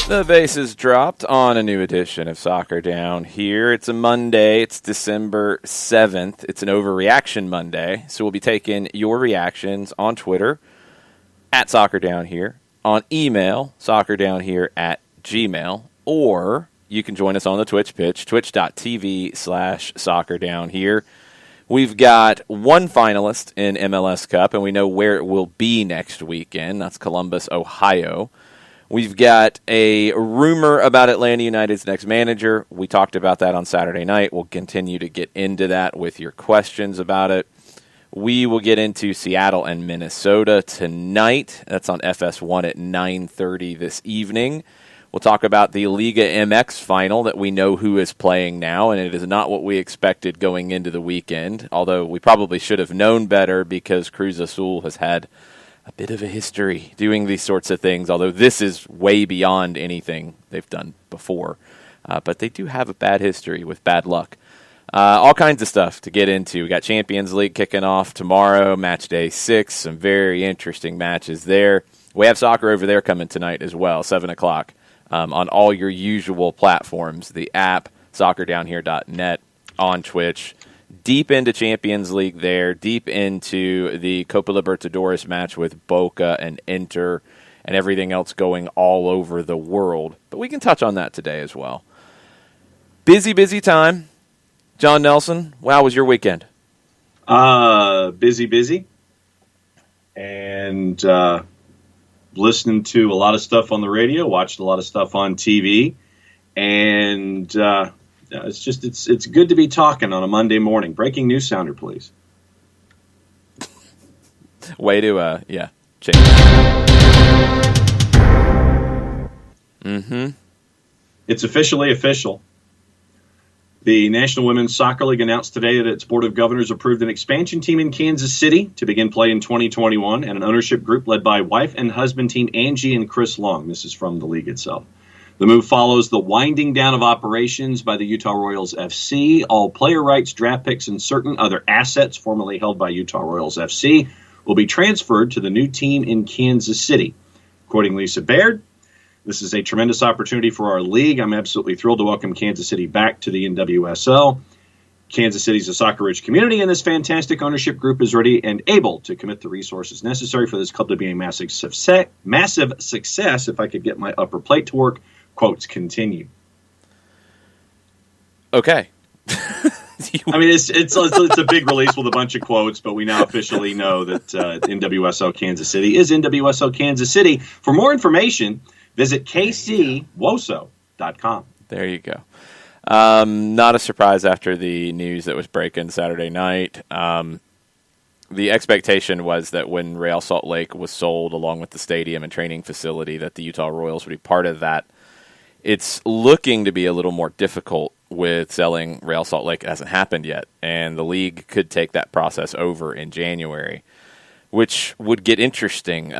The bases dropped on a new edition of Soccer Down Here. It's a Monday. It's December 7th. It's an overreaction Monday. So we'll be taking your reactions on Twitter, at Soccer Down Here, on email, soccerdownhere@gmail, or you can join us on the Twitch pitch, twitch.tv/soccerdownhere. We've got one finalist in MLS Cup, and we know where it will be next weekend. That's Columbus, Ohio. We've got a rumor about Atlanta United's next manager. We talked about that on Saturday night. We'll continue to get into that with your questions about it. We will get into Seattle and Minnesota tonight. That's on FS1 at 9:30 this evening. We'll talk about the Liga MX final that we know who is playing now, and it is not what we expected going into the weekend, although we probably should have known better because Cruzazuleada has had a bit of a history doing these sorts of things, although this is way beyond anything they've done before. But they do have a bad history with bad luck. All kinds of stuff to get into. We got Champions League kicking off tomorrow, match day 6, some very interesting matches there. We have soccer over there coming tonight as well, 7 o'clock, on all your usual platforms, the app, soccerdownhere.net, on Twitch. Deep into Champions League there, deep into the Copa Libertadores match with Boca and Inter and everything else going all over the world. But we can touch on that today as well. Busy time. John Nelson, how was your weekend? Busy. And listening to a lot of stuff on the radio, watched a lot of stuff on TV. And it's good to be talking on a Monday morning. Breaking news sounder, please. Way to, change. Mm-hmm. It's officially official. The National Women's Soccer League announced today that its Board of Governors approved an expansion team in Kansas City to begin play in 2021, and an ownership group led by wife and husband team Angie and Chris Long. This is from the league itself. The move follows the winding down of operations by the Utah Royals FC. All player rights, draft picks, and certain other assets formerly held by Utah Royals FC will be transferred to the new team in Kansas City. According to Lisa Baird, this is a tremendous opportunity for our league. I'm absolutely thrilled to welcome Kansas City back to the NWSL. Kansas City is a soccer-rich community, and this fantastic ownership group is ready and able to commit the resources necessary for this club to be a massive success, if I could get my upper plate to work. Quotes continue. Okay. I mean, it's a big release with a bunch of quotes, but we now officially know that NWSL Kansas City is NWSL Kansas City. For more information, visit kcwoso.com. There you go. Not a surprise after the news that was breaking Saturday night. The expectation was that when Real Salt Lake was sold, along with the stadium and training facility, that the Utah Royals would be part of that. It's looking to be a little more difficult with selling Real Salt Lake. It hasn't happened yet, and the league could take that process over in January, which would get interesting.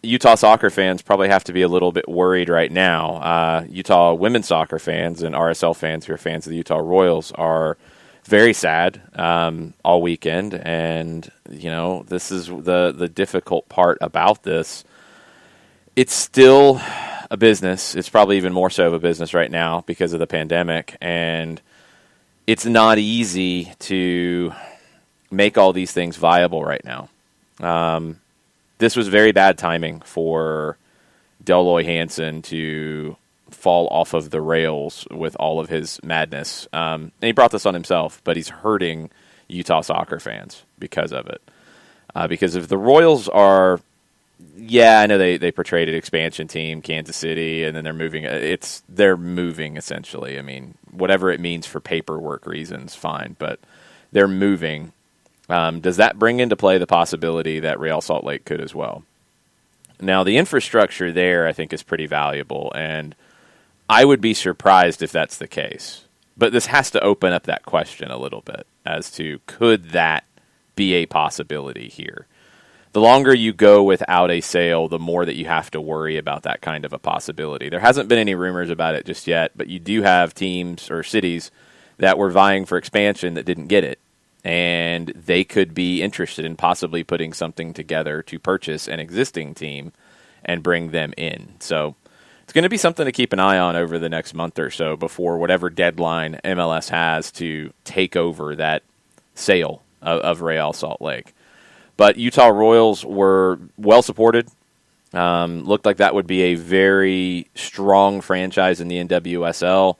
Utah soccer fans probably have to be a little bit worried right now. Utah women's soccer fans and RSL fans who are fans of the Utah Royals are very sad all weekend, and this is the difficult part about this. It's still a business. It's probably even more so of a business right now because of the pandemic, and it's not easy to make all these things viable right now. This was very bad timing for Deloy Hansen to fall off of the rails with all of his madness. And he brought this on himself, but he's hurting Utah soccer fans because of it. Because if the Royals are, I know they portrayed an expansion team, Kansas City, and then they're moving. They're moving essentially. I mean, whatever it means for paperwork reasons, fine, but they're moving. Does that bring into play the possibility that Real Salt Lake could as well? Now, the infrastructure there, I think, is pretty valuable, and I would be surprised if that's the case. But this has to open up that question a little bit as to could that be a possibility here? The longer you go without a sale, the more that you have to worry about that kind of a possibility. There hasn't been any rumors about it just yet, but you do have teams or cities that were vying for expansion that didn't get it. And they could be interested in possibly putting something together to purchase an existing team and bring them in. So it's going to be something to keep an eye on over the next month or so before whatever deadline MLS has to take over that sale of Real Salt Lake. But Utah Royals were well supported. Looked like that would be a very strong franchise in the NWSL.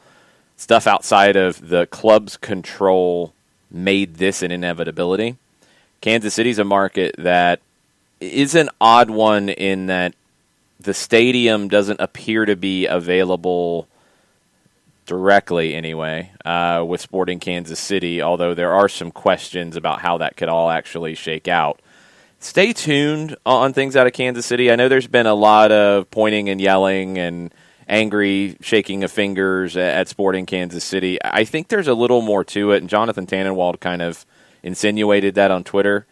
Stuff outside of the club's control made this an inevitability. Kansas City's a market that is an odd one in that the stadium doesn't appear to be available directly anyway with Sporting Kansas City, although there are some questions about how that could all actually shake out. Stay tuned on things out of Kansas City. I know there's been a lot of pointing and yelling and angry shaking of fingers at Sporting Kansas City. I think there's a little more to it, and Jonathan Tannenwald kind of insinuated that on Twitter.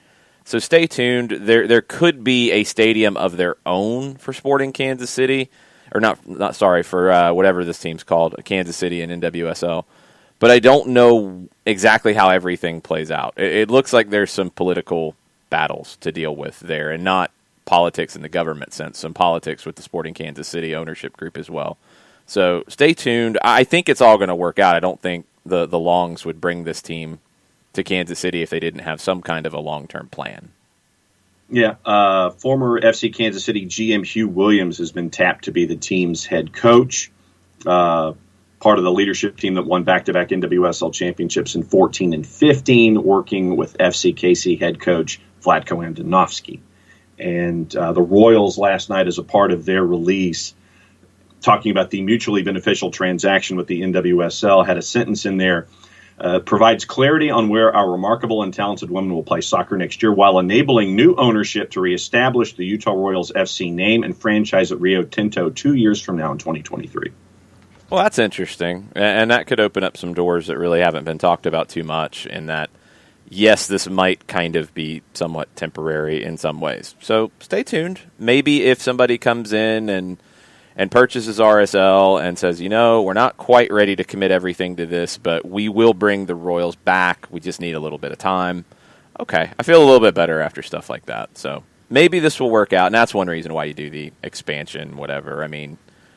So stay tuned. There could be a stadium of their own for Sporting Kansas City, or not sorry, for whatever this team's called, Kansas City and NWSL. But I don't know exactly how everything plays out. It looks like there's some political battles to deal with there, and not politics in the government sense, some politics with the Sporting Kansas City ownership group as well. So stay tuned. I think it's all going to work out. I don't think the Longs would bring this team to Kansas City if they didn't have some kind of a long-term plan. Yeah, former FC Kansas City GM Hugh Williams has been tapped to be the team's head coach, part of the leadership team that won back-to-back NWSL championships in 14 and 15, working with FCKC head coach Vlatko Andonovski. And the Royals last night, as a part of their release, talking about the mutually beneficial transaction with the NWSL, had a sentence in there, provides clarity on where our remarkable and talented women will play soccer next year while enabling new ownership to reestablish the Utah Royals FC name and franchise at Rio Tinto 2 years from now in 2023. Well, that's interesting. And that could open up some doors that really haven't been talked about too much in that, yes, this might kind of be somewhat temporary in some ways. So stay tuned. Maybe if somebody comes in and purchases RSL and says, we're not quite ready to commit everything to this, but we will bring the Royals back. We just need a little bit of time. Okay, I feel a little bit better after stuff like that. So maybe this will work out, and that's one reason why you do the expansion, whatever. I mean,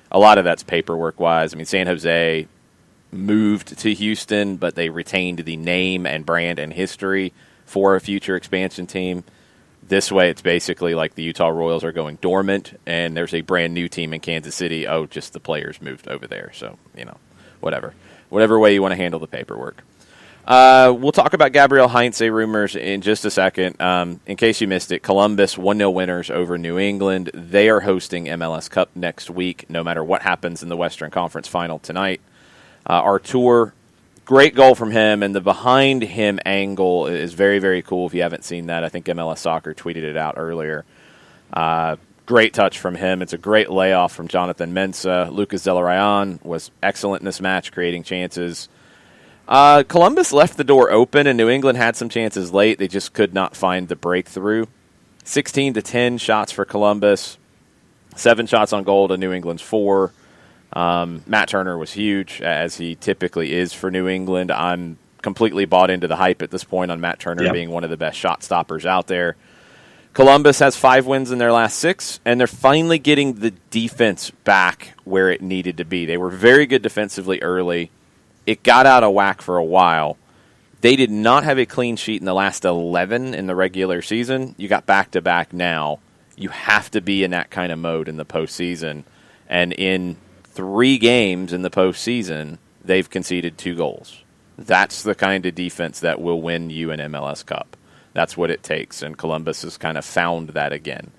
a lot of that's paperwork-wise. I mean, San Jose moved to Houston, but they retained the name and brand and history for a future expansion team. This way, it's basically like the Utah Royals are going dormant, and there's a brand new team in Kansas City. Oh, just the players moved over there. So, whatever. Whatever way you want to handle the paperwork. We'll talk about Gabriel Heinze rumors in just a second. In case you missed it, Columbus 1-0 winners over New England. They are hosting MLS Cup next week, no matter what happens in the Western Conference Final tonight. Artur, great goal from him, and the behind him angle is very, very cool. If you haven't seen that, I think MLS Soccer tweeted it out earlier. Great touch from him. It's a great layoff from Jonathan Mensah. Lucas Zelarayan was excellent in this match, creating chances. Columbus left the door open, and New England had some chances late. They just could not find the breakthrough. 16-10 shots for Columbus, 7 shots on goal to New England's 4. Matt Turner was huge, as he typically is for New England. I'm completely bought into the hype at this point on Matt Turner being one of the best shot stoppers out there. Columbus has 5 wins in their last 6, and they're finally getting the defense back where it needed to be. They were very good defensively early. It got out of whack for a while. They did not have a clean sheet in the last 11 in the regular season. You got back-to-back now. You have to be in that kind of mode in the postseason. And in 3 games in the postseason, they've conceded 2 goals. That's the kind of defense that will win you an MLS Cup. That's what it takes, and Columbus has kind of found that again.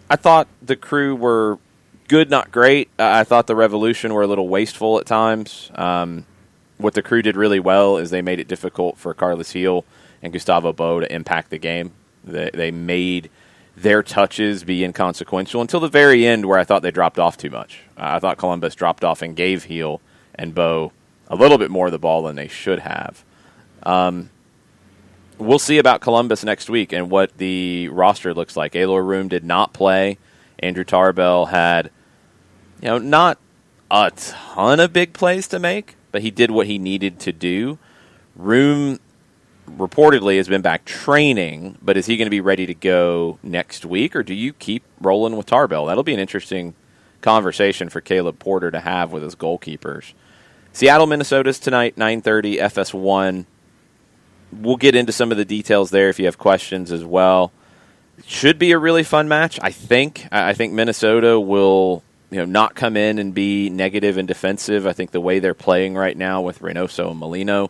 I thought the Crew were good, not great. I thought the Revolution were a little wasteful at times. What the Crew did really well is they made it difficult for Carlos Gil and Gustavo Bo to impact the game. They made their touches be inconsequential until the very end, where I thought they dropped off too much. I thought Columbus dropped off and gave Gil and Bo a little bit more of the ball than they should have. We'll see about Columbus next week and what the roster looks like. Aylor Room did not play. Andrew Tarbell had, not a ton of big plays to make, but he did what he needed to do. Room reportedly has been back training, but is he going to be ready to go next week, or do you keep rolling with Tarbell? That'll be an interesting conversation for Caleb Porter to have with his goalkeepers. Seattle, Minnesota's tonight, 9:30, FS1. We'll get into some of the details there if you have questions as well. It should be a really fun match, I think. I think Minnesota will not come in and be negative and defensive. I think the way they're playing right now with Reynoso and Molino,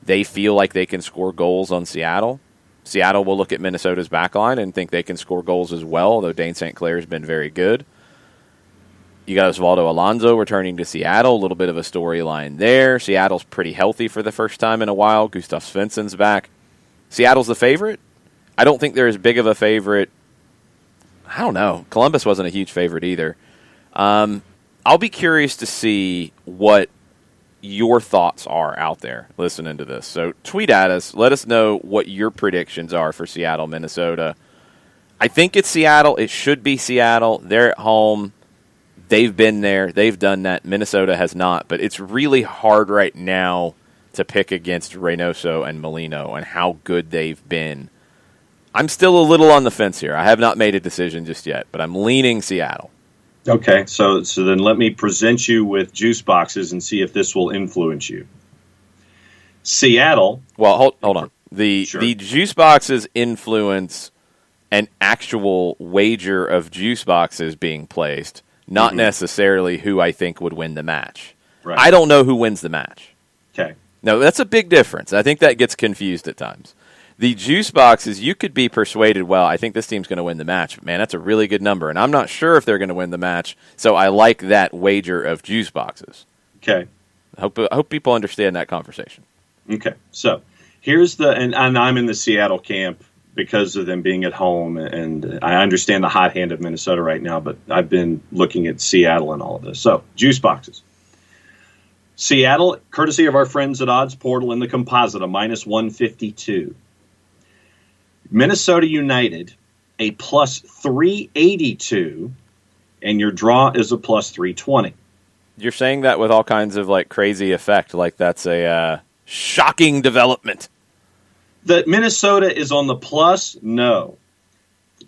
they feel like they can score goals on Seattle. Seattle will look at Minnesota's backline and think they can score goals as well, although Dane St. Clair has been very good. You got Osvaldo Alonso returning to Seattle, a little bit of a storyline there. Seattle's pretty healthy for the first time in a while. Gustav Svensson's back. Seattle's the favorite. I don't think they're as big of a favorite. I don't know. Columbus wasn't a huge favorite either. I'll be curious to see what your thoughts are out there listening to this. So tweet at us. Let us know what your predictions are for Seattle, Minnesota. I think it's Seattle. It should be Seattle. They're at home. They've been there. They've done that. Minnesota has not. But it's really hard right now to pick against Reynoso and Molino and how good they've been. I'm still a little on the fence here. I have not made a decision just yet, but I'm leaning Seattle. Okay, so then let me present you with juice boxes and see if this will influence you. Seattle. Well, hold on. The juice boxes influence an actual wager of juice boxes being placed, not necessarily who I think would win the match. Right. I don't know who wins the match. Okay. No, that's a big difference. I think that gets confused at times. The juice boxes, you could be persuaded, well, I think this team's going to win the match. But man, that's a really good number, and I'm not sure if they're going to win the match, so I like that wager of juice boxes. Okay. I hope people understand that conversation. Okay. So here's and I'm in the Seattle camp because of them being at home, and I understand the hot hand of Minnesota right now, but I've been looking at Seattle and all of this. So, juice boxes. Seattle, courtesy of our friends at Odds Portal in the composite, a minus 152. Minnesota United, a plus 382, and your draw is a plus 320. You're saying that with all kinds of crazy effect, like that's a shocking development. That Minnesota is on the plus? No.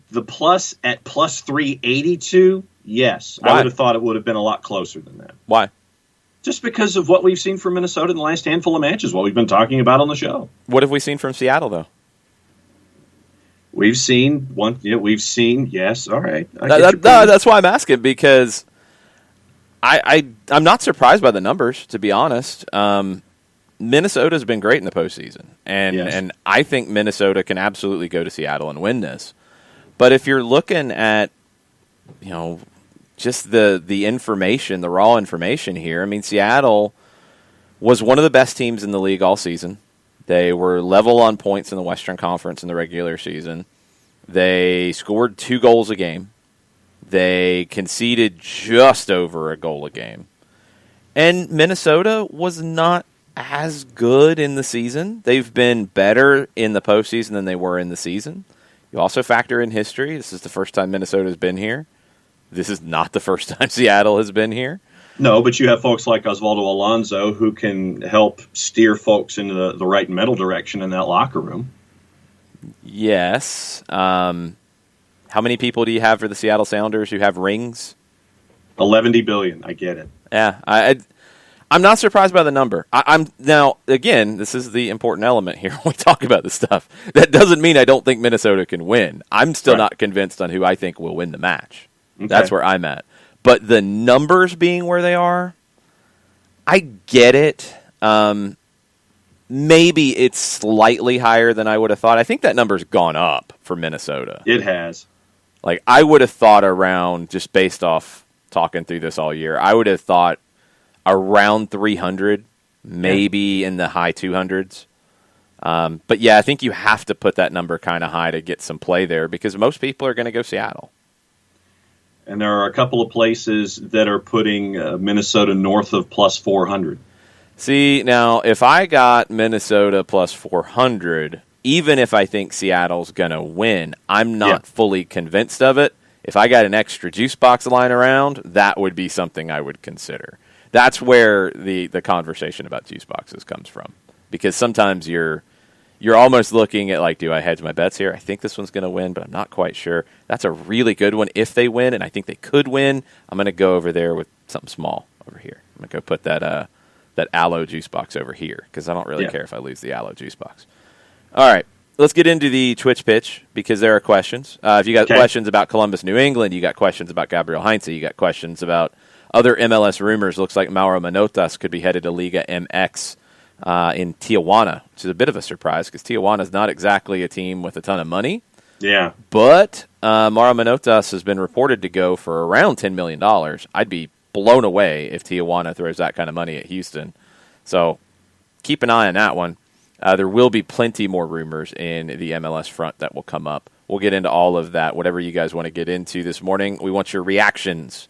The plus at plus 382? Yes. Why? I would have thought it would have been a lot closer than that. Why? Just because of what we've seen from Minnesota in the last handful of matches, what we've been talking about on the show. What have we seen from Seattle, though? We've seen one. Yeah, we've seen. Yes. All right. That's why I'm asking, because I'm not surprised by the numbers, to be honest. Minnesota's been great in the postseason, and I think Minnesota can absolutely go to Seattle and win this. But if you're looking at, just the information, the raw information here, I mean, Seattle was one of the best teams in the league all season. They were level on points in the Western Conference in the regular season. They scored 2 goals a game. They conceded just over a goal a game. And Minnesota was not as good in the season. They've been better in the postseason than they were in the season. You also factor in history. This is the first time Minnesota's been here. This is not the first time Seattle has been here. No, but you have folks like Osvaldo Alonso who can help steer folks into the right mental direction in that locker room. Yes. How many people do you have for the Seattle Sounders who have rings? 11 billion. I get it. Yeah, I'm not surprised by the number. I'm now, again, this is the important element here when we talk about this stuff. That doesn't mean I don't think Minnesota can win. I'm still not convinced on who I think will win the match. Okay. That's where I'm at. But the numbers being where they are, I get it. Maybe it's slightly higher than I would have thought. I think that number's gone up for Minnesota. It has. I would have thought around, just based off talking through this all year, I would have thought around 300, maybe in the high 200s. But yeah, I think you have to put that number kind of high to get some play there, because most people are going to go Seattle. And there are a couple of places that are putting Minnesota north of plus 400. See, now, if I got Minnesota plus 400, even if I think Seattle's going to win, I'm not fully convinced of it. If I got an extra juice box line around, that would be something I would consider. That's where the conversation about juice boxes comes from. Because sometimes you're almost looking at, like, do I hedge my bets here? I think this one's going to win, but I'm not quite sure. That's a really good one if they win, and I think they could win. I'm going to go over there with something small over here. I'm going to go put that aloe juice box over here because I don't really care if I lose the aloe juice box. All right, let's get into the Twitch pitch because there are questions. If you got questions about Columbus, New England, you got questions about Gabriel Heinze, you got questions about other MLS rumors. Looks like Mauro Manotas could be headed to Liga MX in Tijuana, which is a bit of a surprise because Tijuana is not exactly a team with a ton of money. Yeah. But Mauro Manotas has been reported to go for around $10 million. I'd be blown away if Tijuana throws that kind of money at Houston. So keep an eye on that one. There will be plenty more rumors in the MLS front that will come up. We'll get into all of that, whatever you guys want to get into this morning. We want your reactions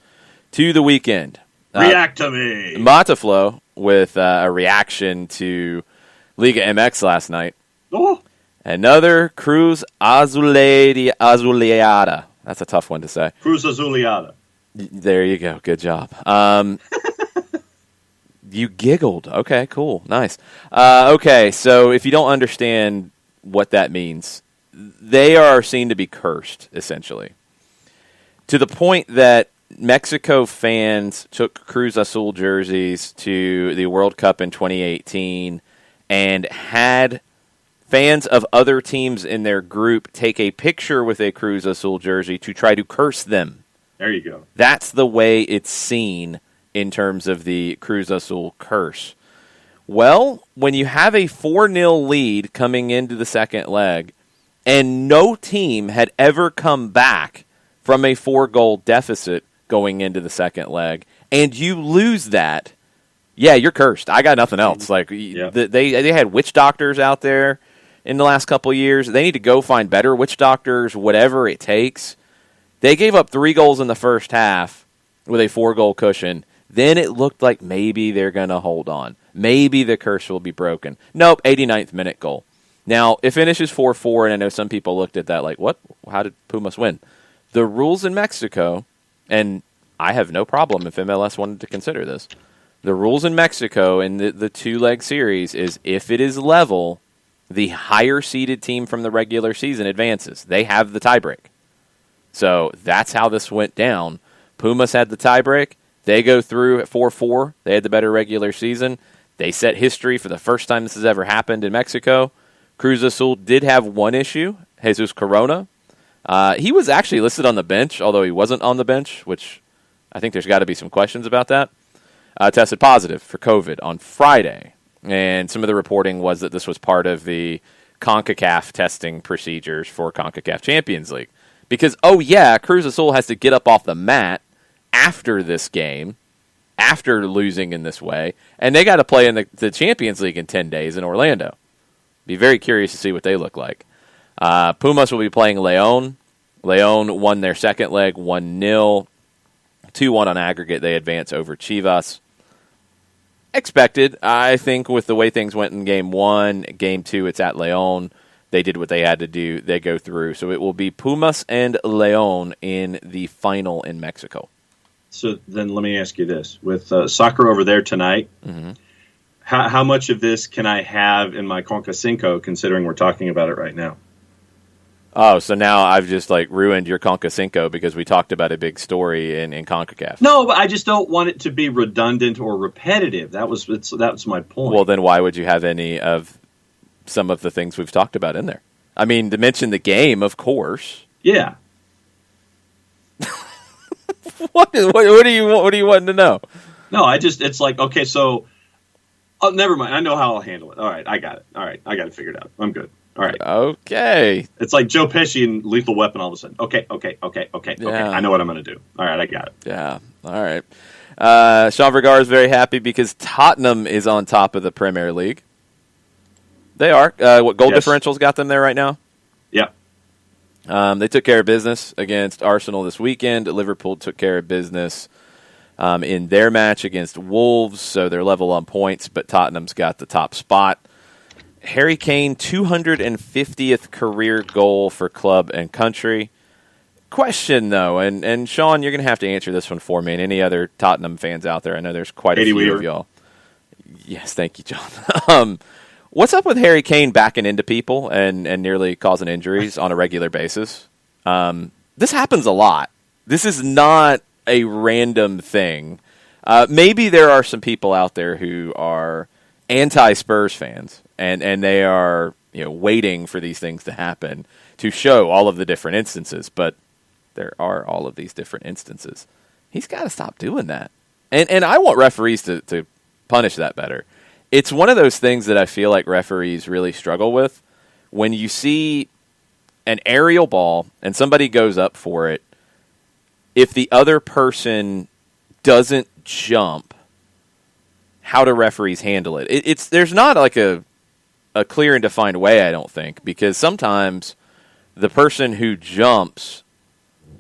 to the weekend. React to me. Mataflow with a reaction to Liga MX last night. Oh. Another Cruzazuleada. That's a tough one to say. Cruzazuleada. There you go. Good job. You giggled. Okay, cool. Nice. Okay, so if you don't understand what that means, they are seen to be cursed, essentially. To the point that Mexico fans took Cruz Azul jerseys to the World Cup in 2018 and had fans of other teams in their group take a picture with a Cruz Azul jersey to try to curse them. There you go. That's the way it's seen in terms of the Cruz Azul curse. Well, when you have a 4-0 lead coming into the second leg, and no team had ever come back from a 4-goal deficit going into the second leg, and you lose that, yeah, you're cursed. I got nothing else. Like they had witch doctors out there in the last couple of years. They need to go find better witch doctors, whatever it takes. They gave up 3 goals in the first half with a 4-goal cushion. Then it looked like maybe they're going to hold on. Maybe the curse will be broken. Nope, 89th minute goal. Now, it finishes 4-4, and I know some people looked at that like, what? How did Pumas win? The rules in Mexico, and I have no problem if MLS wanted to consider this, the rules in Mexico in the 2-leg series is if it is level, the higher-seeded team from the regular season advances. They have the tiebreak. So that's how this went down. Pumas had the tiebreak. They go through at 4-4. They had the better regular season. They set history for the first time this has ever happened in Mexico. Cruz Azul did have one issue, Jesus Corona. He was actually listed on the bench, although he wasn't on the bench, which I think there's got to be some questions about that. Tested positive for COVID on Friday. And some of the reporting was that this was part of the CONCACAF testing procedures for CONCACAF Champions League. Because, Cruz Azul has to get up off the mat after this game, after losing in this way, and they got to play in the Champions League in 10 days in Orlando. Be very curious to see what they look like. Pumas will be playing León. León won their second leg 1-0. 2-1 on aggregate. They advance over Chivas. Expected, I think, with the way things went in Game 1. Game 2, it's at León. They did what they had to do. They go through. So it will be Pumas and León in the final in Mexico. So then let me ask you this. With soccer over there tonight, how much of this can I have in my Conca Cinco, considering we're talking about it right now? Oh, so now I've just ruined your Conca Cinco because we talked about a big story in CONCACAF. No, but I just don't want it to be redundant or repetitive. That's my point. Well, then why would you have any of some of the things we've talked about in there? I mean, to mention the game, of course. Yeah. What do you want to know? No, it's like, okay, so never mind. I know how I'll handle it. All right, I got it. All right, I got it figured out. I'm good. All right. Okay. It's like Joe Pesci in Lethal Weapon all of a sudden. Okay. Yeah. I know what I'm going to do. All right, I got it. Yeah. All right. Sean Vergara is very happy because Tottenham is on top of the Premier League. They are. What goal differential's got them there right now? Yeah. They took care of business against Arsenal this weekend. Liverpool took care of business in their match against Wolves, so they're level on points, but Tottenham's got the top spot. Harry Kane, 250th career goal for club and country. Question, though, and Sean, you're going to have to answer this one for me and any other Tottenham fans out there. I know there's quite a few of y'all. Yes, thank you, John. What's up with Harry Kane backing into people and nearly causing injuries on a regular basis? This happens a lot. This is not a random thing. Maybe there are some people out there who are anti-Spurs fans, and they are waiting for these things to happen to show all of the different instances. But there are all of these different instances. He's got to stop doing that. And I want referees to punish that better. It's one of those things that I feel like referees really struggle with. When you see an aerial ball and somebody goes up for it, if the other person doesn't jump, how do referees handle it? There's not like a clear and defined way, I don't think, because sometimes the person who jumps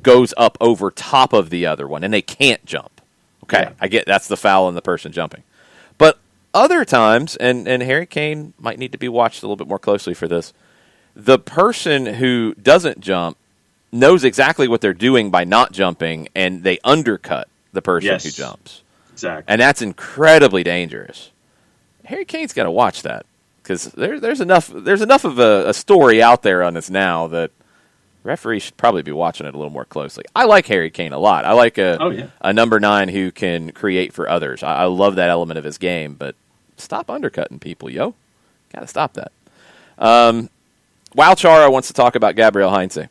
goes up over top of the other one and they can't jump. Okay, yeah. I get that's the foul and the person jumping. But other times, and Harry Kane might need to be watched a little bit more closely for this, the person who doesn't jump knows exactly what they're doing by not jumping, and they undercut the person who jumps. Exactly. And that's incredibly dangerous. Harry Kane's got to watch that, because there's enough of a story out there on this now that referees should probably be watching it a little more closely. I like Harry Kane a lot. I like a number 9 who can create for others. I love that element of his game, but stop undercutting people, yo. Got to stop that. Walchara wants to talk about Gabriel Heinze.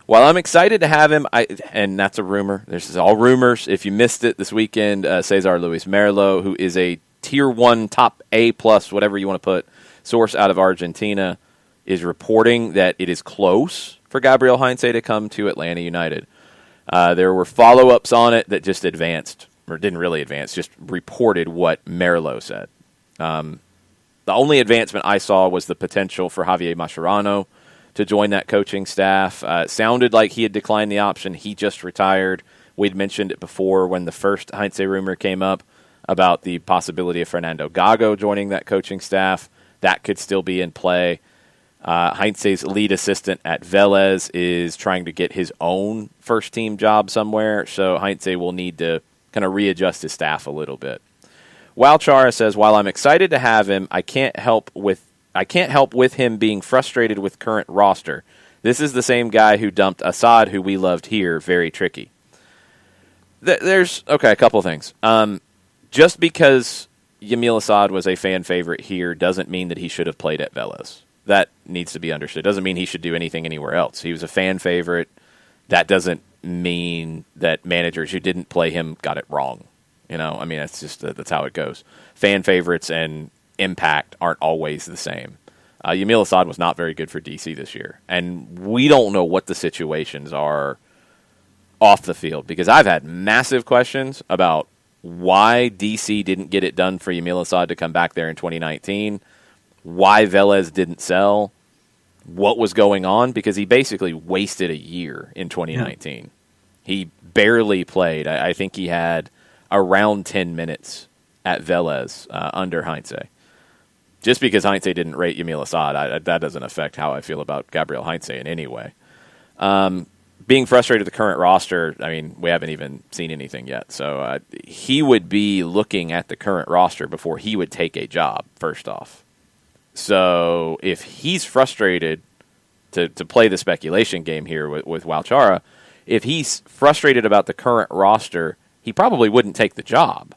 While I'm excited to have him, and that's a rumor. This is all rumors. If you missed it this weekend, Cesar Luis Merlo, who is a Tier 1, top A+, whatever you want to put, source out of Argentina, is reporting that it is close for Gabriel Heinze to come to Atlanta United. There were follow-ups on it that just advanced, or didn't really advance, just reported what Merlo said. The only advancement I saw was the potential for Javier Mascherano to join that coaching staff. It sounded like he had declined the option. He just retired. We'd mentioned it before when the first Heinze rumor came up about the possibility of Fernando Gago joining that coaching staff. That could still be in play. Heinze's lead assistant at Vélez is trying to get his own first-team job somewhere, so Heinze will need to kind of readjust his staff a little bit. Walchara says, while I'm excited to have him, I can't help with him being frustrated with current roster. This is the same guy who dumped Assad, who we loved here. Very tricky. There's a couple of things. Just because Yamil Assad was a fan favorite here doesn't mean that he should have played at Vélez. That needs to be understood. Doesn't mean he should do anything anywhere else. He was a fan favorite. That doesn't mean that managers who didn't play him got it wrong. That's how it goes. Fan favorites and impact aren't always the same. Yamil Assad was not very good for DC this year, and we don't know what the situations are off the field, because I've had massive questions about why DC didn't get it done for Yamil Assad to come back there in 2019, why Vélez didn't sell, what was going on, because he basically wasted a year in 2019. Yeah. He barely played. I think he had around 10 minutes at Vélez under Heinze. Just because Heinze didn't rate Yamil Assad, that doesn't affect how I feel about Gabriel Heinze in any way. Being frustrated with the current roster, we haven't even seen anything yet. So he would be looking at the current roster before he would take a job, first off. So if he's frustrated, to play the speculation game here with Walchara, if he's frustrated about the current roster, he probably wouldn't take the job.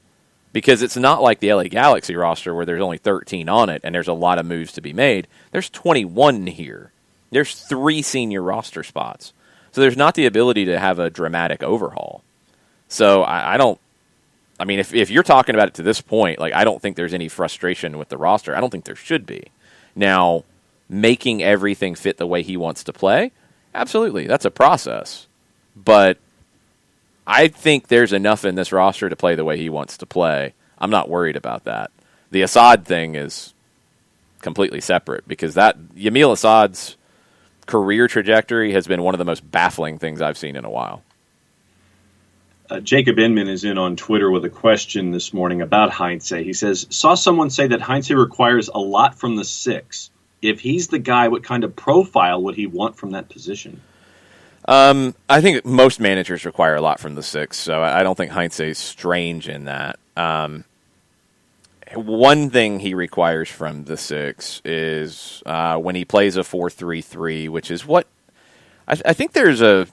Because it's not like the LA Galaxy roster where there's only 13 on it and there's a lot of moves to be made. There's 21 here. There's 3 senior roster spots. So there's not the ability to have a dramatic overhaul. So if you're talking about it to this point, I don't think there's any frustration with the roster. I don't think there should be. Now, making everything fit the way he wants to play, absolutely, that's a process. But I think there's enough in this roster to play the way he wants to play. I'm not worried about that. The Assad thing is completely separate, because Yamil Assad's career trajectory has been one of the most baffling things I've seen in a while. Jacob Inman is in on Twitter with a question this morning about Heinze. He says, saw someone say that Heinze requires a lot from the 6. If he's the guy, what kind of profile would he want from that position? I think most managers require a lot from the 6, so I don't think Heinze is strange in that. One thing he requires from the 6 is when he plays a 4-3-3, which is what I think there's a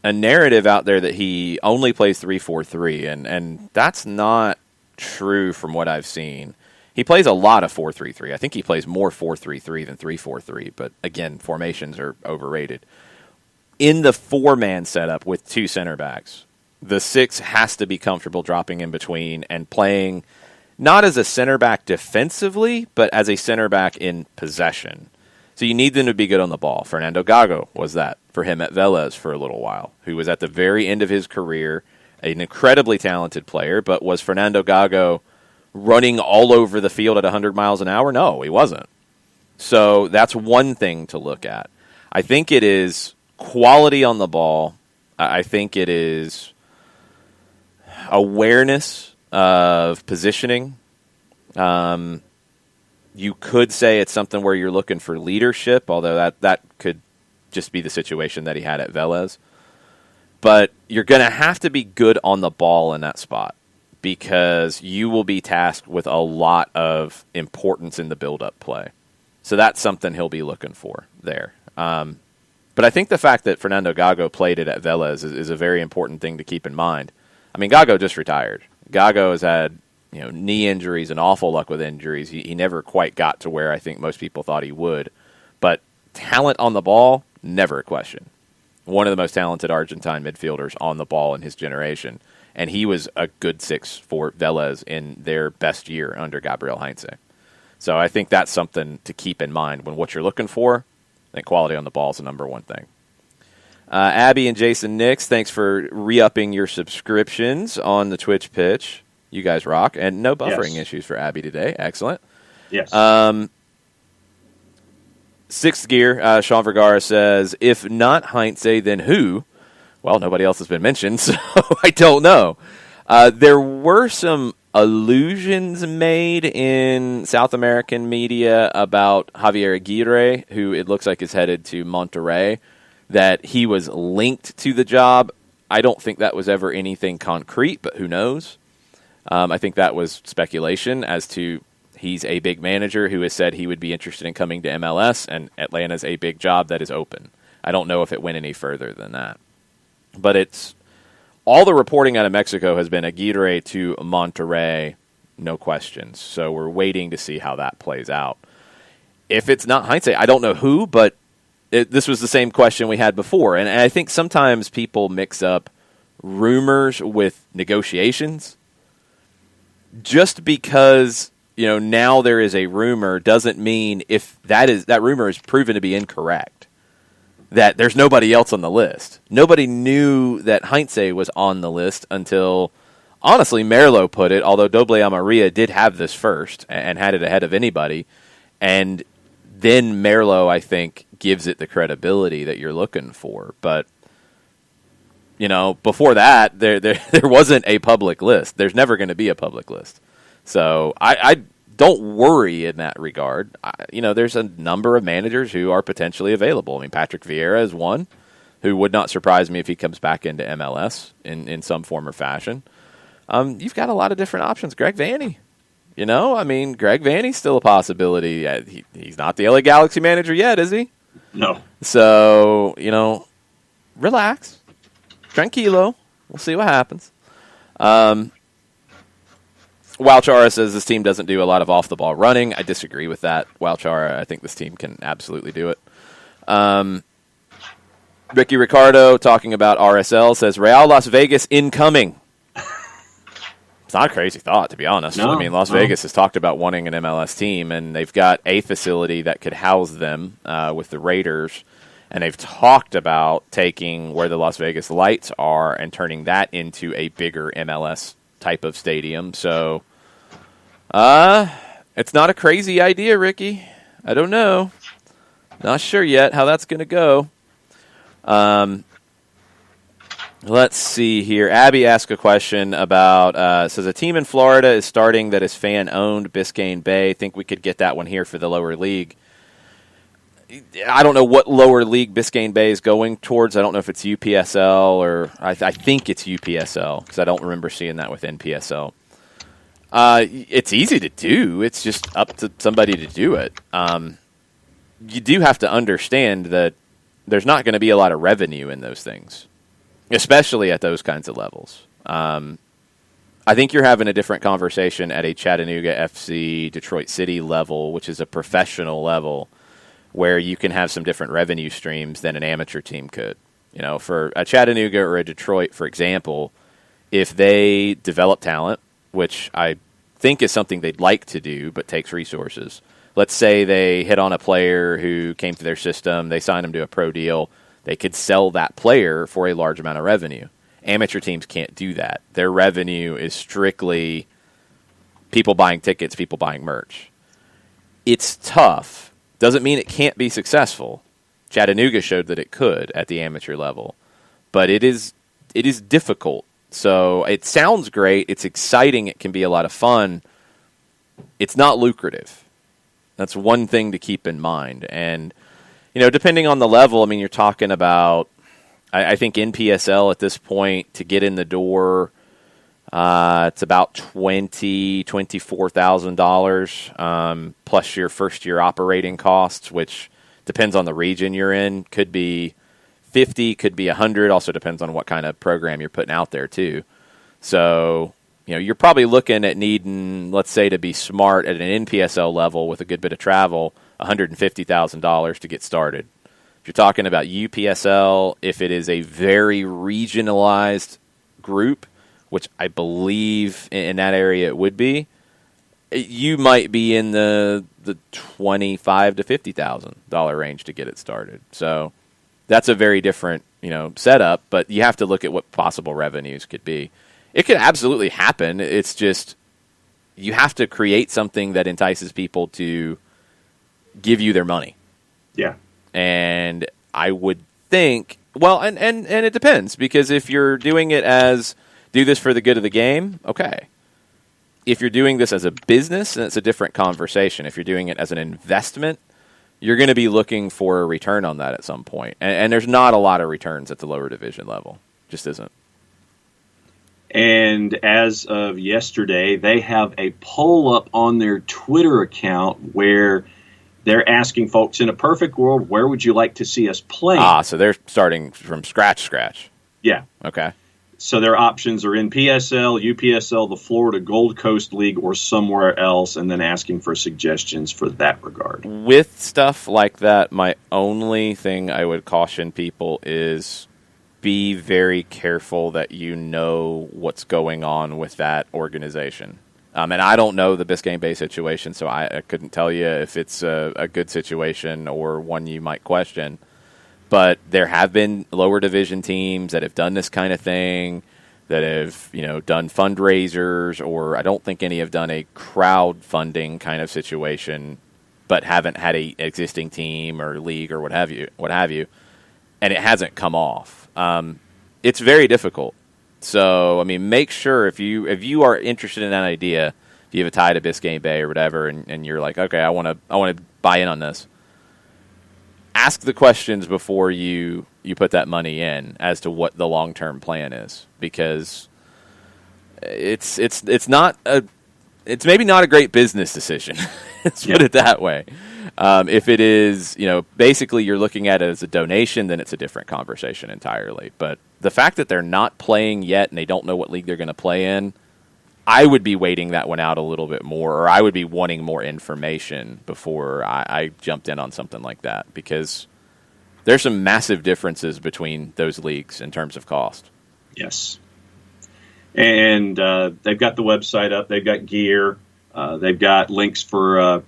narrative out there that he only plays 3-4-3, and that's not true from what I've seen. He plays a lot of 4-3-3. I think he plays more 4-3-3 than 3-4-3, but again, formations are overrated. In the 4-man setup with 2 center backs, the 6 has to be comfortable dropping in between and playing not as a center back defensively, but as a center back in possession. So you need them to be good on the ball. Fernando Gago was that for him at Vélez for a little while, who was at the very end of his career, an incredibly talented player, but was Fernando Gago running all over the field at 100 miles an hour? No, he wasn't. So that's one thing to look at. I think it is quality on the ball. I think it is awareness of positioning. You could say it's something where you're looking for leadership, although that could just be the situation that he had at Vélez. But you're going to have to be good on the ball in that spot because you will be tasked with a lot of importance in the build-up play. So that's something he'll be looking for there. But I think the fact that Fernando Gago played it at Vélez is a very important thing to keep in mind. I mean, Gago just retired. Gago has had knee injuries and awful luck with injuries. He never quite got to where I think most people thought he would. But talent on the ball, never a question. One of the most talented Argentine midfielders on the ball in his generation. And he was a good 6 for Vélez in their best year under Gabriel Heinze. So I think that's something to keep in mind when what you're looking for. I think quality on the ball is the number one thing. Abby and Jason Nix, thanks for re-upping your subscriptions on the Twitch pitch. You guys rock. And no buffering issues for Abby today. Excellent. Yes. Sixth gear, Sean Vergara says, if not Heinze, then who? Well, nobody else has been mentioned, so I don't know. There were some allusions made in South American media about Javier Aguirre, who it looks like is headed to Monterrey, that he was linked to the job. I don't think that was ever anything concrete, but who knows? I think that was speculation as to he's a big manager who has said he would be interested in coming to MLS, and Atlanta's a big job that is open. I don't know if it went any further than that. But it's all the reporting out of Mexico has been Aguirre to Monterrey, no questions. So we're waiting to see how that plays out. If it's not Heinze, I don't know who, but this was the same question we had before. And I think sometimes people mix up rumors with negotiations. Just because now there is a rumor doesn't mean if that rumor is proven to be incorrect, that there's nobody else on the list. Nobody knew that Heinze was on the list until, honestly, Merlo put it, although Doble Amaria did have this first and had it ahead of anybody. And then Merlo, I think, gives it the credibility that you're looking for. But, before that, there wasn't a public list. There's never going to be a public list. So I don't worry in that regard. There's a number of managers who are potentially available. I mean, Patrick Vieira is one who would not surprise me if he comes back into MLS in some form or fashion. You've got a lot of different options. Greg Vanney. Greg Vanny's still a possibility. He's not the LA Galaxy manager yet, is he? No. So, relax. Tranquilo. We'll see what happens. Wildchara says this team doesn't do a lot of off-the-ball running. I disagree with that. Wildchara, I think this team can absolutely do it. Ricky Ricardo, talking about RSL, says Real Las Vegas incoming. It's not a crazy thought, to be honest. No, Las Vegas has talked about wanting an MLS team, and they've got a facility that could house them with the Raiders. And they've talked about taking where the Las Vegas Lights are and turning that into a bigger MLS type of stadium. So, it's not a crazy idea, Ricky. I don't know. Not sure yet how that's going to go. Let's see here. Abby asked a question about, says a team in Florida is starting that is fan-owned, Biscayne Bay. Think we could get that one here for the lower league. I don't know what lower league Biscayne Bay is going towards. I don't know if it's UPSL or I think it's UPSL because I don't remember seeing that with NPSL. It's easy to do. It's just up to somebody to do it. You do have to understand that there's not going to be a lot of revenue in those things, especially at those kinds of levels. I think you're having a different conversation at a Chattanooga FC, Detroit City level, which is a professional level, where you can have some different revenue streams than an amateur team could. You know, for a Chattanooga or a Detroit, for example, if they develop talent, which I think is something they'd like to do but takes resources. Let's say they hit on a player who came through their system, they signed him to a pro deal, they could sell that player for a large amount of revenue. Amateur teams can't do that. Their revenue is strictly people buying tickets, people buying merch. It's tough. Doesn't mean it can't be successful. Chattanooga showed that it could at the amateur level. But it is difficult. So it sounds great. It's exciting. It can be a lot of fun. It's not lucrative. That's one thing to keep in mind. And, you know, depending on the level, I mean, you're talking about, I think NPSL at this point, to get in the door, it's about $24,000 plus your first year operating costs, which depends on the region you're in. Could be 50, could be 100. Also depends on what kind of program you're putting out there too. So, you know, you're probably looking at needing, let's say, to be smart at an NPSL level with a good bit of travel, $150,000 to get started. If you're talking about UPSL, if it is a very regionalized group, which I believe in that area it would be, you might be in the $25,000 to $50,000 range to get it started. So that's a very different, you know, setup, but you have to look at what possible revenues could be. It could absolutely happen. It's just you have to create something that entices people to give you their money. Yeah. And I would think, well, and it depends, because if you're doing it as do this for the good of the game, okay. If you're doing this as a business, then it's a different conversation. If you're doing it as an investment, you're going to be looking for a return on that at some point. And there's not a lot of returns at the lower division level. Just isn't. And as of yesterday, they have a poll up on their Twitter account where they're asking folks, in a perfect world, where would you like to see us play? So they're starting from scratch. Yeah. Okay. So their options are in PSL, UPSL, the Florida Gold Coast League, or somewhere else, and then asking for suggestions for that regard. With stuff like that, my only thing I would caution people is be very careful that you know what's going on with that organization. And I don't know the Biscayne Bay situation, so I couldn't tell you if it's a good situation or one you might question. But there have been lower division teams that have done this kind of thing, that have, you know, done fundraisers, or I don't think any have done a crowdfunding kind of situation, but haven't had a existing team or league or what have you, and it hasn't come off. It's very difficult. So, I mean, make sure if you are interested in that idea, if you have a tie to Biscayne Bay or whatever, and you're like, okay, I want to buy in on this. Ask the questions before you put that money in as to what the long-term plan is, because it's maybe not a great business decision. Let's put it that way. If it is, you know, basically you're looking at it as a donation, then it's a different conversation entirely. But the fact that they're not playing yet and they don't know what league they're going to play in, I would be waiting that one out a little bit more, or I would be wanting more information before I jumped in on something like that, because there's some massive differences between those leagues in terms of cost. Yes. And they've got the website up. They've got gear. They've got links for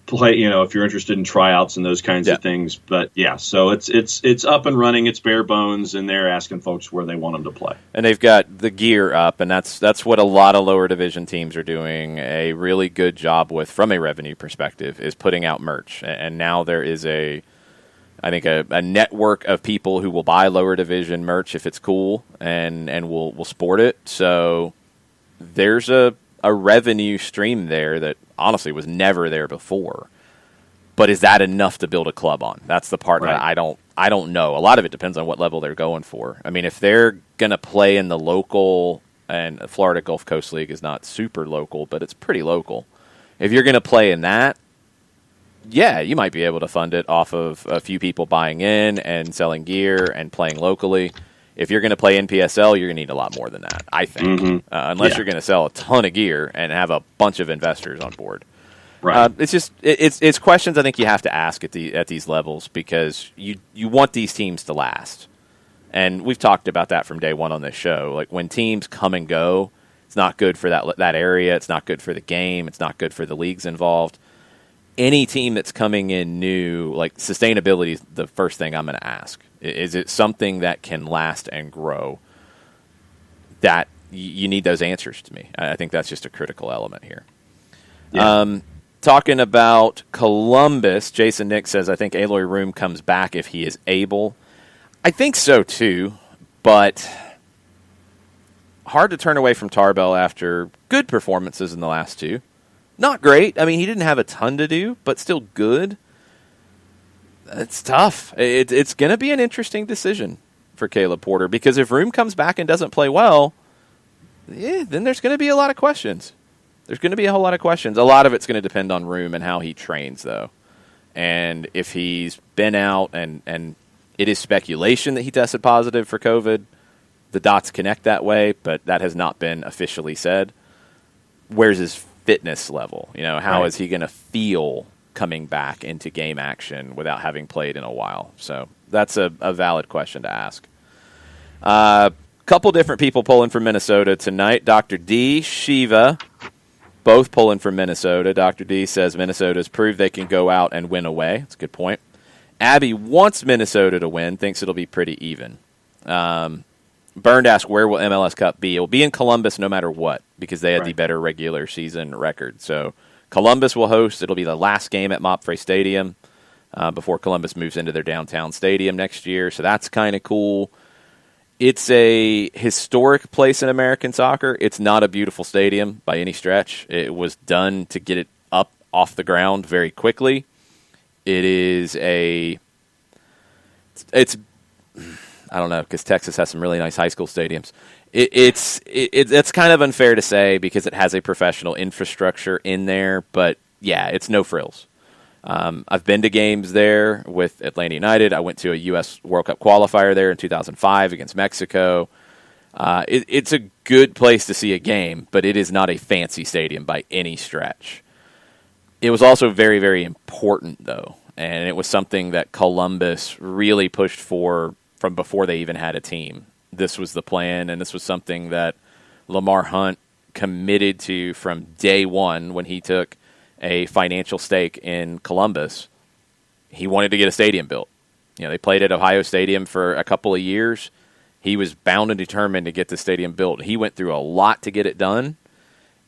play, you know, if you're interested in tryouts and those kinds of things. But yeah, so it's up and running. It's bare bones, and they're asking folks where they want them to play. And they've got the gear up, and that's what a lot of lower division teams are doing a really good job with from a revenue perspective, is putting out merch. And now there is a I think a network of people who will buy lower division merch if it's cool and will sport it. So there's a revenue stream there that honestly was never there before. But is that enough to build a club on? That's the part that I don't know. A lot of it depends on what level they're going for. I mean, if they're going to play in the local, and Florida Gulf Coast League is not super local, but it's pretty local. If you're going to play in that, yeah, you might be able to fund it off of a few people buying in and selling gear and playing locally. If you're going to play NPSL, you're going to need a lot more than that, I think, unless you're going to sell a ton of gear and have a bunch of investors on board. Right. It's questions I think you have to ask at these levels because you want these teams to last, and we've talked about that from day one on this show. Like when teams come and go, it's not good for that area. It's not good for the game. It's not good for the leagues involved. Any team that's coming in new, like sustainability is the first thing I'm going to ask. Is it something that can last and grow? That you need those answers to me. I think that's just a critical element here. Yeah. Talking about Columbus, Jason Nick says, I think Aloy Room comes back if he is able. I think so, too, but hard to turn away from Tarbell after good performances in the last two. Not great. I mean, he didn't have a ton to do, but still good. It's tough. It's going to be an interesting decision for Caleb Porter because if Room comes back and doesn't play well, then there's going to be a lot of questions. There's going to be a whole lot of questions. A lot of it's going to depend on Room and how he trains, though. And if he's been out and it is speculation that he tested positive for COVID, the dots connect that way, but that has not been officially said. Where's his fitness level? How is he going to feel coming back into game action without having played in a while? So that's a valid question to ask. Couple different people pulling from Minnesota tonight. Dr. D, Shiva, both pulling from Minnesota. Dr. D says Minnesota's proved they can go out and win away. That's a good point. Abby wants Minnesota to win, thinks it'll be pretty even. Burned asked, where will MLS Cup be? It will be in Columbus no matter what, because they had the better regular season record. So Columbus will host. It'll be the last game at Mopfre Stadium before Columbus moves into their downtown stadium next year. So that's kind of cool. It's a historic place in American soccer. It's not a beautiful stadium by any stretch. It was done to get it up off the ground very quickly. It is it's I don't know, because Texas has some really nice high school stadiums. It's kind of unfair to say because it has a professional infrastructure in there, but yeah, it's no frills. I've been to games there with Atlanta United. I went to a U.S. World Cup qualifier there in 2005 against Mexico. It's a good place to see a game, but it is not a fancy stadium by any stretch. It was also very, very important, though, and it was something that Columbus really pushed for from before they even had a team. This was the plan, and this was something that Lamar Hunt committed to from day one when he took a financial stake in Columbus. He wanted to get a stadium built. They played at Ohio Stadium for a couple of years. He was bound and determined to get the stadium built. He went through a lot to get it done,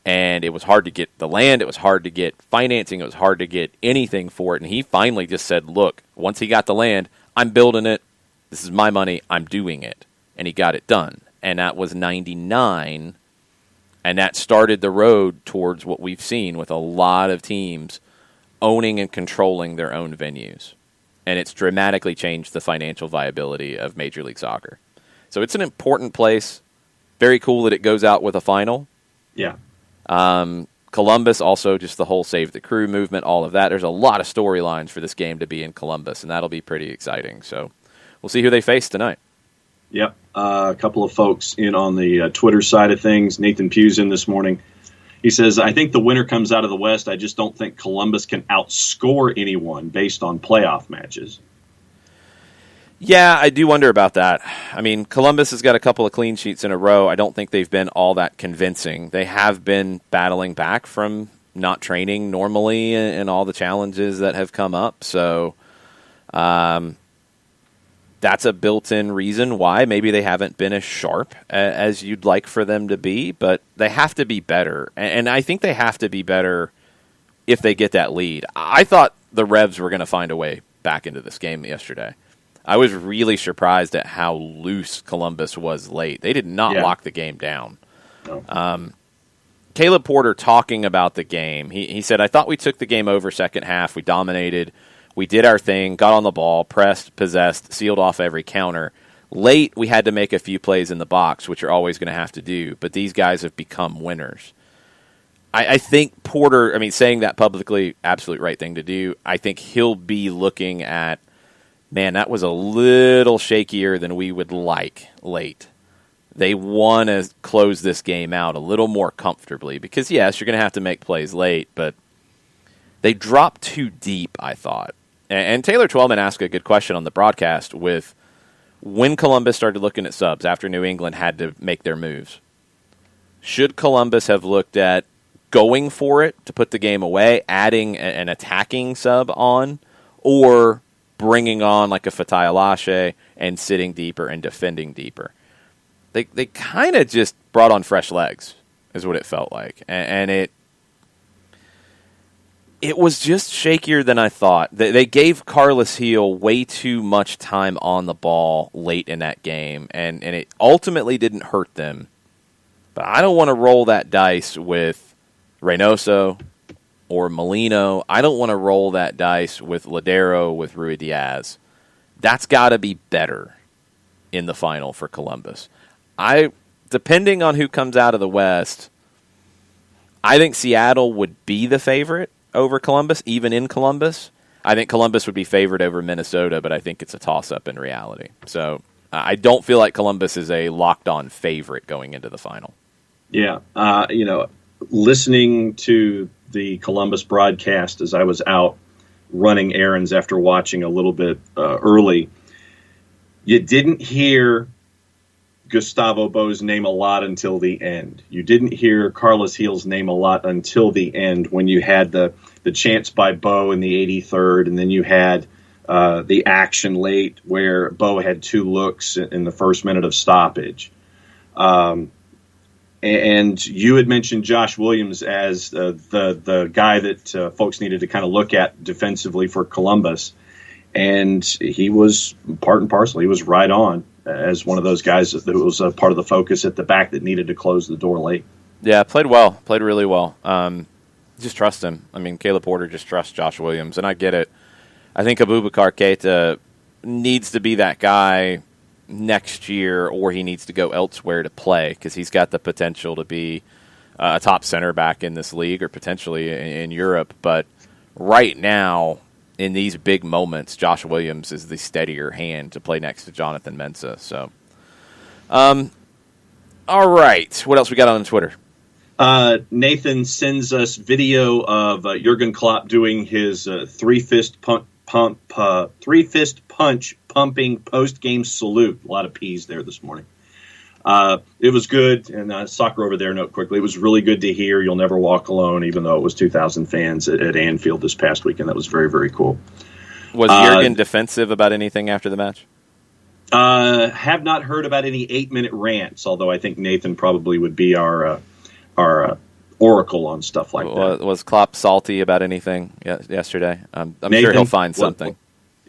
and it was hard to get the land. It was hard to get financing. It was hard to get anything for it, and he finally just said, look, once he got the land, I'm building it. This is my money. I'm doing it. And he got it done. And that was 99. And that started the road towards what we've seen with a lot of teams owning and controlling their own venues. And it's dramatically changed the financial viability of Major League Soccer. So it's an important place. Very cool that it goes out with a final. Yeah. Columbus, also just the whole Save the Crew movement, all of that. There's a lot of storylines for this game to be in Columbus, and that'll be pretty exciting. So we'll see who they face tonight. Yep. A couple of folks in on the Twitter side of things. Nathan Pugh's in this morning. He says, I think the winner comes out of the West. I just don't think Columbus can outscore anyone based on playoff matches. Yeah, I do wonder about that. I mean, Columbus has got a couple of clean sheets in a row. I don't think they've been all that convincing. They have been battling back from not training normally and all the challenges that have come up. So, that's a built-in reason why maybe they haven't been as sharp as you'd like for them to be, but they have to be better. And I think they have to be better if they get that lead. I thought the Revs were going to find a way back into this game yesterday. I was really surprised at how loose Columbus was late. They did not lock the game down. No. Caleb Porter talking about the game, he said, I thought we took the game over second half. We dominated. We did our thing, got on the ball, pressed, possessed, sealed off every counter. Late, we had to make a few plays in the box, which you're always going to have to do, but these guys have become winners. I think Porter, saying that publicly, absolute right thing to do. I think he'll be looking at, man, that was a little shakier than we would like late. They want to close this game out a little more comfortably because, yes, you're going to have to make plays late, but they dropped too deep, I thought. And Taylor Twellman asked a good question on the broadcast with when Columbus started looking at subs after New England had to make their moves. Should Columbus have looked at going for it to put the game away, adding an attacking sub on, or bringing on like a Fatai Alashe and sitting deeper and defending deeper? They kind of just brought on fresh legs, is what it felt like. And it was just shakier than I thought. They gave Carlos Heel way too much time on the ball late in that game, and it ultimately didn't hurt them. But I don't want to roll that dice with Reynoso or Molino. I don't want to roll that dice with Ladero, with Ruidiaz. That's got to be better in the final for Columbus. Depending on who comes out of the West, I think Seattle would be the favorite over Columbus, even in Columbus. I think Columbus would be favored over Minnesota, but I think it's a toss-up in reality. So I don't feel like Columbus is a locked-on favorite going into the final. Yeah, listening to the Columbus broadcast as I was out running errands after watching a little bit early, you didn't hear Gustavo Bo's name a lot until the end. You didn't hear Carlos Heel's name a lot until the end when you had the chance by Bo in the 83rd, and then you had the action late where Bo had two looks in the first minute of stoppage. And you had mentioned Josh Williams as the guy that folks needed to kind of look at defensively for Columbus. And he was part and parcel. He was right on as one of those guys that was a part of the focus at the back that needed to close the door late. Yeah, played well. Played really well. Just trust him. Caleb Porter just trusts Josh Williams, and I get it. I think Abubakar Keita needs to be that guy next year, or he needs to go elsewhere to play because he's got the potential to be a top center back in this league or potentially in Europe. But right now, in these big moments, Josh Williams is the steadier hand to play next to Jonathan Mensah. So, all right. What else we got on Twitter? Nathan sends us video of Jurgen Klopp doing his three-fist punch pumping post-game salute. A lot of P's there this morning. It was good, and Soccer Over There note quickly, it was really good to hear You'll Never Walk Alone, even though it was 2,000 fans at Anfield this past weekend. That was very, very cool. Was Jurgen defensive about anything after the match? Have not heard about any 8-minute rants, although I think Nathan probably would be our oracle on stuff like that. Was Klopp salty about anything yesterday? I'm Nathan, sure he'll find something.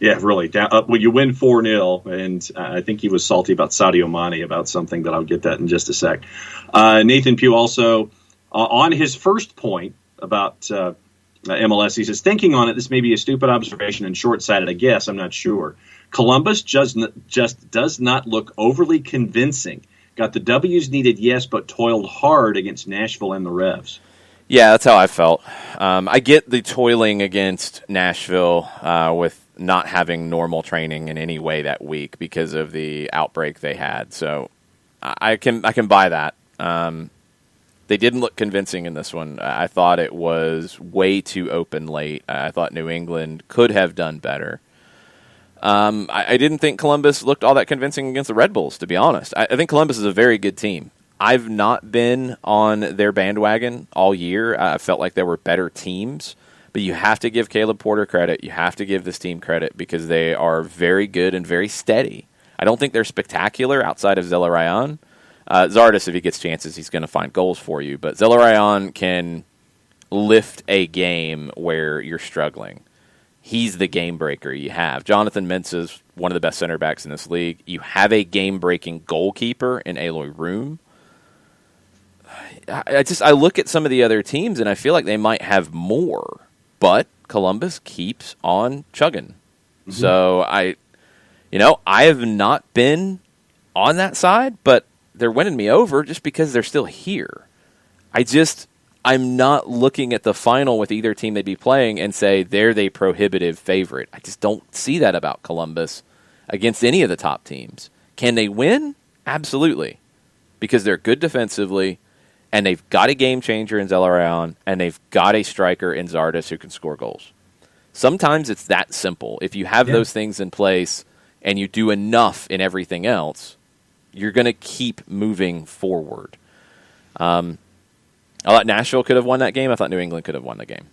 Yeah, really. You win 4-0, and I think he was salty about Sadio Mane about something, but I'll get that in just a sec. Nathan Pugh also, on his first point about MLS, he says, thinking on it, this may be a stupid observation and short-sighted, I guess, I'm not sure. Columbus just does not look overly convincing. Got the W's needed, yes, but toiled hard against Nashville and the Revs. Yeah, that's how I felt. I get the toiling against Nashville with not having normal training in any way that week because of the outbreak they had. So I can buy that. They didn't look convincing in this one. I thought it was way too open late. I thought New England could have done better. I didn't think Columbus looked all that convincing against the Red Bulls, to be honest. I think Columbus is a very good team. I've not been on their bandwagon all year. I felt like there were better teams. But you have to give Caleb Porter credit. You have to give this team credit because they are very good and very steady. I don't think they're spectacular outside of Zelarayan. Zardes, if he gets chances, he's going to find goals for you. But Zelarayan can lift a game where you're struggling. he's the game breaker you have. Jonathan Mensah is one of the best center backs in this league. You have a game-breaking goalkeeper in Aloy Room. I look at some of the other teams, and I feel like they might have more, but Columbus keeps on chugging. Mm-hmm. So I have not been on that side, but they're winning me over just because they're still here. I'm not looking at the final with either team they'd be playing and say they're the prohibitive favorite. I just don't see that about Columbus against any of the top teams. Can they win? Absolutely. Because they're good defensively, and they've got a game changer in Zelarayan, and they've got a striker in Zardes who can score goals. Sometimes it's that simple. If you have those things in place and you do enough in everything else, you're going to keep moving forward. I thought Nashville could have won that game. I thought New England could have won the game.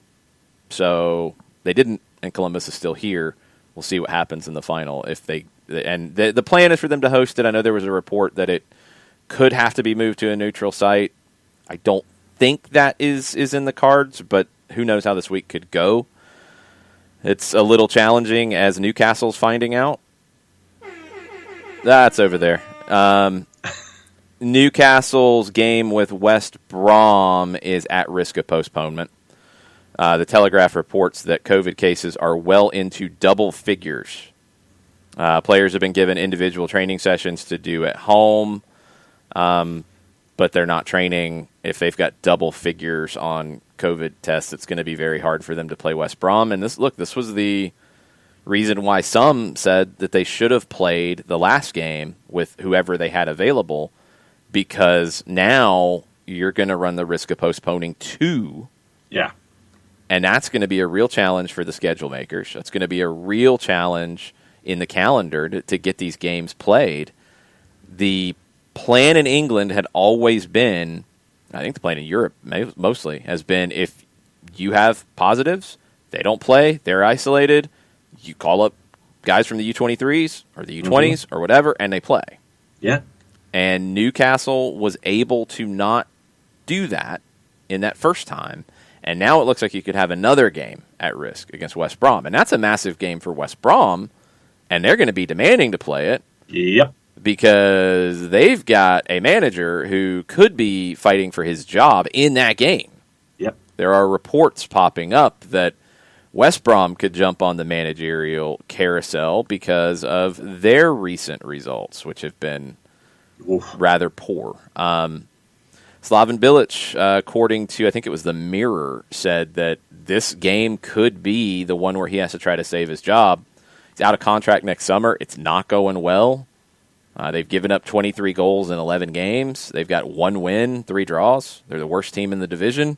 So they didn't, and Columbus is still here. We'll see what happens in the final. The plan is for them to host it. I know there was a report that it could have to be moved to a neutral site. I don't think that is in the cards, but who knows how this week could go. It's a little challenging as Newcastle's finding out. That's over there. Newcastle's game with West Brom is at risk of postponement. The Telegraph reports that COVID cases are well into double figures. Players have been given individual training sessions to do at home, but they're not training. If they've got double figures on COVID tests, it's going to be very hard for them to play West Brom. And this was the reason why some said that they should have played the last game with whoever they had available, because now you're going to run the risk of postponing two. Yeah. And that's going to be a real challenge for the schedule makers. That's going to be a real challenge in the calendar to get these games played. The plan in England had always been, I think the plan in Europe mostly, has been if you have positives, they don't play, they're isolated, you call up guys from the U23s or the U20s or whatever, and they play. Yeah. And Newcastle was able to not do that in that first time. And now it looks like you could have another game at risk against West Brom. And that's a massive game for West Brom. And they're going to be demanding to play it. Yep. Because they've got a manager who could be fighting for his job in that game. Yep. There are reports popping up that West Brom could jump on the managerial carousel because of their recent results, which have been rather poor. Slaven Bilic, according to, I think it was the Mirror, said that this game could be the one where he has to try to save his job. He's out of contract next summer. It's not going well. They've given up 23 goals in 11 games. They've got 1 win, 3 draws. They're the worst team in the division.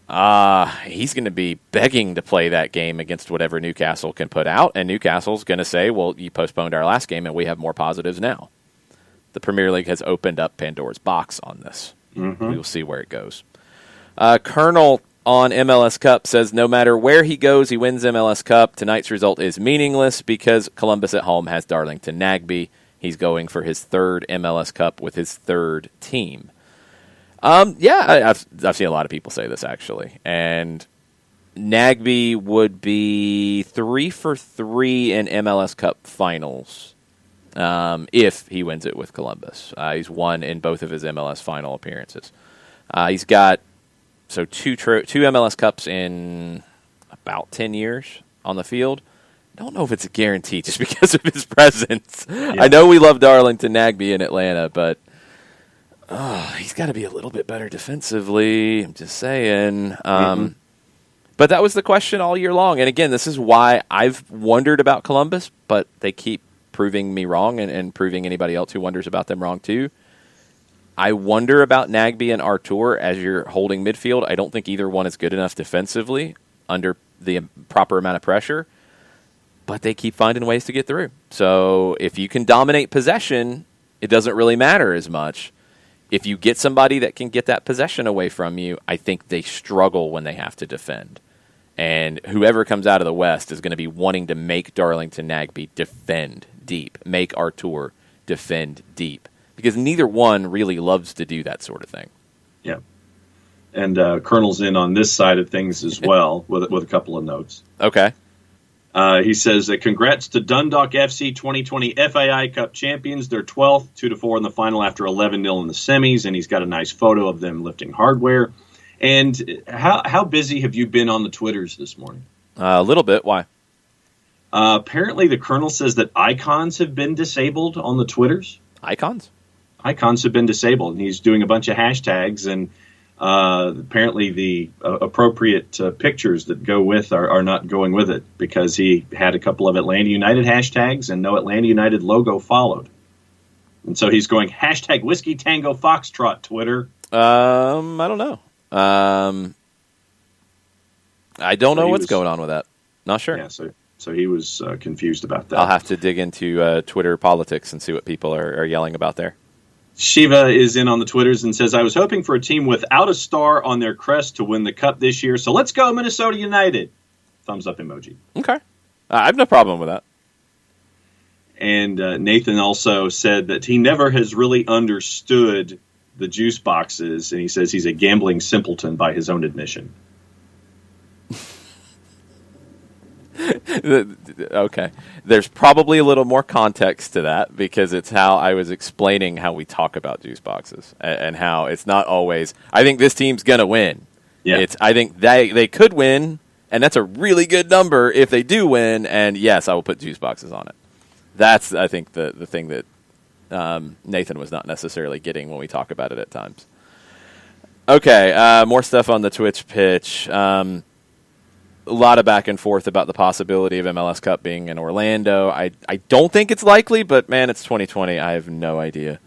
He's going to be begging to play that game against whatever Newcastle can put out, and Newcastle's going to say, well, you postponed our last game, and we have more positives now. The Premier League has opened up Pandora's box on this. Mm-hmm. We will see where it goes. Colonel on MLS Cup says no matter where he goes, he wins MLS Cup. Tonight's result is meaningless because Columbus at home has Darlington Nagbe. He's going for his 3rd MLS Cup with his 3rd team. I've seen a lot of people say this, actually. And Nagbe would be 3 for 3 in MLS Cup finals if he wins it with Columbus. He's won in both of his MLS final appearances. He's got two MLS Cups in about 10 years on the field. Don't know if it's a guarantee just because of his presence. Yeah. I know we love Darlington Nagbe in Atlanta, but he's got to be a little bit better defensively. I'm just saying. But that was the question all year long. And again, this is why I've wondered about Columbus, but they keep proving me wrong and proving anybody else who wonders about them wrong too. I wonder about Nagbe and Artur as you're holding midfield. I don't think either one is good enough defensively under the proper amount of pressure, but they keep finding ways to get through. So if you can dominate possession, it doesn't really matter as much. If you get somebody that can get that possession away from you, I think they struggle when they have to defend. And whoever comes out of the West is going to be wanting to make Darlington Nagbe defend deep, make Artur defend deep, because neither one really loves to do that sort of thing. Yeah. And Colonel's in on this side of things as well with a couple of notes. Okay. He says, congrats to Dundalk FC 2020 FAI Cup champions. They're 12th, 2-4 in the final after 11-0 in the semis. And he's got a nice photo of them lifting hardware. And how busy have you been on the Twitters this morning? A little bit. Why? Apparently, the Colonel says that icons have been disabled on the Twitters. Icons? Icons have been disabled. And he's doing a bunch of hashtags. And apparently the appropriate pictures that go with are not going with it, because he had a couple of Atlanta United hashtags and no Atlanta United logo followed. And so he's going hashtag Whiskey Tango Foxtrot Twitter. I don't know. I don't know what's going on with that. Not sure. Yeah, so he was confused about that. I'll have to dig into Twitter politics and see what people are yelling about there. Shiva is in on the Twitters and says, I was hoping for a team without a star on their crest to win the cup this year. So let's go Minnesota United. Thumbs up emoji. Okay. I have no problem with that. And Nathan also said that he never has really understood the juice boxes. And he says he's a gambling simpleton by his own admission. Okay. There's probably a little more context to that, because it's how I was explaining how we talk about juice boxes and how it's not always, I think this team's going to win. Yeah. I think they could win, and that's a really good number if they do win, and yes, I will put juice boxes on it. That's, I think, the thing that Nathan was not necessarily getting when we talk about it at times. Okay, more stuff on the Twitch pitch. A lot of back and forth about the possibility of MLS Cup being in Orlando. I don't think it's likely, but man, it's 2020. I have no idea.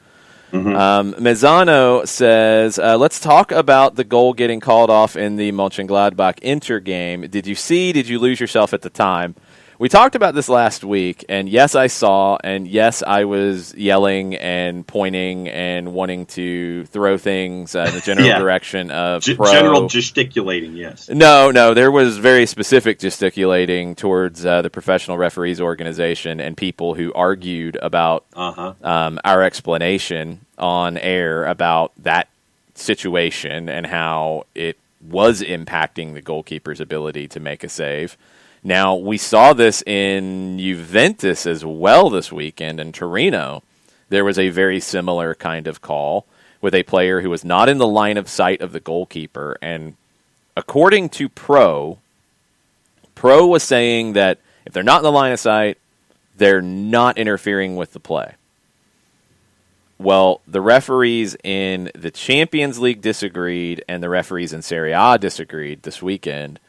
Mm-hmm. Mezzano says, let's talk about the goal getting called off in the Mönchengladbach Inter game. Did you lose yourself at the time? We talked about this last week, and yes, I saw, and yes, I was yelling and pointing and wanting to throw things in the general direction of Pro. General gesticulating, yes. No, there was very specific gesticulating towards the professional referees organization and people who argued about our explanation on air about that situation and how it was impacting the goalkeeper's ability to make a save. Now, we saw this in Juventus as well this weekend in Torino. There was a very similar kind of call with a player who was not in the line of sight of the goalkeeper. And according to Pro was saying that if they're not in the line of sight, they're not interfering with the play. Well, the referees in the Champions League disagreed, and the referees in Serie A disagreed this weekend.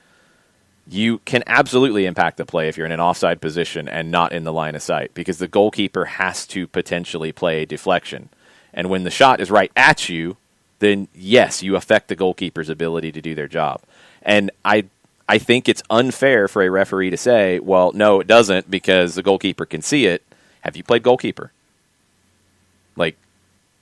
You can absolutely impact the play if you're in an offside position and not in the line of sight, because the goalkeeper has to potentially play a deflection. And when the shot is right at you, then yes, you affect the goalkeeper's ability to do their job. And I think it's unfair for a referee to say, well, no, it doesn't, because the goalkeeper can see it. Have you played goalkeeper? Like,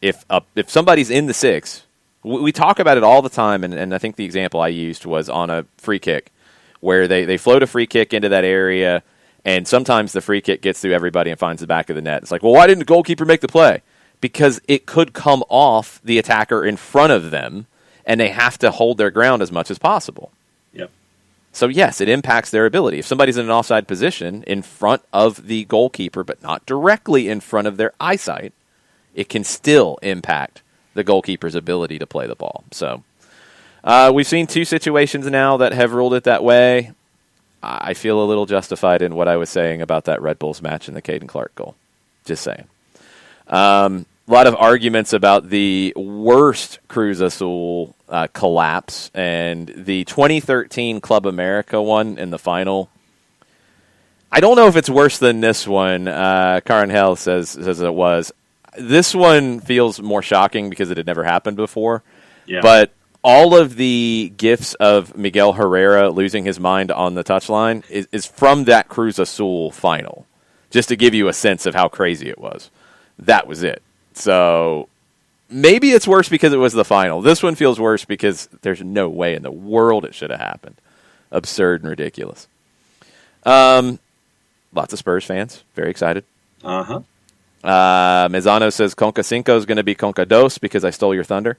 if somebody's in the six, we talk about it all the time, and I think the example I used was on a free kick, where they float a free kick into that area, and sometimes the free kick gets through everybody and finds the back of the net. It's like, well, why didn't the goalkeeper make the play? Because it could come off the attacker in front of them, and they have to hold their ground as much as possible. Yep. So, yes, it impacts their ability. If somebody's in an offside position in front of the goalkeeper, but not directly in front of their eyesight, it can still impact the goalkeeper's ability to play the ball. So, we've seen two situations now that have ruled it that way. I feel a little justified in what I was saying about that Red Bulls match and the Caden Clark goal. Just saying. A lot of arguments about the worst Cruz Azul collapse and the 2013 Club America one in the final. I don't know if it's worse than this one. Karen Hell says it was. This one feels more shocking because it had never happened before. Yeah. But all of the gifs of Miguel Herrera losing his mind on the touchline is from that Cruz Azul final, just to give you a sense of how crazy it was. That was it. So maybe it's worse because it was the final. This one feels worse because there's no way in the world it should have happened. Absurd and ridiculous. Lots of Spurs fans. Very excited. Uh-huh. Mezzano says Conca Cinco is going to be Conca Dos because I stole your thunder.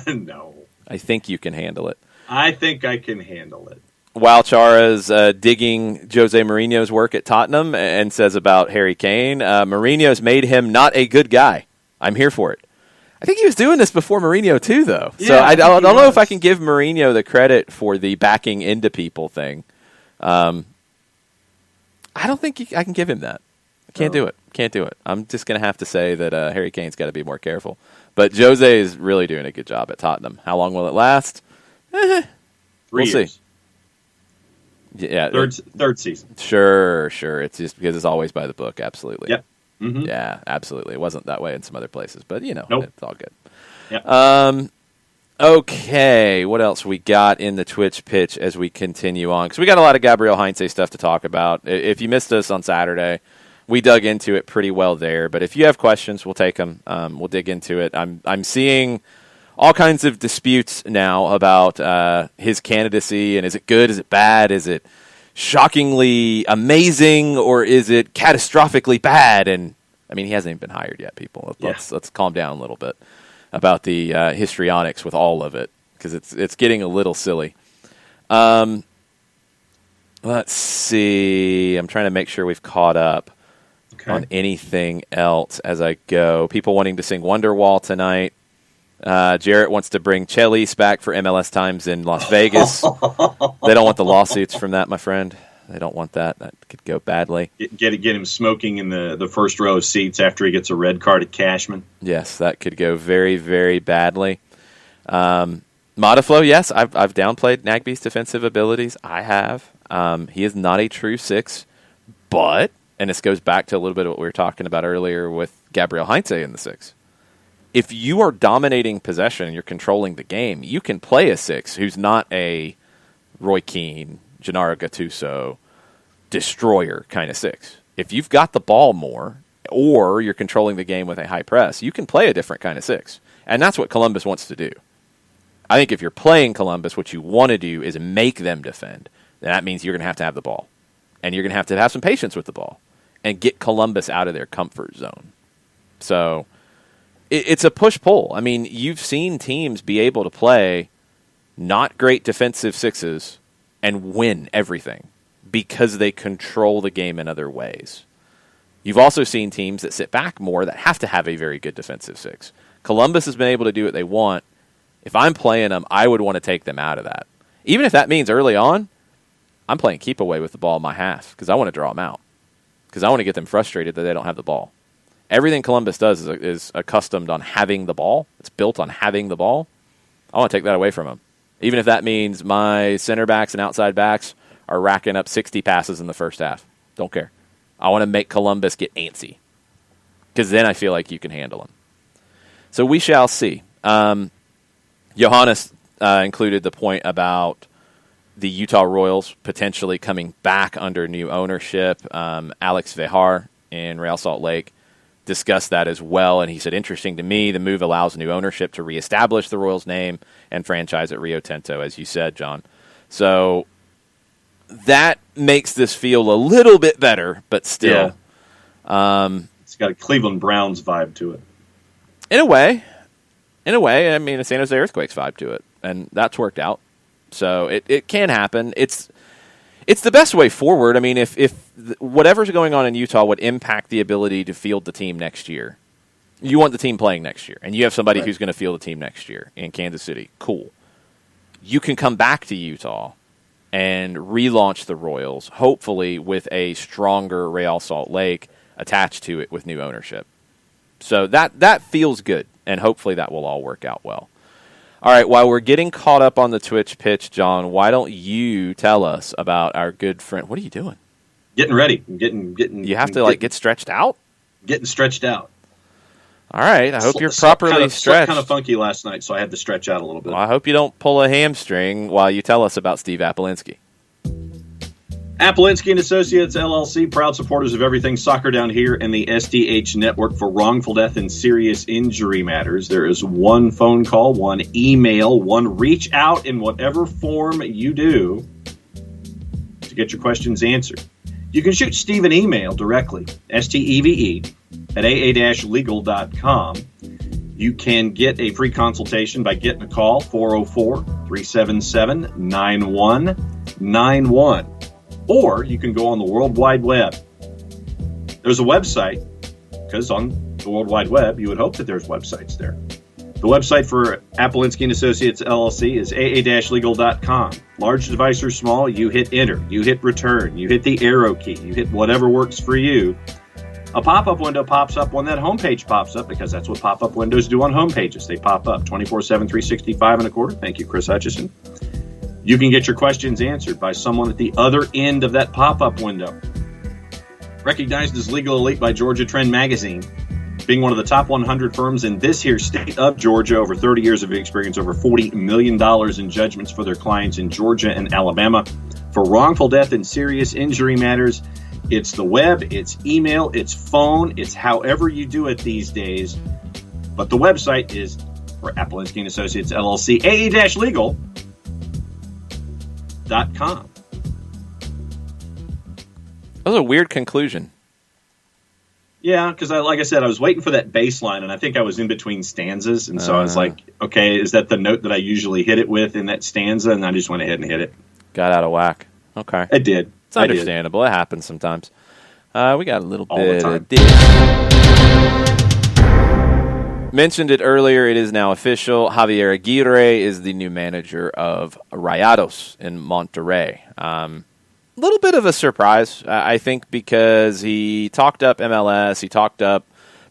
No. I think you can handle it. I think I can handle it. While Chara's digging Jose Mourinho's work at Tottenham and says about Harry Kane, Mourinho's made him not a good guy. I'm here for it. I think he was doing this before Mourinho too, though. Yeah, so I don't know if I can give Mourinho the credit for the backing into people thing. I don't think I can give him that. I can't do it. Can't do it. I'm just going to have to say that Harry Kane's got to be more careful. But Jose is really doing a good job at Tottenham. How long will it last? 3 we'll years. See. Yeah, third season. Sure. It's just because it's always by the book. Absolutely. Yep. Mm-hmm. Yeah, absolutely. It wasn't that way in some other places, but nope. It's all good. Yep. Okay, what else we got in the Twitch pitch as we continue on? Because we got a lot of Gabriel Heinze stuff to talk about. If you missed us on Saturday, we dug into it pretty well there. But if you have questions, we'll take them. We'll dig into it. I'm seeing all kinds of disputes now about his candidacy, and is it good? Is it bad? Is it shockingly amazing, or is it catastrophically bad? And I mean, he hasn't even been hired yet, people. Let's calm down a little bit about the histrionics with all of it, because it's getting a little silly. Let's see. I'm trying to make sure we've caught up on anything else as I go. People wanting to sing Wonderwall tonight. Jarrett wants to bring Chelis back for MLS times in Las Vegas. They don't want the lawsuits from that, my friend. They don't want that. That could go badly. Get him smoking in the first row of seats after he gets a red card at Cashman. Yes, that could go very, very badly. Modaflow, yes, I've downplayed Nagbe's defensive abilities. I have. He is not a true 6, but, and this goes back to a little bit of what we were talking about earlier with Gabriel Heinze in the 6. If you are dominating possession and you're controlling the game, you can play a 6 who's not a Roy Keane, Gennaro Gattuso, destroyer kind of 6. If you've got the ball more, or you're controlling the game with a high press, you can play a different kind of 6. And that's what Columbus wants to do. I think if you're playing Columbus, what you want to do is make them defend. Then that means you're going to have the ball. And you're going to have some patience with the ball and get Columbus out of their comfort zone. So it's a push-pull. I mean, you've seen teams be able to play not great defensive 6s and win everything because they control the game in other ways. You've also seen teams that sit back more that have to have a very good defensive 6. Columbus has been able to do what they want. If I'm playing them, I would want to take them out of that. Even if that means early on, I'm playing keep away with the ball in my half because I want to draw them out. Because I want to get them frustrated that they don't have the ball. Everything Columbus does is accustomed on having the ball. It's built on having the ball. I want to take that away from them. Even if that means my center backs and outside backs are racking up 60 passes in the first half. Don't care. I want to make Columbus get antsy. Because then I feel like you can handle them. So we shall see. Johannes included the point about the Utah Royals potentially coming back under new ownership. Alex Vejar in Real Salt Lake discussed that as well, and he said, interesting to me, the move allows new ownership to reestablish the Royals name and franchise at Rio Tinto, as you said, John. So that makes this feel a little bit better, but still. Yeah. It's got a Cleveland Browns vibe to it. In a way, I mean, a San Jose Earthquakes vibe to it, and that's worked out. So it can happen. It's the best way forward. I mean, if whatever's going on in Utah would impact the ability to field the team next year, you want the team playing next year, and you have somebody who's going to field the team next year in Kansas City. Cool. You can come back to Utah and relaunch the Royals, hopefully with a stronger Real Salt Lake attached to it with new ownership. So that feels good, and hopefully that will all work out well. All right, while we're getting caught up on the Twitch pitch, John, why don't you tell us about our good friend? What are you doing? Getting ready. Getting. You have to get stretched out? Getting stretched out. All right, I hope you're properly stretched. Kind of funky last night, so I had to stretch out a little bit. Well, I hope you don't pull a hamstring while you tell us about Steve Apolinsky. Apolinsky & Associates, LLC, proud supporters of everything soccer down here and the SDH network for wrongful death and serious injury matters. There is one phone call, one email, one reach out in whatever form you do to get your questions answered. You can shoot Steve an email directly, STEVE, at aa-legal.com. You can get a free consultation by getting a call, 404-377-9100. 888-866-9191. Or you can go on the World Wide Web. There's a website, because on the World Wide Web, you would hope that there's websites there. The website for Apolinsky & Associates, LLC is aa-legal.com. Large device or small, you hit enter, you hit return, you hit the arrow key, you hit whatever works for you. A pop-up window pops up when that homepage pops up, because that's what pop-up windows do on homepages. They pop up 24/7, 365 and a quarter. Thank you, Chris Hutchison. You can get your questions answered by someone at the other end of that pop-up window. Recognized as Legal Elite by Georgia Trend Magazine, being one of the top 100 firms in this here state of Georgia, over 30 years of experience, over $40 million in judgments for their clients in Georgia and Alabama for wrongful death and serious injury matters. It's the web, it's email, it's phone, it's however you do it these days. But the website is for Apolinsky & Associates, LLC, aa-legal.com. That was a weird conclusion. Yeah, because like I said, I was waiting for that bass line, and I think I was in between stanzas, and so I was like, okay, is that the note that I usually hit it with in that stanza? And I just went ahead and hit it. Got out of whack. Okay. It did. It's understandable. It happens sometimes. We got a little All bit the time. of this. Mentioned it earlier. It is now official. Javier Aguirre is the new manager of Rayados in Monterrey. Little bit of a surprise, I think, because he talked up MLS. He talked up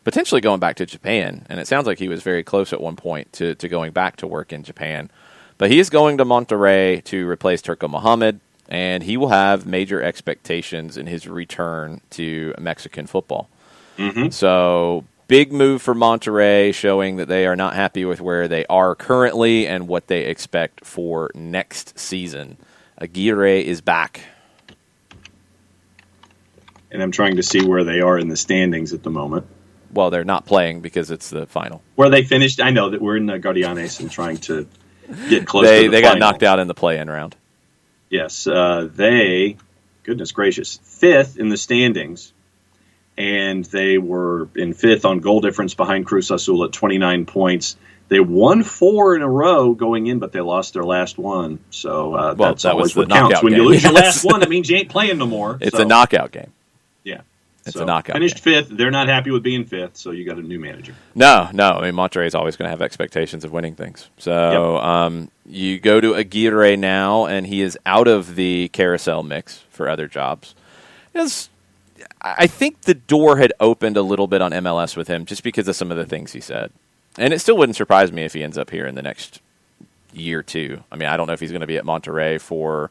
potentially going back to Japan, and it sounds like he was very close at one point to going back to work in Japan. But he is going to Monterrey to replace Turco Mohamed, and he will have major expectations in his return to Mexican football. Mm-hmm. So, big move for Monterrey, showing that they are not happy with where they are currently and what they expect for next season. Aguirre is back. And I'm trying to see where they are in the standings at the moment. Well, they're not playing because it's the final. Where they finished, I know that we're in the Guardianes and trying to get close to the They final. got knocked out in the play-in round. Yes, they, goodness gracious, fifth in the standings, and they were in fifth on goal difference behind Cruzazuleada at 29 points. They won 4 in a row going in, but they lost their last one. So that's that always was what counts. When you lose your last one, that means you ain't playing no more. It's a knockout game. Yeah. It's a knockout Finished game. fifth. They're not happy with being fifth, so you got a new manager. No. I mean, Monterrey is always going to have expectations of winning things. So you go to Aguirre now, and he is out of the carousel mix for other jobs. I think the door had opened a little bit on MLS with him just because of some of the things he said. And it still wouldn't surprise me if he ends up here in the next year or two. I mean, I don't know if he's going to be at Monterrey for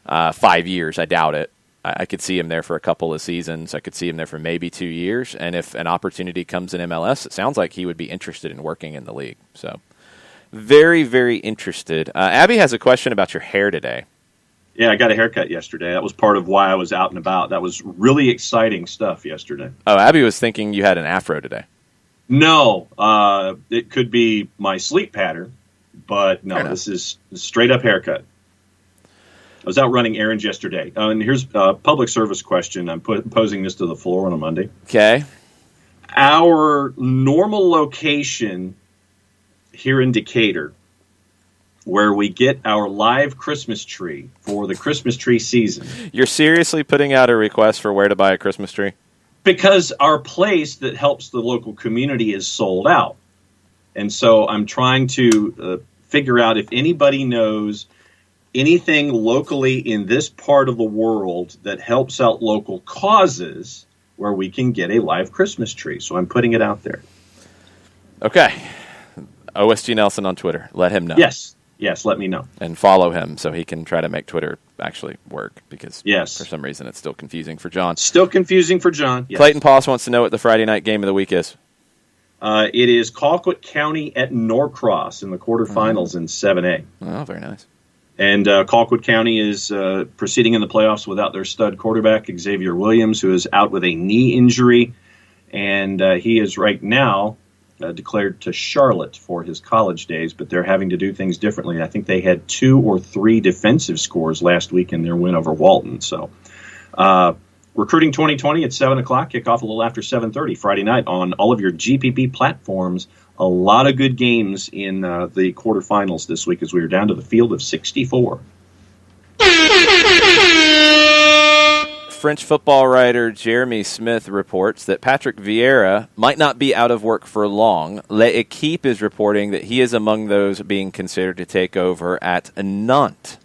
5 years. I doubt it. I could see him there for a couple of seasons. I could see him there for maybe 2 years. And if an opportunity comes in MLS, it sounds like he would be interested in working in the league. So very, very interested. Abby has a question about your hair today. Yeah, I got a haircut yesterday. That was part of why I was out and about. That was really exciting stuff yesterday. Oh, Abby was thinking you had an afro today. No, it could be my sleep pattern, but no, this is a straight-up haircut. I was out running errands yesterday. And here's a public service question. I'm posing this to the floor on a Monday. Okay. Our normal location here in Decatur, where we get our live Christmas tree for the Christmas tree season. You're seriously putting out a request for where to buy a Christmas tree? Because our place that helps the local community is sold out. And so I'm trying to figure out if anybody knows anything locally in this part of the world that helps out local causes where we can get a live Christmas tree. So I'm putting it out there. Okay. OSG Nelson on Twitter. Let him know. Yes, let me know. And follow him so he can try to make Twitter actually work because for some reason it's still confusing for John. Still confusing for John. Yes. Clayton Poss wants to know what the Friday night game of the week is. It is Colquitt County at Norcross in the quarterfinals in 7A. Oh, very nice. And Colquitt County is proceeding in the playoffs without their stud quarterback, Xavier Williams, who is out with a knee injury. And he is right now declared to Charlotte for his college days, but they're having to do things differently. I think they had 2 or 3 defensive scores last week in their win over Walton. So Recruiting 2020 at 7 o'clock, kickoff a little after 7:30 Friday night on all of your GPP platforms. A lot of good games in the quarterfinals this week as we are down to the field of 64. French football writer Jeremy Smith reports that Patrick Vieira might not be out of work for long. L'Equipe is reporting that he is among those being considered to take over at Nantes.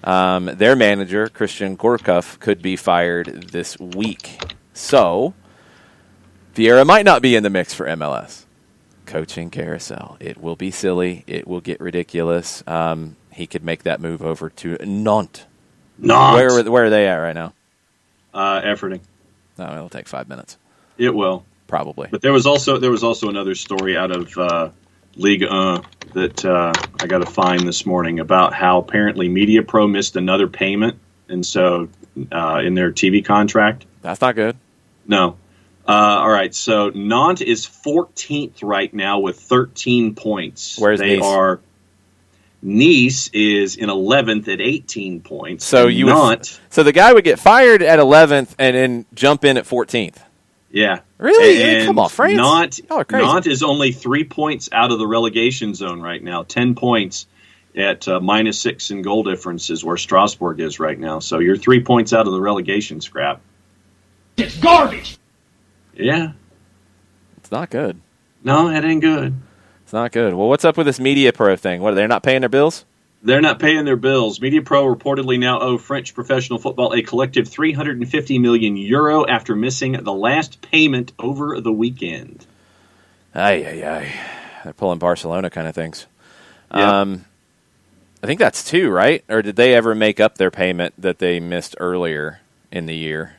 Their manager, Christian Gourcuff, could be fired this week. So, Vieira might not be in the mix for MLS. Coaching carousel. It will be silly. It will get ridiculous. He could make that move over to Nantes. Nantes. Where are they at right now? Efforting. No, it'll take 5 minutes. It will. Probably. But there was also another story out of Ligue 1 that I got to find this morning about how apparently Media Pro missed another payment, and so in their TV contract. That's not good. No. All right, so Nantes is 14th right now with 13 points. Where's Nice? Nice is in 11th at 18 points. So so the guy would get fired at 11th and then jump in at 14th. Yeah. Really? And come on, France. Nantes is only 3 points out of the relegation zone right now. 10 points at -6 in goal difference is where Strasbourg is right now. So you're 3 points out of the relegation scrap. It's garbage. Yeah. It's not good. No, that ain't good. It's not good. Well, what's up with this Media Pro thing? What, they're not paying their bills? They're not paying their bills. Media Pro reportedly now owe French professional football a collective €350 million after missing the last payment over the weekend. They're pulling Barcelona kind of things. Yeah. I think that's 2, right? Or did they ever make up their payment that they missed earlier in the year?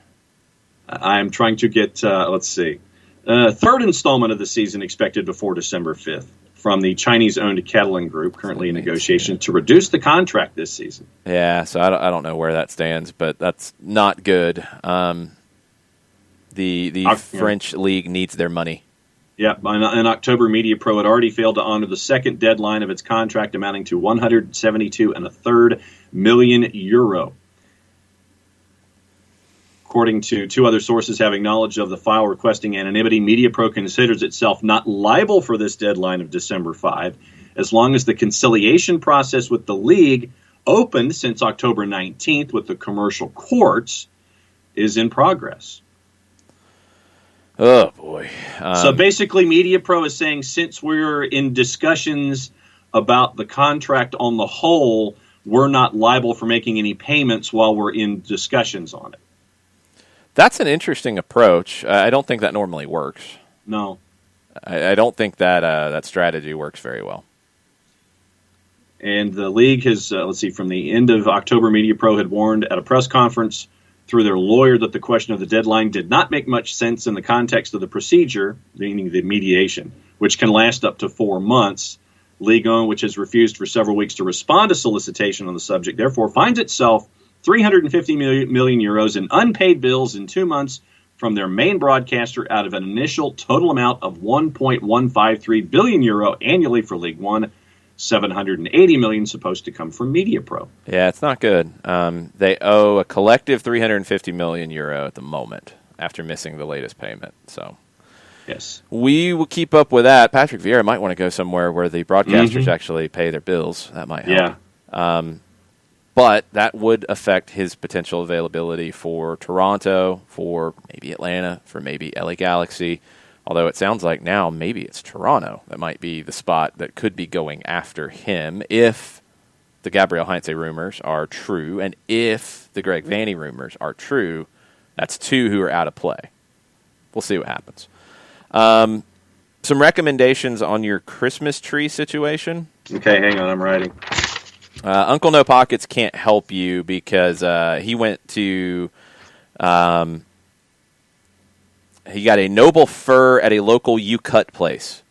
I'm trying to get, let's see, third installment of the season expected before December 5th from the Chinese-owned Catalan Group, currently in negotiation to reduce the contract this season. Yeah, so I don't know where that stands, but that's not good. The French league needs their money. Yeah, in October, Media Pro had already failed to honor the second deadline of its contract, amounting to €172.3 million. According to 2 other sources having knowledge of the file requesting anonymity, Media Pro considers itself not liable for this deadline of December 5, as long as the conciliation process with the league, opened since October 19th with the commercial courts, is in progress. Oh, boy. So basically, Media Pro is saying since we're in discussions about the contract on the whole, we're not liable for making any payments while we're in discussions on it. That's an interesting approach. I don't think that normally works. No. I don't think that strategy works very well. And the league has, from the end of October, Media Pro had warned at a press conference through their lawyer that the question of the deadline did not make much sense in the context of the procedure, meaning the mediation, which can last up to 4 months. Ligue 1, which has refused for several weeks to respond to solicitation on the subject, therefore finds itself €350 million in unpaid bills in 2 months from their main broadcaster out of an initial total amount of €1.153 billion annually for League One. $780 million supposed to come from Media Pro. Yeah, it's not good. They owe a collective €350 million at the moment after missing the latest payment. So, yes, we will keep up with that. Patrick Vieira might want to go somewhere where the broadcasters actually pay their bills. That might help. Yeah. But that would affect his potential availability for Toronto, for maybe Atlanta, for maybe LA Galaxy. Although it sounds like now maybe it's Toronto that might be the spot that could be going after him if the Gabriel Heinze rumors are true, and if the Greg Vanney rumors are true. That's 2 who are out of play. We'll see what happens. Some recommendations on your Christmas tree situation. Okay, hang on, I'm writing. Uncle No Pockets can't help you because he went to... he got a noble fir at a local U-Cut place.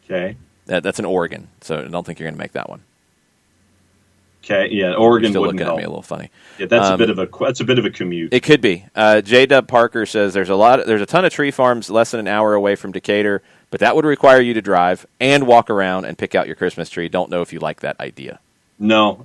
Okay. That's in Oregon, so I don't think you're going to make that one. Okay, yeah, Oregon still wouldn't looking help. at me a little funny. Yeah, that's a bit of a commute. It could be. J-Dub Parker says there's a ton of tree farms less than an hour away from Decatur, but that would require you to drive and walk around and pick out your Christmas tree. Don't know if you like that idea. No,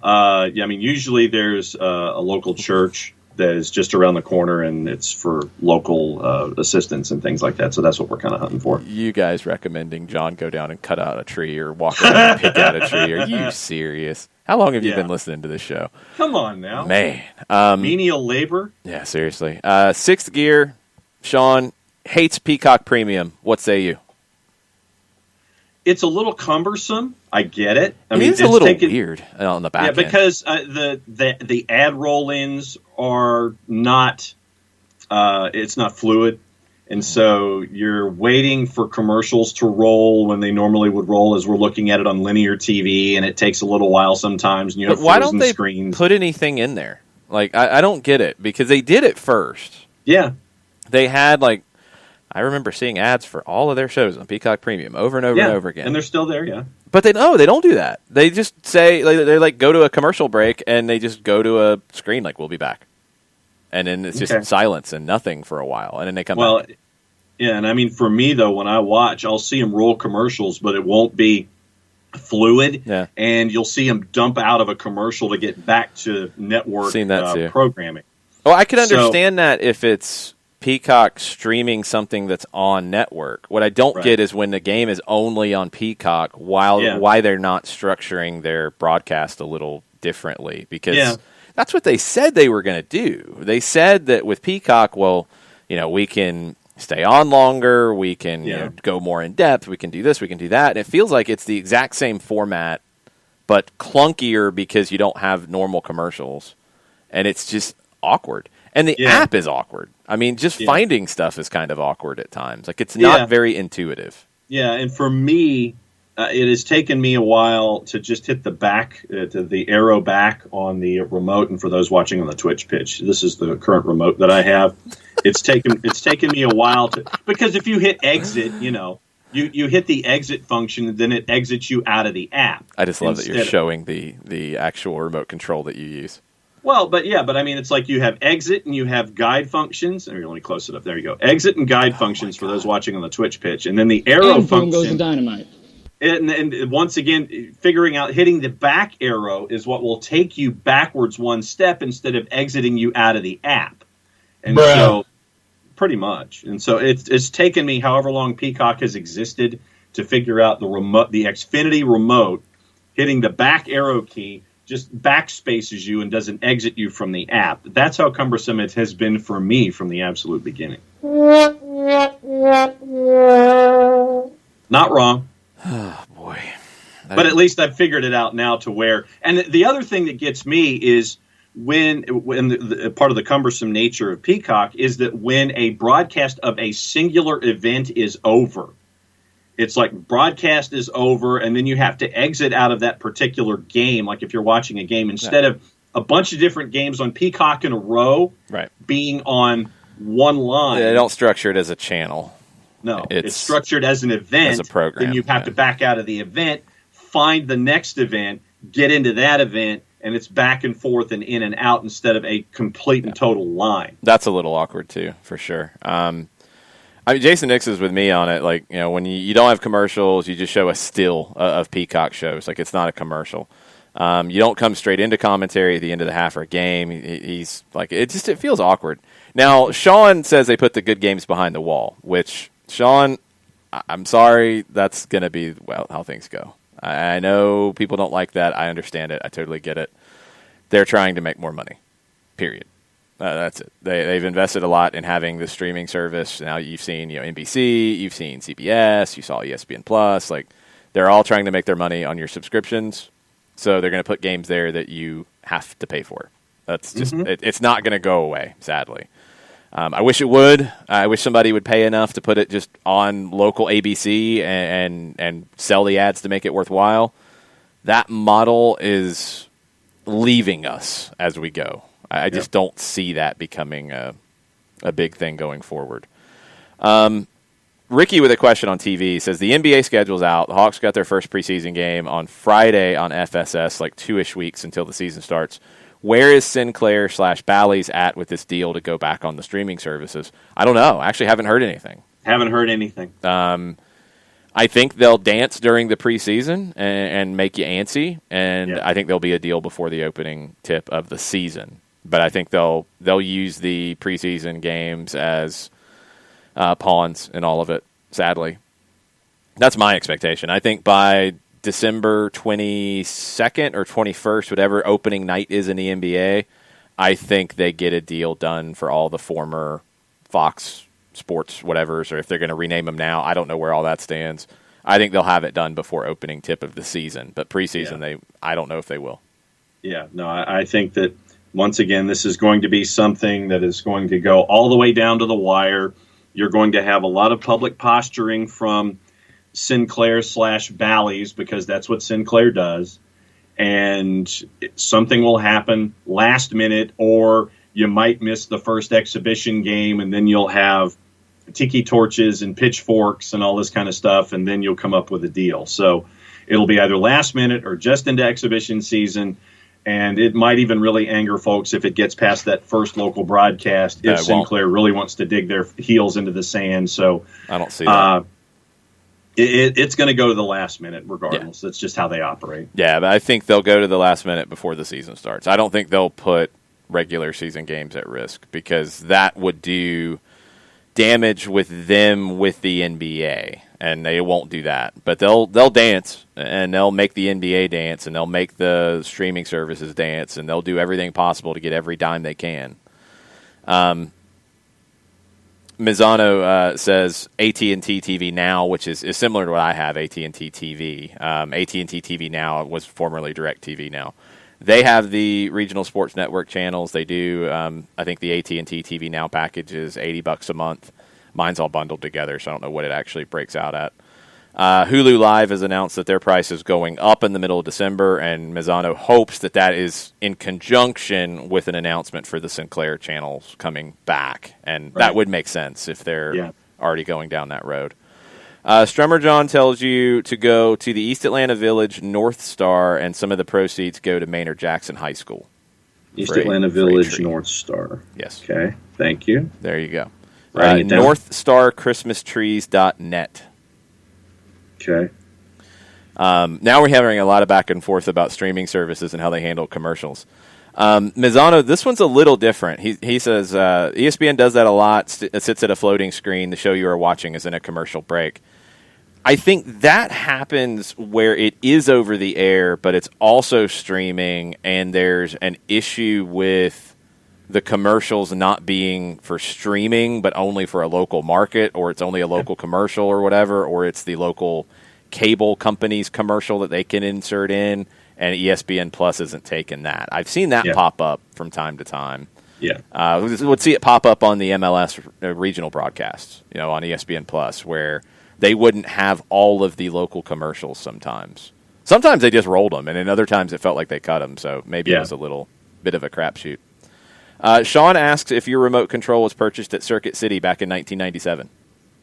usually there's a local church that is just around the corner, and it's for local assistance and things like that. So that's what we're kind of hunting for. You guys recommending John go down and cut out a tree or walk around and pick out a tree? Are you serious? How long have you been listening to this show? Come on now. Man. Menial labor? Yeah, seriously. Sixth gear, Sean hates Peacock Premium. What say you? It's a little cumbersome. I get it. It's a little weird on the back end. Because the ad roll-ins are not it's not fluid, and so you're waiting for commercials to roll when they normally would roll, as we're looking at it on linear TV, and it takes a little while sometimes. And you have why don't they screens. Put anything in there? Like I don't get it, because they did it first. Yeah, they had I remember seeing ads for all of their shows on Peacock Premium over and over and over again. And they're still there, yeah. But they don't do that. They just say, they go to a commercial break, and they just go to a screen we'll be back. And then it's just silence and nothing for a while, and then they come back. Yeah, and for me, though, when I watch, I'll see them roll commercials, but it won't be fluid, and you'll see them dump out of a commercial to get back to network programming. Well, I could understand that if it's Peacock streaming something that's on network. What I don't get is when the game is only on Peacock, why they're not structuring their broadcast a little differently, because that's what they said they were going to do. They said that with Peacock, we can stay on longer, we can go more in depth, we can do this, we can do that. And it feels like it's the exact same format, but clunkier because you don't have normal commercials, and it's just awkward. And the app is awkward. Finding stuff is kind of awkward at times. It's not very intuitive. Yeah, and for me, it has taken me a while to just hit the back, to the arrow back on the remote. And for those watching on the Twitch pitch, this is the current remote that I have. It's taken me a while because if you hit exit, you hit the exit function, then it exits you out of the app. I just love that you're showing the actual remote control that you use. Well, but it's like you have exit and you have guide functions. Let me close it up. There you go. Exit and guide functions for those watching on the Twitch pitch. And then the arrow function goes to dynamite. And once again, figuring out hitting the back arrow is what will take you backwards one step instead of exiting you out of the app. And so pretty much. And so it's taken me however long Peacock has existed to figure out the Xfinity remote, hitting the back arrow key just backspaces you and doesn't exit you from the app. That's how cumbersome it has been for me from the absolute beginning. Not wrong. Oh, boy. But at least I've figured it out now to where... And the other thing that gets me is when the part of the cumbersome nature of Peacock is that when a broadcast of a singular event is over, it's like broadcast is over, and then you have to exit out of that particular game. Like if you're watching a game, instead of a bunch of different games on Peacock in a row being on one line. They don't structure it as a channel. No, it's structured as an event. As a program. Then you have to back out of the event, find the next event, get into that event, and it's back and forth and in and out instead of a complete and total line. That's a little awkward too, for sure. Jason Nix is with me on it. When you don't have commercials, you just show a still of Peacock shows. It's not a commercial. You don't come straight into commentary at the end of the half or a game. He's it feels awkward. Now, Sean says they put the good games behind the wall, which, Sean, I'm sorry, that's going to be, how things go. I know people don't like that. I understand it. I totally get it. They're trying to make more money, period. That's it. They've invested a lot in having the streaming service. Now you've seen NBC, you've seen CBS, you saw ESPN Plus. They're all trying to make their money on your subscriptions, so they're going to put games there that you have to pay for. That's just it's not going to go away, sadly. I wish it would. I wish somebody would pay enough to put it just on local ABC and sell the ads to make it worthwhile. That model is leaving us as we go. I just don't see that becoming a big thing going forward. Ricky with a question on TV says the NBA schedule's out. The Hawks got their first preseason game on Friday on FSS, 2-ish weeks until the season starts. Where is Sinclair/Bally's at with this deal to go back on the streaming services? I don't know. I actually haven't heard anything. I think they'll dance during the preseason and make you antsy, and I think there'll be a deal before the opening tip of the season. But I think they'll use the preseason games as pawns in all of it, sadly. That's my expectation. I think by December 22nd or 21st, whatever opening night is in the NBA, I think they get a deal done for all the former Fox Sports whatevers, or if they're going to rename them now. I don't know where all that stands. I think they'll have it done before opening tip of the season. But preseason, I don't know if they will. Yeah, no, I think that, once again, this is going to be something that is going to go all the way down to the wire. You're going to have a lot of public posturing from Sinclair/Bally's, because that's what Sinclair does. And something will happen last minute, or you might miss the first exhibition game, and then you'll have tiki torches and pitchforks and all this kind of stuff, and then you'll come up with a deal. So it'll be either last minute or just into exhibition season, and it might even really anger folks if it gets past that first local broadcast, if Sinclair really wants to dig their heels into the sand. So I don't see that. It's going to go to the last minute regardless. Yeah. That's just how they operate. Yeah, but I think they'll go to the last minute before the season starts. I don't think they'll put regular season games at risk, because that would do damage with them with the NBA, and they won't do that. But they'll dance, and they'll make the NBA dance, and they'll make the streaming services dance, and they'll do everything possible to get every dime they can. Mizzano says AT&T TV Now, which is similar to what I have, AT&T TV. AT&T TV Now was formerly DirecTV Now. They have the regional sports network channels. They do, I think the AT&T TV Now package is $80 a month. Mine's all bundled together, so I don't know what it actually breaks out at. Hulu Live has announced that their price is going up in the middle of December, and Mizzano hopes that is in conjunction with an announcement for the Sinclair channels coming back. And that would make sense if they're already going down that road. Strummer John tells you to go to the East Atlanta Village North Star, and some of the proceeds go to Maynard Jackson High School. East Atlanta Village North Star. Yes. Okay, thank you. There you go. NorthStarChristmasTrees.net. Okay. Now we're having a lot of back and forth about streaming services and how they handle commercials. Mizzano, this one's a little different. He says ESPN does that a lot. It sits at a floating screen. The show you are watching is in a commercial break. I think that happens where it is over the air, but it's also streaming, and there's an issue with the commercials not being for streaming, but only for a local market, or it's only a local commercial or whatever, or it's the local cable company's commercial that they can insert in, and ESPN Plus isn't taking that. I've seen that pop up from time to time. Yeah, we'll see it pop up on the MLS regional broadcasts, on ESPN Plus, where they wouldn't have all of the local commercials sometimes. Sometimes they just rolled them, and in other times it felt like they cut them, so maybe it was a little bit of a crapshoot. Sean asks if your remote control was purchased at Circuit City back in 1997.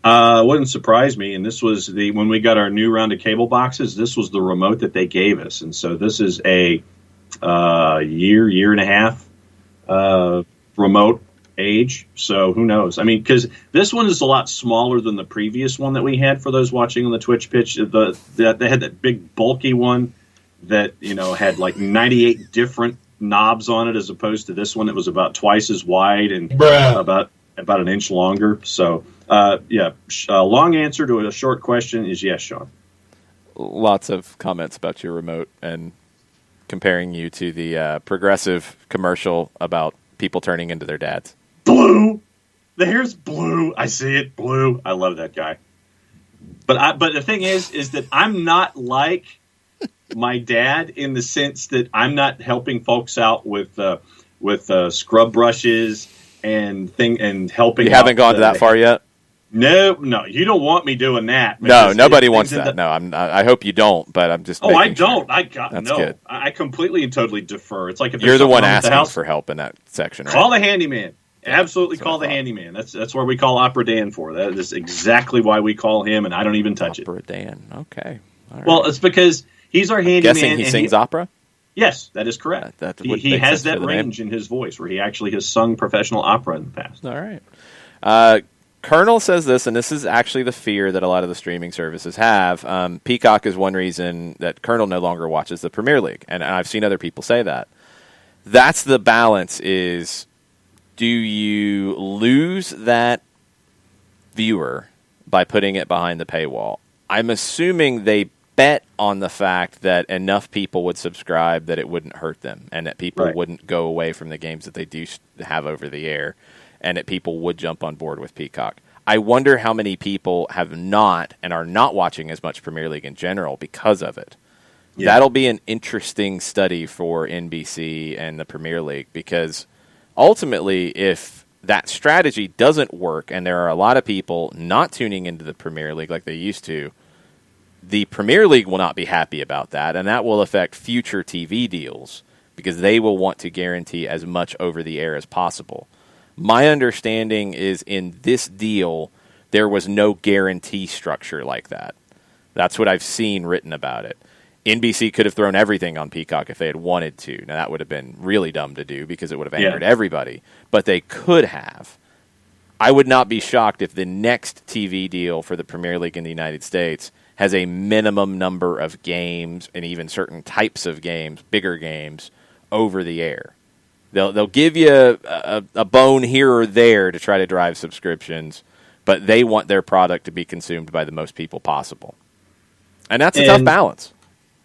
It wouldn't surprise me. And this was when we got our new round of cable boxes, this was the remote that they gave us. And so this is a year and a half remote age. So who knows? I mean, because this one is a lot smaller than the previous one that we had for those watching on the Twitch pitch. They had that big bulky one that, had like 98 different knobs on it, as opposed to this one that was about twice as wide and about an inch longer. So long answer to a short question is yes, Sean. Lots of comments about your remote and comparing you to the Progressive commercial about people turning into their dads. Blue, the hair's blue. I see it, blue. I love that guy. But the thing is that I'm not like my dad, in the sense that I'm not helping folks out with scrub brushes and helping. You haven't gone to that far yet? No, you don't want me doing that. No, nobody wants that. No, I hope you don't. But I'm just. Oh, I don't. Sure. Good. I completely and totally defer. It's like if you're the one asking for help in that section. Right? Call the handyman. Absolutely, call the handyman. That's where we call Opera Dan for. That is exactly why we call him, and I don't even touch Opera Dan. Okay. All right. Well, it's because he's our handyman. Guessing he sings opera? Yes, that is correct. He has that range in his voice where he actually has sung professional opera in the past. All right. Colonel says this, and this is actually the fear that a lot of the streaming services have. Peacock is one reason that Colonel no longer watches the Premier League, and I've seen other people say that. that's the balance is, do you lose that viewer by putting it behind the paywall? I'm assuming they bet on the fact that enough people would subscribe that it wouldn't hurt them and that people wouldn't go away from the games that they do have over the air and that people would jump on board with Peacock. I wonder how many people have not and are not watching as much Premier League in general because of it. Yeah. That'll be an interesting study for NBC and the Premier League, because ultimately, if that strategy doesn't work and there are a lot of people not tuning into the Premier League like they used to, the Premier League will not be happy about that, and that will affect future TV deals because they will want to guarantee as much over the air as possible. My understanding is in this deal, there was no guarantee structure like that. That's what I've seen written about it. NBC could have thrown everything on Peacock if they had wanted to. Now, that would have been really dumb to do because it would have angered everybody, but they could have. I would not be shocked if the next TV deal for the Premier League in the United States has a minimum number of games and even certain types of games, bigger games, over the air. They'll give you a bone here or there to try to drive subscriptions, but they want their product to be consumed by the most people possible. And that's a tough balance.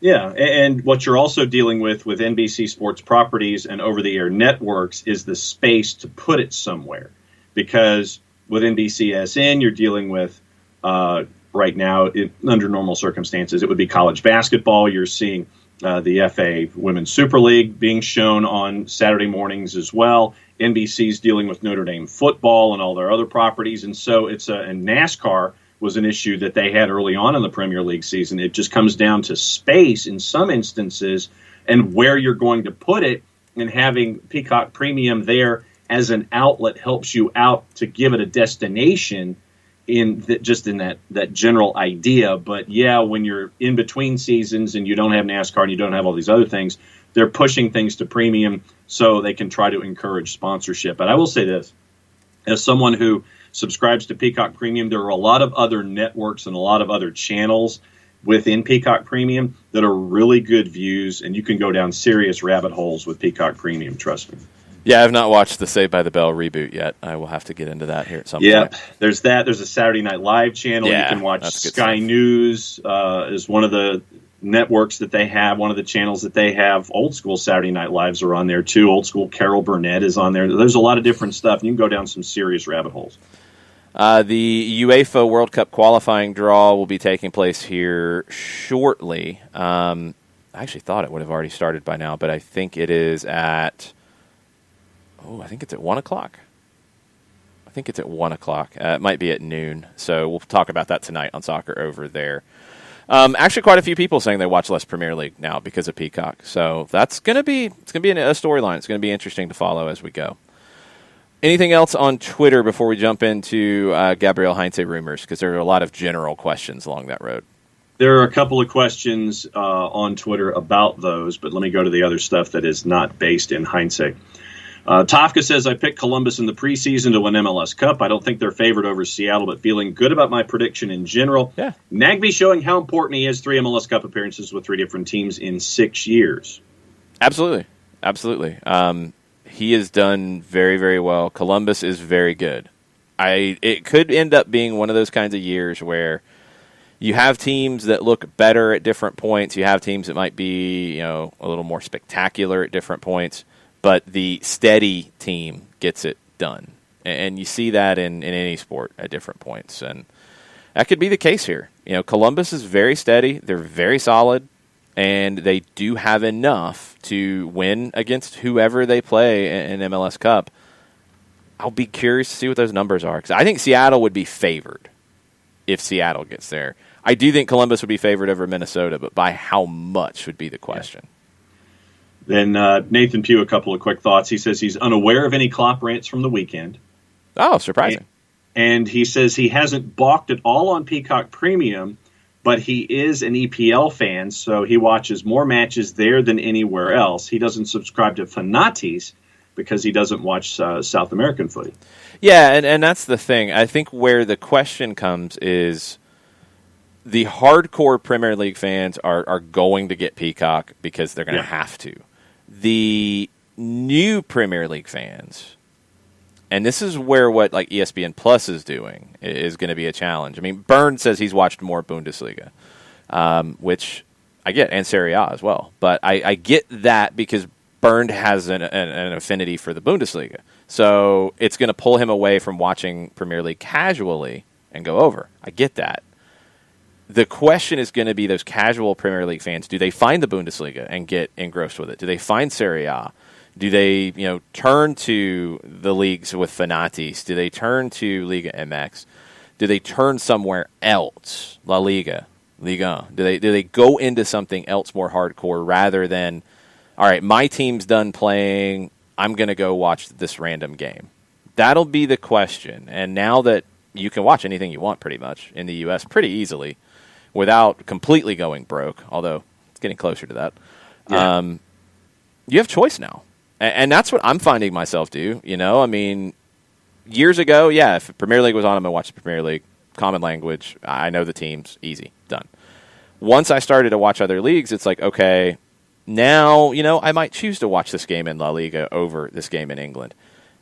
Yeah, and what you're also dealing with NBC Sports properties and over-the-air networks is the space to put it somewhere. Because with NBCSN, you're dealing with, right now, under normal circumstances, it would be college basketball. You're seeing the FA Women's Super League being shown on Saturday mornings as well. NBC's dealing with Notre Dame football and all their other properties. And so and NASCAR was an issue that they had early on in the Premier League season. It just comes down to space in some instances and where you're going to put it, and having Peacock Premium there as an outlet helps you out to give it a destination in that general idea. But yeah, when you're in between seasons and you don't have NASCAR and you don't have all these other things, they're pushing things to premium so they can try to encourage sponsorship. But I will say this, as someone who subscribes to Peacock Premium, there are a lot of other networks and a lot of other channels within Peacock Premium that are really good views, and you can go down serious rabbit holes with Peacock Premium, trust me. Yeah, I've not watched the Saved by the Bell reboot yet. I will have to get into that here at some point. Yeah, there's that. There's a Saturday Night Live channel. Yeah, you can watch Sky News is one of the networks that they have, one of the channels that they have. Old school Saturday Night Lives are on there too. Old school Carol Burnett is on there. There's a lot of different stuff, and you can go down some serious rabbit holes. The UEFA World Cup qualifying draw will be taking place here shortly. I actually thought it would have already started by now, but I think it is at... I think it's at 1 o'clock. I think it's at 1 o'clock. It might be at noon. So we'll talk about that tonight on Soccer Over There. Actually, quite a few people saying they watch less Premier League now because of Peacock. So that's going to be a storyline. It's going to be interesting to follow as we go. Anything else on Twitter before we jump into Gabriel Heinze rumors? Because there are a lot of general questions along that road. There are a couple of questions on Twitter about those, but let me go to the other stuff that is not based in Heinze. Tafka says, I picked Columbus in the preseason to win MLS Cup. I don't think they're favored over Seattle, but feeling good about my prediction in general. Yeah. Nagby showing how important he is, 3 MLS Cup appearances with 3 different teams in 6 years. Absolutely. He has done very, very well. Columbus is very good. It could end up being one of those kinds of years where you have teams that look better at different points. You have teams that might be, a little more spectacular at different points. But the steady team gets it done. And you see that in any sport at different points. And that could be the case here. Columbus is very steady. They're very solid. And they do have enough to win against whoever they play in MLS Cup. I'll be curious to see what those numbers are. Because I think Seattle would be favored if Seattle gets there. I do think Columbus would be favored over Minnesota, but by how much would be the question. Yeah. Then Nathan Pugh, a couple of quick thoughts. He says he's unaware of any Klopp rants from the weekend. Oh, surprising. And he says he hasn't balked at all on Peacock Premium, but he is an EPL fan, so he watches more matches there than anywhere else. He doesn't subscribe to Fanatis because he doesn't watch South American footy. Yeah, and that's the thing. I think where the question comes is the hardcore Premier League fans are going to get Peacock because they're going to have to. The new Premier League fans, and this is where what like ESPN Plus is doing is going to be a challenge. I mean, Byrne says he's watched more Bundesliga, which I get, and Serie A as well. But I get that because Byrne has an affinity for the Bundesliga. So it's going to pull him away from watching Premier League casually and go over. I get that. The question is going to be those casual Premier League fans. Do they find the Bundesliga and get engrossed with it? Do they find Serie A? Do they, turn to the leagues with Fanatis? Do they turn to Liga MX? Do they turn somewhere else? La Liga, Liga. Do they go into something else more hardcore rather than, all right, my team's done playing, I'm going to go watch this random game? That'll be the question. And now that you can watch anything you want pretty much in the U.S. pretty easily without completely going broke, although it's getting closer to that, you have choice now. And that's what I'm finding myself do. I mean, years ago, if Premier League was on, I'm going to watch the Premier League. Common language. I know the teams. Easy. Done. Once I started to watch other leagues, it's like, okay, now, I might choose to watch this game in La Liga over this game in England.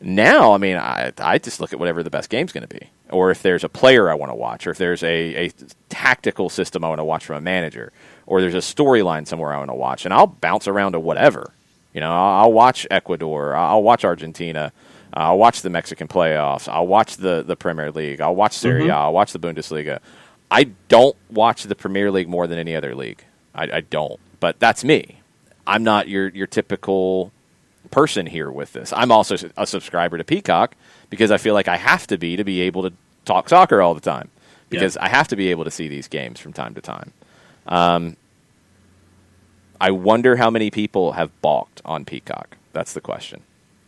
Now, I mean, I just look at whatever the best game's going to be. Or if there's a player I want to watch, or if there's a tactical system I want to watch from a manager, or there's a storyline somewhere I want to watch, and I'll bounce around to whatever. I'll watch Ecuador. I'll watch Argentina. I'll watch the Mexican playoffs. I'll watch the Premier League. I'll watch Serie A. I'll watch the Bundesliga. I don't watch the Premier League more than any other league. I don't. But that's me. I'm not your typical person here with this. I'm also a subscriber to Peacock because I feel like I have to be able to talk soccer all the time because I have to be able to see these games from time to time. I wonder how many people have balked on Peacock. That's the question.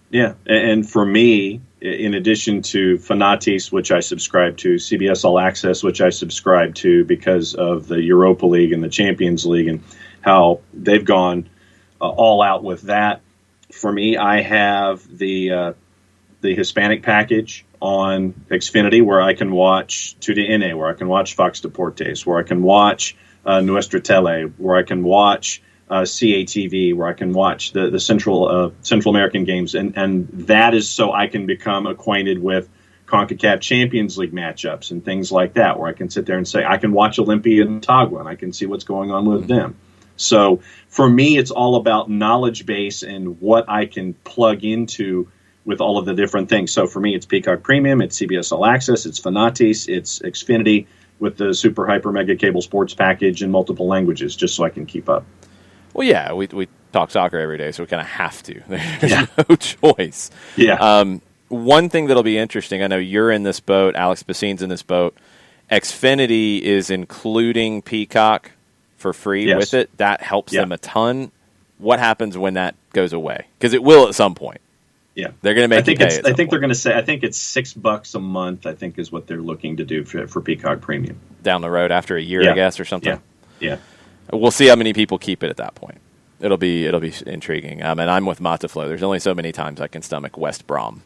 Yeah, and for me, in addition to Fanatis, which I subscribe to, CBS All Access, which I subscribe to because of the Europa League and the Champions League and how they've gone all out with that. For me, I have the Hispanic package on Xfinity where I can watch TUDN, where I can watch Fox Deportes, where I can watch Nuestra Tele, where I can watch CATV, where I can watch the Central American games, and that is so I can become acquainted with CONCACAF Champions League matchups and things like that, where I can sit there and say I can watch Olympia and Tagua, and I can see what's going on with them. So for me, it's all about knowledge base and what I can plug into with all of the different things. So for me, it's Peacock Premium, it's CBS All Access, it's Fanatis, it's Xfinity with the super hyper mega cable sports package in multiple languages, just so I can keep up. Well, yeah, we talk soccer every day, so we kind of have to. There's no choice. Yeah. One thing that'll be interesting, I know you're in this boat, Alex Bassine's in this boat. Xfinity is including Peacock for free with it. That helps them a ton. What happens when that goes away? Because it will at some point. Yeah, they're going to make. I think they're going to say. I think it's $6 a month. I think is what they're looking to do for Peacock Premium down the road after a year, I guess, or something. Yeah. We'll see how many people keep it at that point. It'll be intriguing. And I'm with Mataflow. There's only so many times I can stomach West Brom.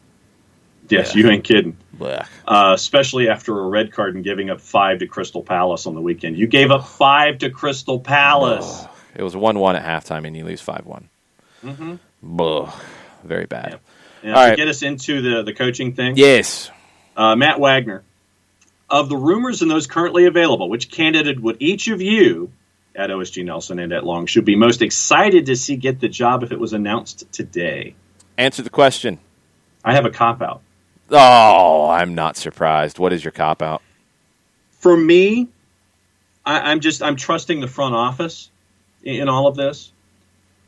Yes, you ain't kidding. Blech. Especially after a red card and giving up 5 to Crystal Palace on the weekend. You gave up 5 to Crystal Palace. It was 1-1 at halftime, and you lose 5-1. Mm-hmm. Very bad. Yep. All right. To get us into the coaching thing. Yes. Matt Wagner. Of the rumors and those currently available, which candidate would each of you, at OSG Nelson and at Long, should be most excited to see get the job if it was announced today? Answer the question. I have a cop-out. Oh, I'm not surprised. What is your cop-out? For me, I'm trusting the front office in all of this.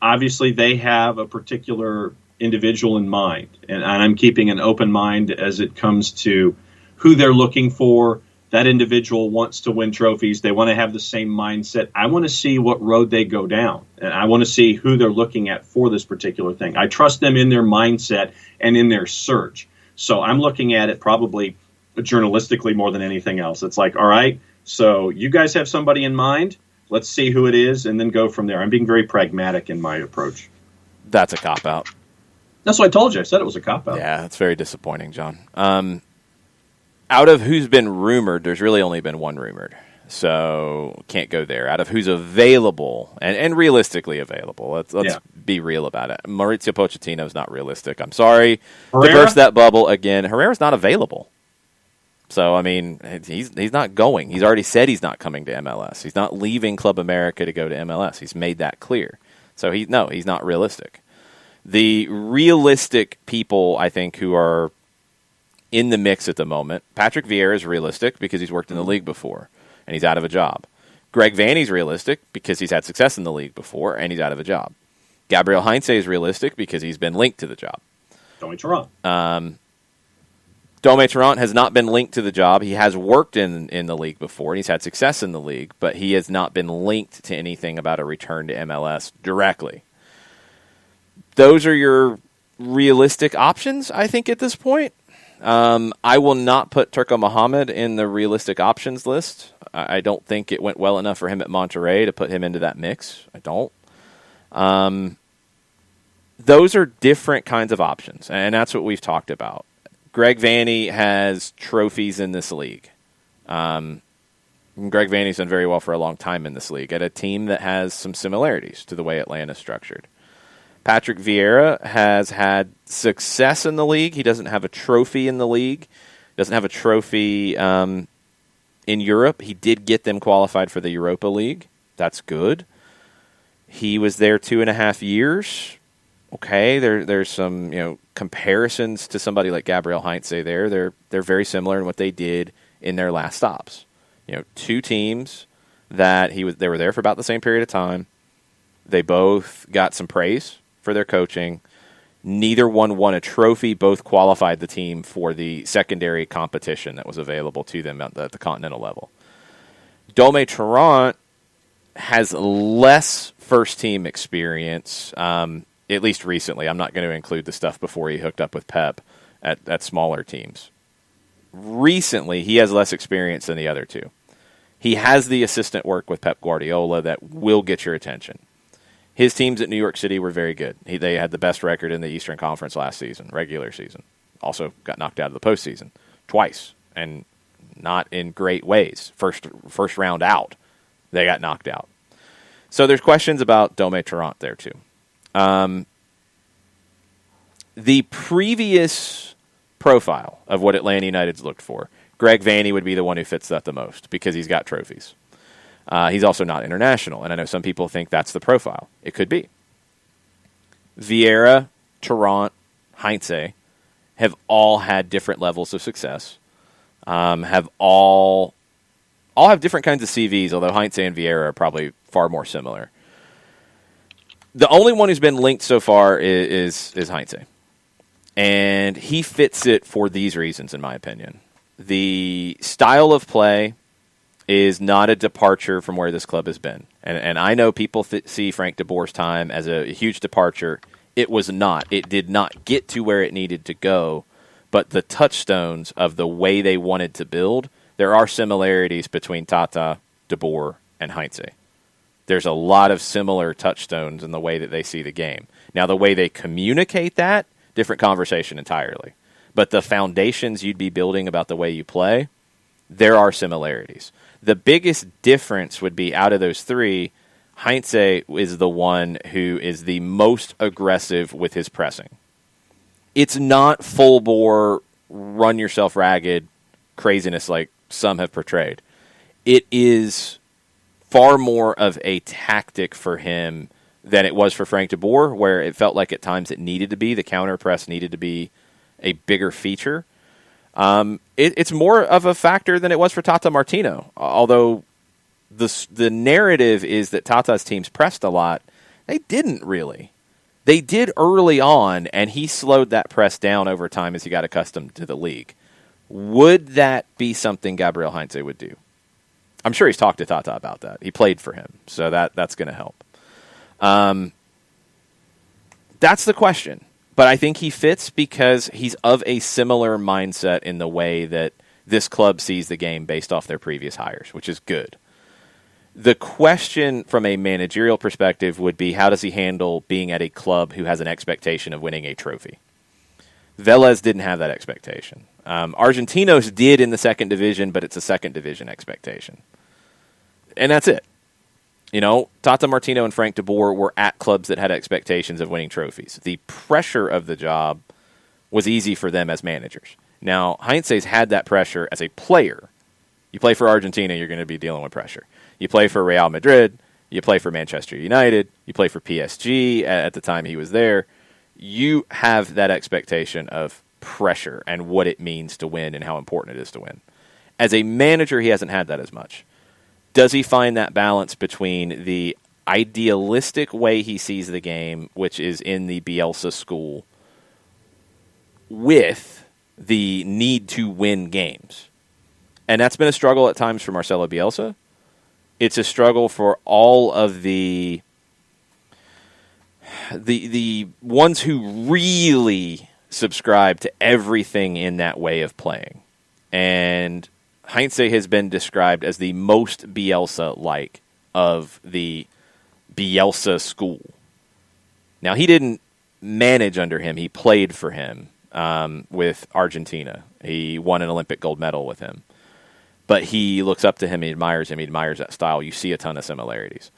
Obviously, they have a particular individual in mind, and I'm keeping an open mind as it comes to who they're looking for. That individual wants to win trophies. They want to have the same mindset. I want to see what road they go down, and I want to see who they're looking at for this particular thing. I trust them in their mindset and in their search. So I'm looking at it probably journalistically more than anything else. It's like, all right, so you guys have somebody in mind. Let's see who it is, and then go from there. I'm being very pragmatic in my approach. That's a cop-out. That's what I told you. I said it was a cop-out. Yeah, that's very disappointing, John. Out of who's been rumored, there's really only been one rumored. So can't go there. Out of who's available and realistically available, let's be real about it. Mauricio Pochettino is not realistic. I'm sorry to burst that bubble again. Herrera's not available. So, I mean, he's not going. He's already said he's not coming to MLS. He's not leaving Club America to go to MLS. He's made that clear. So, he's not realistic. The realistic people, I think, who are in the mix at the moment, Patrick Vieira is realistic because he's worked in the league before and he's out of a job. Greg Vanney's realistic because he's had success in the league before and he's out of a job. Gabriel Heinze is realistic because he's been linked to the job. Dome Toronto. Dome Toronto has not been linked to the job. He has worked in the league before, and he's had success in the league, but he has not been linked to anything about a return to MLS directly. Those are your realistic options, I think, at this point. I will not put Turco Mohamed in the realistic options list. I don't think it went well enough for him at Monterrey to put him into that mix. I don't. Those are different kinds of options, and that's what we've talked about. Greg Vanney has trophies in this league. Greg Vanney's done very well for a long time in this league at a team that has some similarities to the way Atlanta's structured. Patrick Vieira has had success in the league. He doesn't have a trophy in the league. Doesn't have a trophy in Europe. He did get them qualified for the Europa League. That's good. He was there 2.5 years. Okay, there's some comparisons to somebody like Gabriel Heinze there. They're very similar in what they did in their last stops. Two teams that they were there for about the same period of time. They both got some praise for their coaching. Neither one won a trophy. Both qualified the team for the secondary competition that was available to them at the continental level. Dome Toronto has less first-team experience, at least recently. I'm not going to include the stuff before he hooked up with Pep at smaller teams. Recently, he has less experience than the other two. He has the assistant work with Pep Guardiola that will get your attention. His teams at New York City were very good. They had the best record in the Eastern Conference last season, regular season. Also got knocked out of the postseason twice, and not in great ways. First round out, they got knocked out. So there's questions about Dome Toronto there too. The previous profile of what Atlanta United's looked for, Greg Vanney would be the one who fits that the most because he's got trophies. He's also not international, and I know some people think that's the profile. It could be. Vieira, Toronto, Heinze have all had different levels of success, have all have different kinds of CVs, although Heinze and Vieira are probably far more similar. The only one who's been linked so far is Heinze. And he fits it for these reasons, in my opinion. The style of play is not a departure from where this club has been. And I know people see Frank de Boer's time as a huge departure. It was not. It did not get to where it needed to go. But the touchstones of the way they wanted to build, there are similarities between Tata, de Boer, and Heinze. There's a lot of similar touchstones in the way that they see the game. Now, the way they communicate that, different conversation entirely. But the foundations you'd be building about the way you play, there are similarities. The biggest difference would be out of those three, Heinze is the one who is the most aggressive with his pressing. It's not full bore, run yourself ragged craziness like some have portrayed. It is far more of a tactic for him than it was for Frank de Boer, where it felt like at times it needed to be. The counter press needed to be a bigger feature. It's more of a factor than it was for Tata Martino, although the narrative is that Tata's teams pressed a lot. They didn't really. They did early on, and he slowed that press down over time as he got accustomed to the league. Would that be something Gabriel Heinze would do? I'm sure he's talked to Tata about that. He played for him, so that's going to help. That's the question. But I think he fits because he's of a similar mindset in the way that this club sees the game based off their previous hires, which is good. The question from a managerial perspective would be, how does he handle being at a club who has an expectation of winning a trophy? Vélez didn't have that expectation. Argentinos did in the second division, but it's a second division expectation. And that's it. Tata Martino and Frank DeBoer were at clubs that had expectations of winning trophies. The pressure of the job was easy for them as managers. Now, Heinze's had that pressure as a player. You play for Argentina, you're going to be dealing with pressure. You play for Real Madrid, you play for Manchester United, you play for PSG at the time he was there. You have that expectation of pressure and what it means to win and how important it is to win. As a manager, he hasn't had that as much. Does he find that balance between the idealistic way he sees the game, which is in the Bielsa school, with the need to win games? And that's been a struggle at times for Marcelo Bielsa. It's a struggle for all of the ones who really subscribe to everything in that way of playing. And Heinze has been described as the most Bielsa-like of the Bielsa school. Now, he didn't manage under him. He played for him with Argentina. He won an Olympic gold medal with him. But he looks up to him. He admires that style. You see a ton of similarities.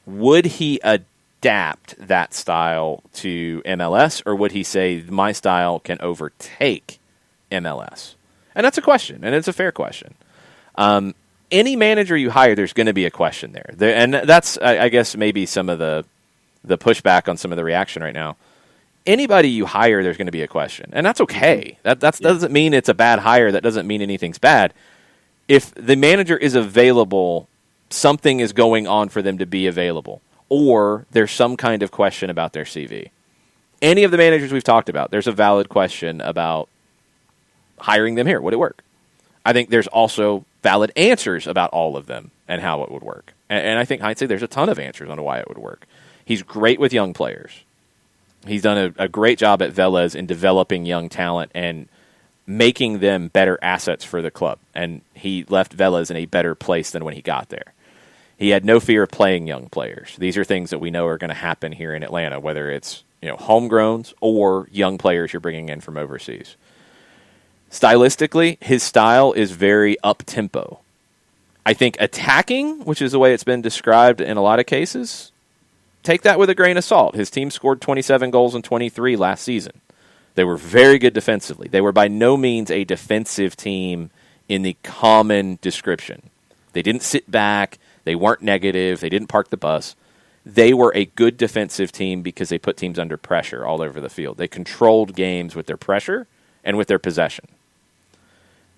Would he adapt that style to MLS, or would he say, my style can overtake MLS? And that's a question, and it's a fair question. Any manager you hire, there's going to be a question there. And that's, I guess, maybe some of the pushback on some of the reaction right now. Anybody you hire, there's going to be a question. And that's okay. That doesn't mean it's a bad hire. That doesn't mean anything's bad. If the manager is available, something is going on for them to be available. Or there's some kind of question about their CV. Any of the managers we've talked about, there's a valid question about hiring them here. Would it work? I think there's also valid answers about all of them and how it would work. And I think Heinze, there's a ton of answers on why it would work. He's great with young players. He's done a great job at Vélez in developing young talent and making them better assets for the club. And he left Vélez in a better place than when he got there. He had no fear of playing young players. These are things that we know are going to happen here in Atlanta, whether it's homegrowns or young players you're bringing in from overseas. Stylistically, his style is very up-tempo. I think attacking, which is the way it's been described in a lot of cases, take that with a grain of salt. His team scored 27 goals in 23 last season. They were very good defensively. They were by no means a defensive team in the common description. They didn't sit back. They weren't negative. They didn't park the bus. They were a good defensive team because they put teams under pressure all over the field. They controlled games with their pressure and with their possession.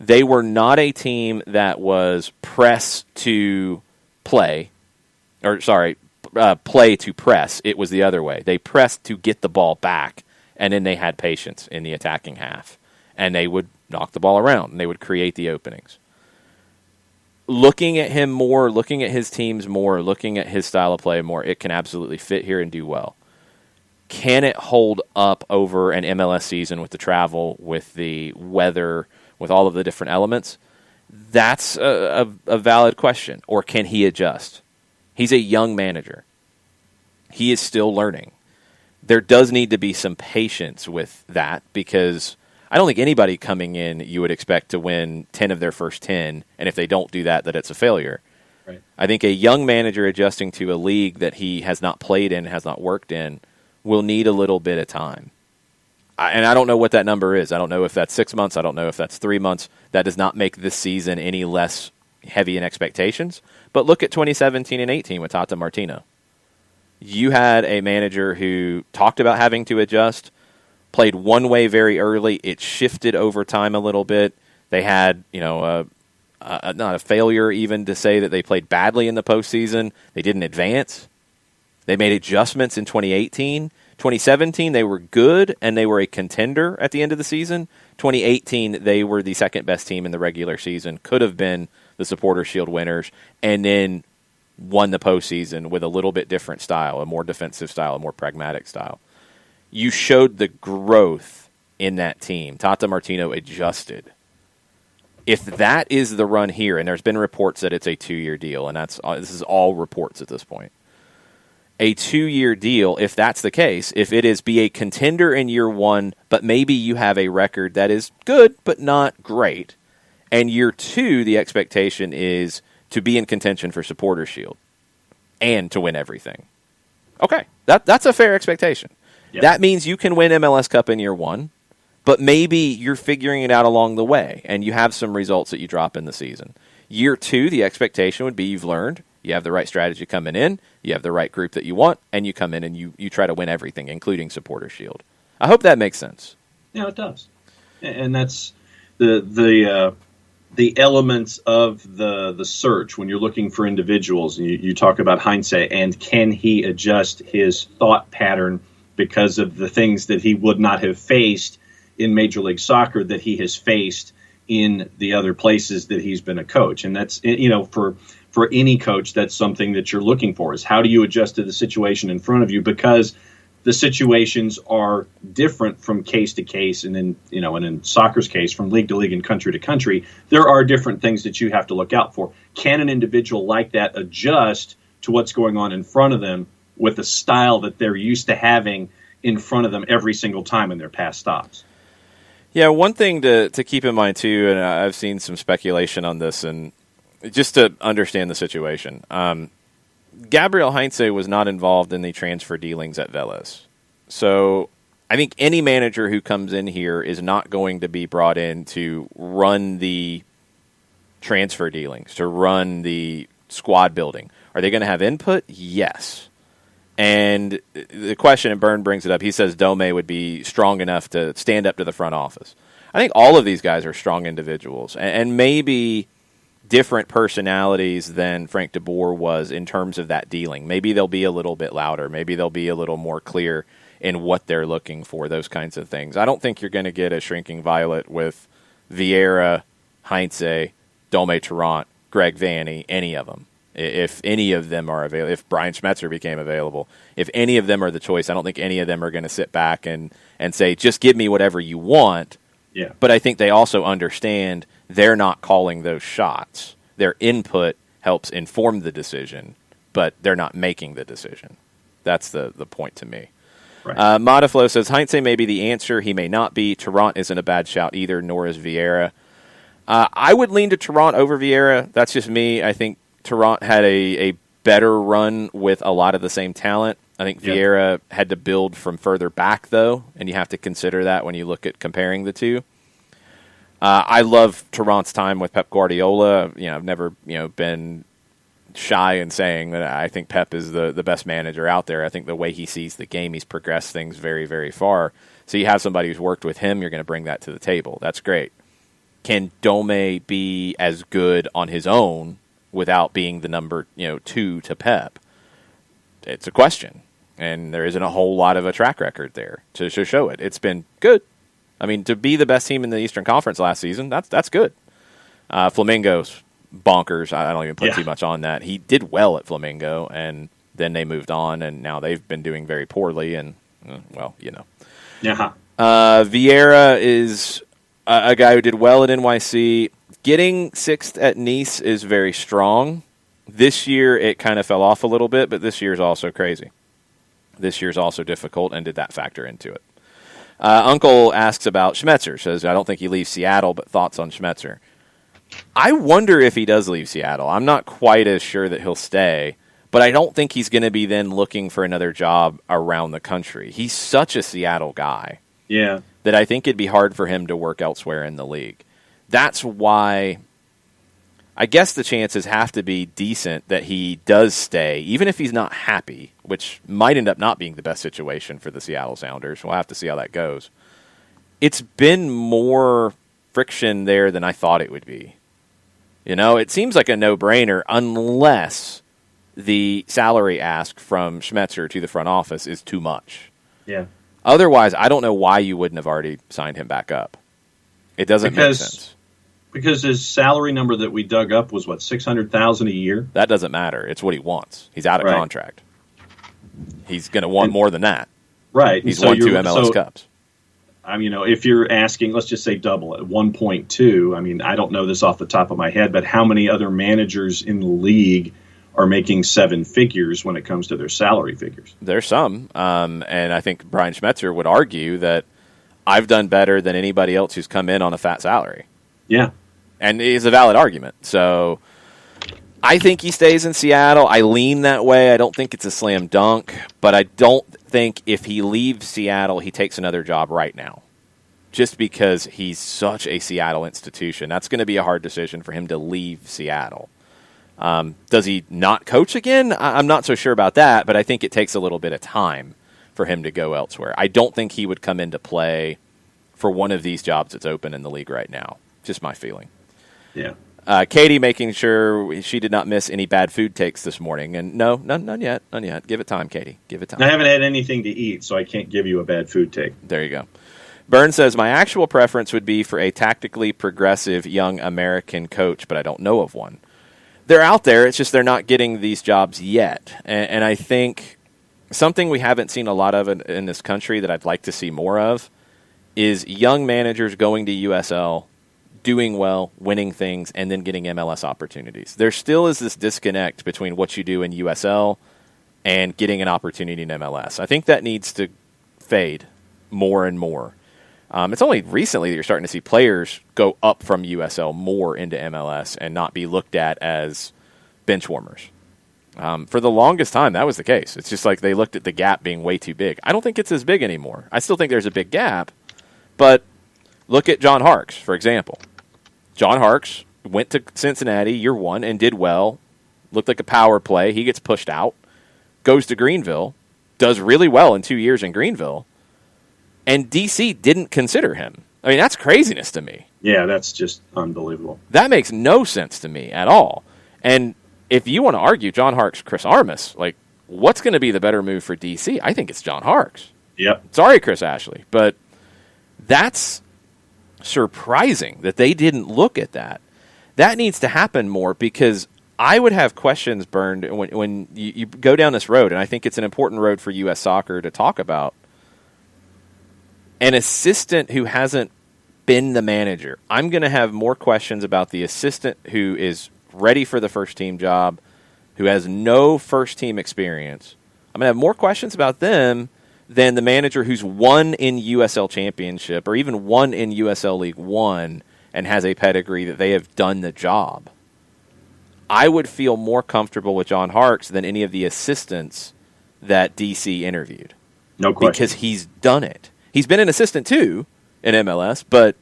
They were not a team that was press to play, play to press. It was the other way. They pressed to get the ball back, and then they had patience in the attacking half. And they would knock the ball around, and they would create the openings. Looking at him more, looking at his teams more, looking at his style of play more, it can absolutely fit here and do well. Can it hold up over an MLS season with the travel, with the weather, with all of the different elements? That's a valid question. Or can he adjust? He's a young manager. He is still learning. There does need to be some patience with that, because I don't think anybody coming in you would expect to win 10 of their first 10, and if they don't do that, that it's a failure. Right. I think a young manager adjusting to a league that he has not played in, has not worked in, will need a little bit of time. And I don't know what that number is. I don't know if that's 6 months. I don't know if that's 3 months. That does not make this season any less heavy in expectations. But look at 2017 and 18 with Tata Martino. You had a manager who talked about having to adjust, played one way very early. It shifted over time a little bit. They had, not a failure even to say that they played badly in the postseason. They didn't advance. They made adjustments in 2018. 2017, they were good, and they were a contender at the end of the season. 2018, they were the second-best team in the regular season, could have been the Supporters' Shield winners, and then won the postseason with a little bit different style, a more defensive style, a more pragmatic style. You showed the growth in that team. Tata Martino adjusted. If that is the run here, and there's been reports that it's a 2-year deal, and this is all reports at this point. A 2-year deal, if that's the case, if it is be a contender in year one, but maybe you have a record that is good but not great, and year two, the expectation is to be in contention for Supporters Shield and to win everything. Okay, that's a fair expectation. Yep. That means you can win MLS Cup in year one, but maybe you're figuring it out along the way, and you have some results that you drop in the season. Year two, the expectation would be you've learned, you have the right strategy coming in, you have the right group that you want, and you come in and you try to win everything, including Supporters Shield. I hope that makes sense. Yeah, it does. And that's the elements of the search when you're looking for individuals. And you talk about hindsight, and can he adjust his thought pattern because of the things that he would not have faced in Major League Soccer that he has faced in the other places that he's been a coach. And that's, for any coach, that's something that you're looking for, is how do you adjust to the situation in front of you, because the situations are different from case to case. And in soccer's case, from league to league and country to country, there are different things that you have to look out for. Can an individual like that adjust to what's going on in front of them with the style that they're used to having in front of them every single time in their past stops? Yeah, one thing to keep in mind, too, and I've seen some speculation on this, and just to understand the situation, Gabriel Heinze was not involved in the transfer dealings at Vélez. So I think any manager who comes in here is not going to be brought in to run the transfer dealings, to run the squad building. Are they going to have input? Yes. And the question, and Byrne brings it up, he says Dome would be strong enough to stand up to the front office. I think all of these guys are strong individuals, and maybe different personalities than Frank de Boer was in terms of that dealing. Maybe they'll be a little bit louder. Maybe they'll be a little more clear in what they're looking for, those kinds of things. I don't think you're going to get a shrinking violet with Vieira, Heinze, Dome Tarrant, Greg Vanny, any of them. If any of them are available, if Brian Schmetzer became available, if any of them are the choice, I don't think any of them are going to sit back and say, just give me whatever you want. Yeah. But I think they also understand they're not calling those shots. Their input helps inform the decision, but they're not making the decision. That's the point to me. Right. Modiflo says, Heinze may be the answer. He may not be. Tarrant isn't a bad shout either, nor is Vieira. I would lean to Tarrant over Vieira. That's just me. I think Tarrant had a better run with a lot of the same talent. I think Vieira had to build from further back, though, and you have to consider that when you look at comparing the two. I love Tarrant's time with Pep Guardiola. I've never been shy in saying that I think Pep is the best manager out there. I think the way he sees the game, he's progressed things very, very far. So you have somebody who's worked with him, you're going to bring that to the table. That's great. Can Dome be as good on his own without being the number 2 to Pep? It's a question, and there isn't a whole lot of a track record there to show it. It's been good. I mean, to be the best team in the Eastern Conference last season, that's good. Flamengo's bonkers. I don't even put too much on that. He did well at Flamengo, and then they moved on, and now they've been doing very poorly, and, Yeah. Vieira is a guy who did well at NYC. Getting 6th at Nice is very strong. This year, it kind of fell off a little bit, but this year's also crazy. This year's also difficult, and did that factor into it? Uncle asks about Schmetzer. Says, I don't think he leaves Seattle, but thoughts on Schmetzer. I wonder if he does leave Seattle. I'm not quite as sure that he'll stay, but I don't think he's going to be then looking for another job around the country. He's such a Seattle guy that I think it'd be hard for him to work elsewhere in the league. That's why I guess the chances have to be decent that he does stay, even if he's not happy, which might end up not being the best situation for the Seattle Sounders. We'll have to see how that goes. It's been more friction there than I thought it would be. It seems like a no-brainer unless the salary ask from Schmetzer to the front office is too much. Yeah. Otherwise, I don't know why you wouldn't have already signed him back up. It doesn't make sense. Because his salary number that we dug up was, $600,000 a year? That doesn't matter. It's what he wants. He's out of contract. He's going to want more than that. Right. He's won 2 MLS Cups. I mean, if you're asking, let's just say double at 1.2, I mean, I don't know this off the top of my head, but how many other managers in the league are making 7 figures when it comes to their salary figures? There's some. And I think Brian Schmetzer would argue that I've done better than anybody else who's come in on a fat salary. Yeah. And it's a valid argument. So I think he stays in Seattle. I lean that way. I don't think it's a slam dunk, but I don't think if he leaves Seattle, he takes another job right now. Just because he's such a Seattle institution. That's going to be a hard decision for him to leave Seattle. Does he not coach again? I'm not so sure about that, but I think it takes a little bit of time for him to go elsewhere. I don't think he would come into play for one of these jobs that's open in the league right now. Just my feeling. Yeah. Katie making sure she did not miss any bad food takes this morning. And no, none yet. None yet. Give it time, Katie. Give it time. I haven't had anything to eat, so I can't give you a bad food take. There you go. Burn says, my actual preference would be for a tactically progressive young American coach, but I don't know of one. They're out there. It's just they're not getting these jobs yet. And I think something we haven't seen a lot of in this country that I'd like to see more of is young managers going to USL, doing well, winning things, and then getting MLS opportunities. There still is this disconnect between what you do in USL and getting an opportunity in MLS. I think that needs to fade more and more. It's only recently that you're starting to see players go up from USL more into MLS and not be looked at as bench warmers. For the longest time, that was the case. It's just like they looked at the gap being way too big. I don't think it's as big anymore. I still think there's a big gap, but look at John Harkes, for example. John Harkes went to Cincinnati year one and did well, looked like a power play. He gets pushed out, goes to Greenville, does really well in 2 years in Greenville, and DC didn't consider him. I mean, that's craziness to me. Yeah, that's just unbelievable. That makes no sense to me at all. And if you want to argue John Harkes, Chris Armas, like, what's going to be the better move for DC? I think it's John Harkes. Yep. Sorry, Chris Ashley, but that's surprising that they didn't look at that. That needs to happen more because I would have questions burned when you go down this road, and I think it's an important road for U.S. soccer to talk about. An assistant who hasn't been the manager. I'm going to have more questions about the assistant who is ready for the first team job, who has no first team experience. I'm going to have more questions about them than the manager who's won in USL Championship or even won in USL League One and has a pedigree that they have done the job. I would feel more comfortable with John Harkes than any of the assistants that DC interviewed. No question. Because he's done it. He's been an assistant too in MLS, but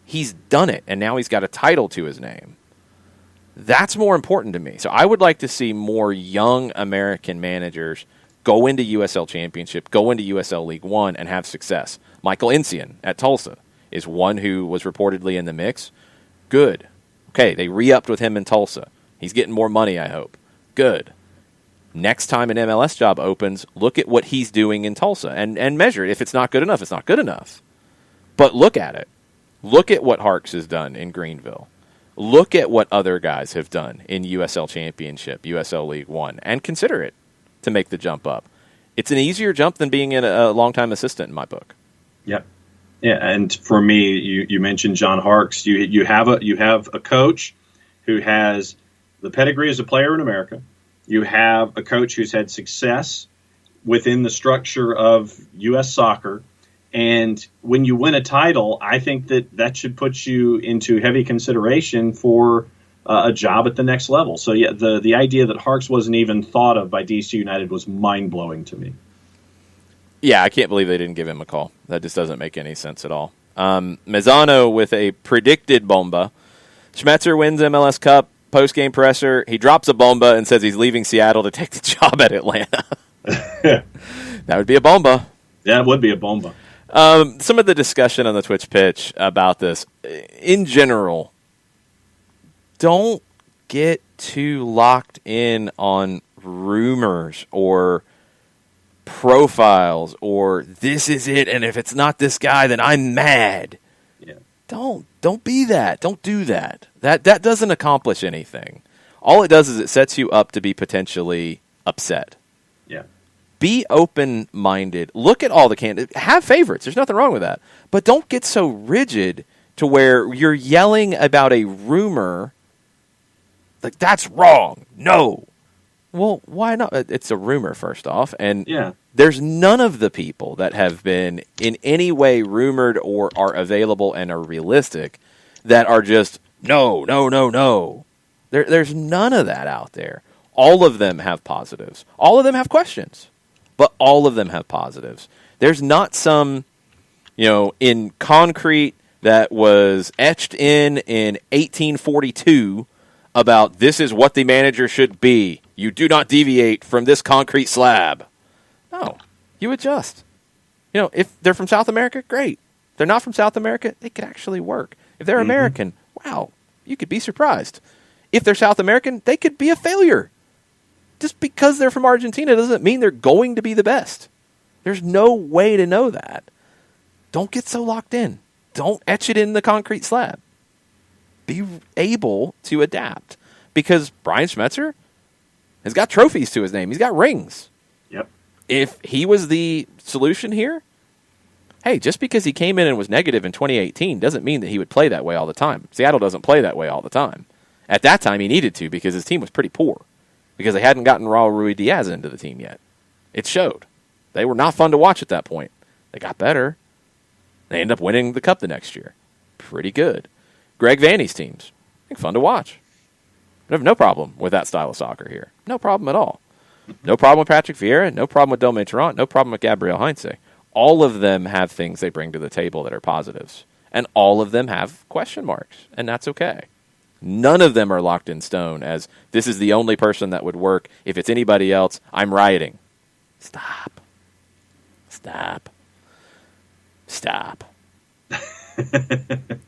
he's done it, and now he's got a title to his name. That's more important to me. So I would like to see more young American managers go into USL Championship, go into USL League One, and have success. Michael Encian at Tulsa is one who was reportedly in the mix. Good. Okay, they re-upped with him in Tulsa. He's getting more money, I hope. Good. Next time an MLS job opens, look at what he's doing in Tulsa and measure it. If it's not good enough, it's not good enough. But look at it. Look at what Harkes has done in Greenville. Look at what other guys have done in USL Championship, USL League One, and consider it to make the jump up. It's an easier jump than being a long-time assistant in my book. Yep. Yeah, and for me, you mentioned John Harkes. You have a coach who has the pedigree as a player in America. You have a coach who's had success within the structure of U.S. soccer. And when you win a title, I think that should put you into heavy consideration for a job at the next level. So, yeah, the idea that Harkes wasn't even thought of by DC United was mind-blowing to me. Yeah, I can't believe they didn't give him a call. That just doesn't make any sense at all. Mazzano with a predicted bomba. Schmetzer wins MLS Cup. Post-game presser, he drops a bomba and says he's leaving Seattle to take the job at Atlanta. That would be a bomba. Yeah, it would be a bomba. Some of the discussion on the Twitch pitch about this, in general, don't get too locked in on rumors or profiles or this is it, and if it's not this guy, then I'm mad. Yeah. Don't be that. Don't do that. That doesn't accomplish anything. All it does is it sets you up to be potentially upset. Yeah. Be open-minded. Look at all the candidates. Have favorites. There's nothing wrong with that. But don't get so rigid to where you're yelling about a rumor like, that's wrong. No. Well, why not? It's a rumor, first off. And there's none of the people that have been in any way rumored or are available and are realistic that are just, no. There's none of that out there. All of them have positives. All of them have questions, but all of them have positives. There's not some, in concrete that was etched in 1842 about this is what the manager should be. You do not deviate from this concrete slab. No, you adjust. If they're from South America, great. If they're not from South America, it could actually work. If they're American, wow, you could be surprised. If they're South American, they could be a failure. Just because they're from Argentina doesn't mean they're going to be the best. There's no way to know that. Don't get so locked in. Don't etch it in the concrete slab. Be able to adapt. Because Brian Schmetzer has got trophies to his name. He's got rings. Yep. If he was the solution here, hey, just because he came in and was negative in 2018 doesn't mean that he would play that way all the time. Seattle doesn't play that way all the time. At that time, he needed to because his team was pretty poor. Because they hadn't gotten Raul Ruidiaz into the team yet. It showed. They were not fun to watch at that point. They got better. They ended up winning the Cup the next year. Pretty good. Greg Vanny's teams, fun to watch. I have no problem with that style of soccer here. No problem at all. No problem with Patrick Vieira. No problem with Dome Tarrant. No problem with Gabriel Heinze. All of them have things they bring to the table that are positives. And all of them have question marks. And that's okay. None of them are locked in stone as this is the only person that would work. If it's anybody else, I'm rioting. Stop.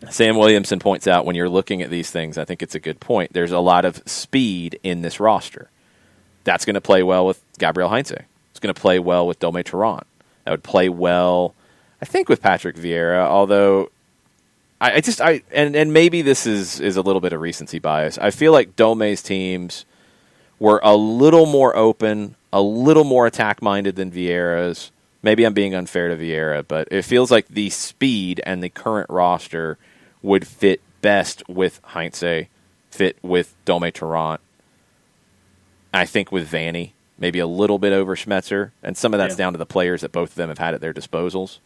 Sam Williamson points out when you're looking at these things, I think it's a good point. There's a lot of speed in this roster. That's going to play well with Gabriel Heinze. It's going to play well with Dome Tarrant. That would play well, I think, with Patrick Vieira, although and maybe this is a little bit of recency bias. I feel like Dome's teams were a little more open, a little more attack-minded than Vieira's. Maybe I'm being unfair to Vieira, but it feels like the speed and the current roster would fit best with Heinze, fit with Dome Tarrant. I think with Vanny, maybe a little bit over Schmetzer, and some of that's down to the players that both of them have had at their disposals.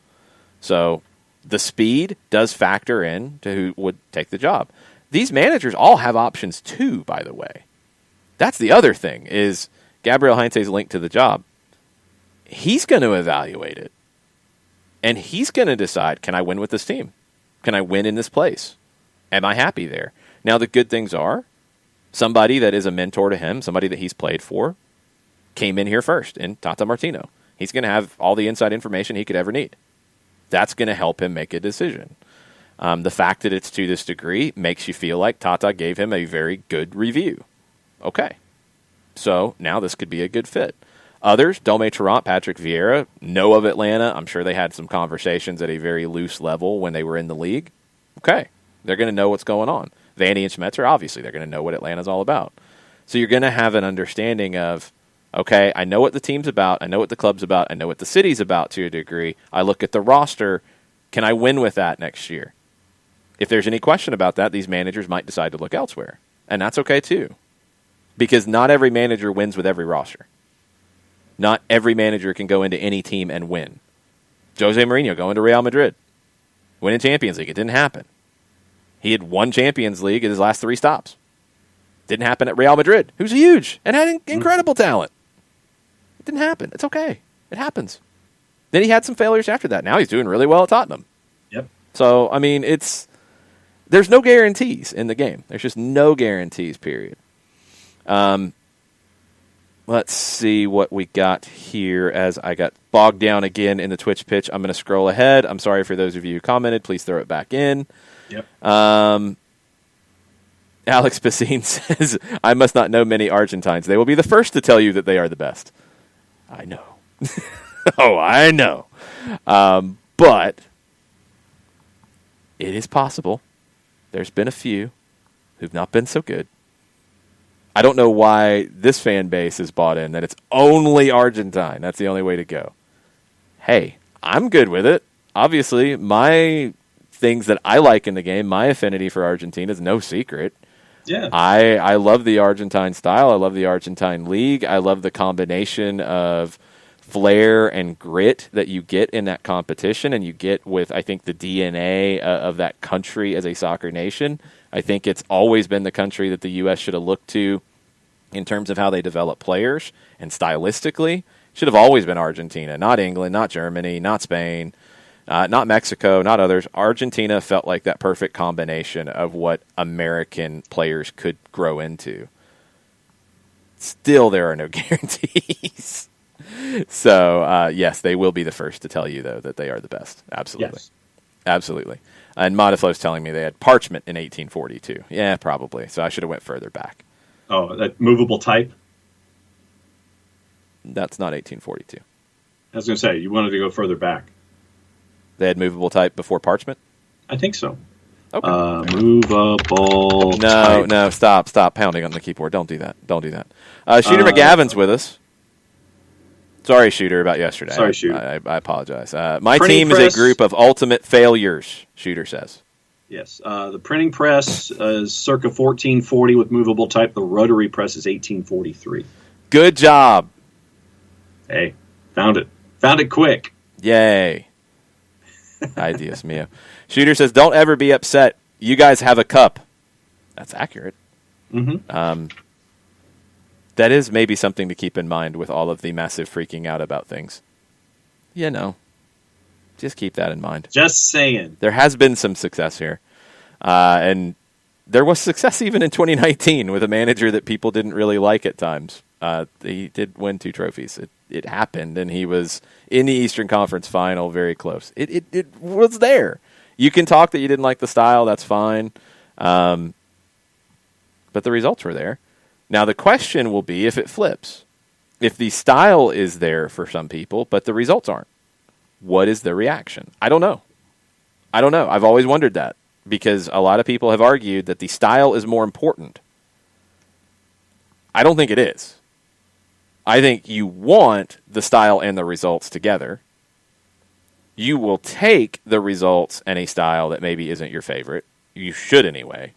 So the speed does factor in to who would take the job. These managers all have options too, by the way. That's the other thing, is Gabriel Heinze's linked to the job. He's going to evaluate it. And he's going to decide, can I win with this team? Can I win in this place? Am I happy there? Now, the good things are, somebody that is a mentor to him, somebody that he's played for, came in here first in Tata Martino. He's going to have all the inside information he could ever need. That's going to help him make a decision. The fact that it's to this degree makes you feel like Tata gave him a very good review. Okay. So now this could be a good fit. Others, Dome Tarrant, Patrick Vieira, know of Atlanta. I'm sure they had some conversations at a very loose level when they were in the league. Okay. They're going to know what's going on. Vanny and Schmetzer, obviously, they're going to know what Atlanta's all about. So you're going to have an understanding of, okay, I know what the team's about. I know what the club's about. I know what the city's about to a degree. I look at the roster. Can I win with that next year? If there's any question about that, these managers might decide to look elsewhere. And that's okay, too. Because not every manager wins with every roster. Not every manager can go into any team and win. Jose Mourinho going to Real Madrid. Winning Champions League. It didn't happen. He had won Champions League at his last 3 stops. Didn't happen at Real Madrid, who's huge and had incredible talent. It didn't happen. It's okay. It happens. Then he had some failures after that. Now he's doing really well at Tottenham. Yep. So, I mean, there's no guarantees in the game. There's just no guarantees, period. Let's see what we got here as I got bogged down again in the Twitch pitch. I'm going to scroll ahead. I'm sorry for those of you who commented. Please throw it back in. Yep. Alex Basine says, I must not know many Argentines. They will be the first to tell you that they are the best. I know. I know. But it is possible. There's been a few who've not been so good. I don't know why this fan base is bought in that it's only Argentine. That's the only way to go. Hey, I'm good with it. Obviously, my things that I like in the game, my affinity for Argentina is no secret. Yeah. I love the Argentine style. I love the Argentine league. I love the combination of flair and grit that you get in that competition and you get with, I think, the DNA of that country as a soccer nation. I think it's always been the country that the U.S. should have looked to in terms of how they develop players and stylistically. Should have always been Argentina, not England, not Germany, not Spain, not Mexico, not others. Argentina felt like that perfect combination of what American players could grow into. Still, there are no guarantees. So, yes, they will be the first to tell you, though, that they are the best. Absolutely. Yes. Absolutely. And Modiflow's telling me they had parchment in 1842. Yeah, probably. So I should have went further back. Oh, that movable type? That's not 1842. I was going to say, you wanted to go further back. They had movable type before parchment? I think so. Okay. Movable type. No, stop pounding on the keyboard. Don't do that. Shooter McGavin's with us. Sorry, Shooter, about yesterday. Sorry, Shooter. I apologize. My Printing team press. is a group of ultimate failures, Shooter says. Yes. The printing press is circa 1440 with movable type. The rotary press is 1843. Good job. Hey, found it. Found it quick. Yay. Ay, Dios mío. Shooter says, don't ever be upset. You guys have a cup. That's accurate. Mm-hmm. That is maybe something to keep in mind with all of the massive freaking out about things. Just keep that in mind. Just saying. There has been some success here. And there was success even in 2019 with a manager that people didn't really like at times. He did win 2 trophies. It happened, and he was in the Eastern Conference Final, very close. It was there. You can talk that you didn't like the style. That's fine. But the results were there. Now, the question will be if it flips. If the style is there for some people, but the results aren't, what is the reaction? I don't know. I've always wondered that because a lot of people have argued that the style is more important. I don't think it is. I think you want the style and the results together. You will take the results and a style that maybe isn't your favorite. You should anyway.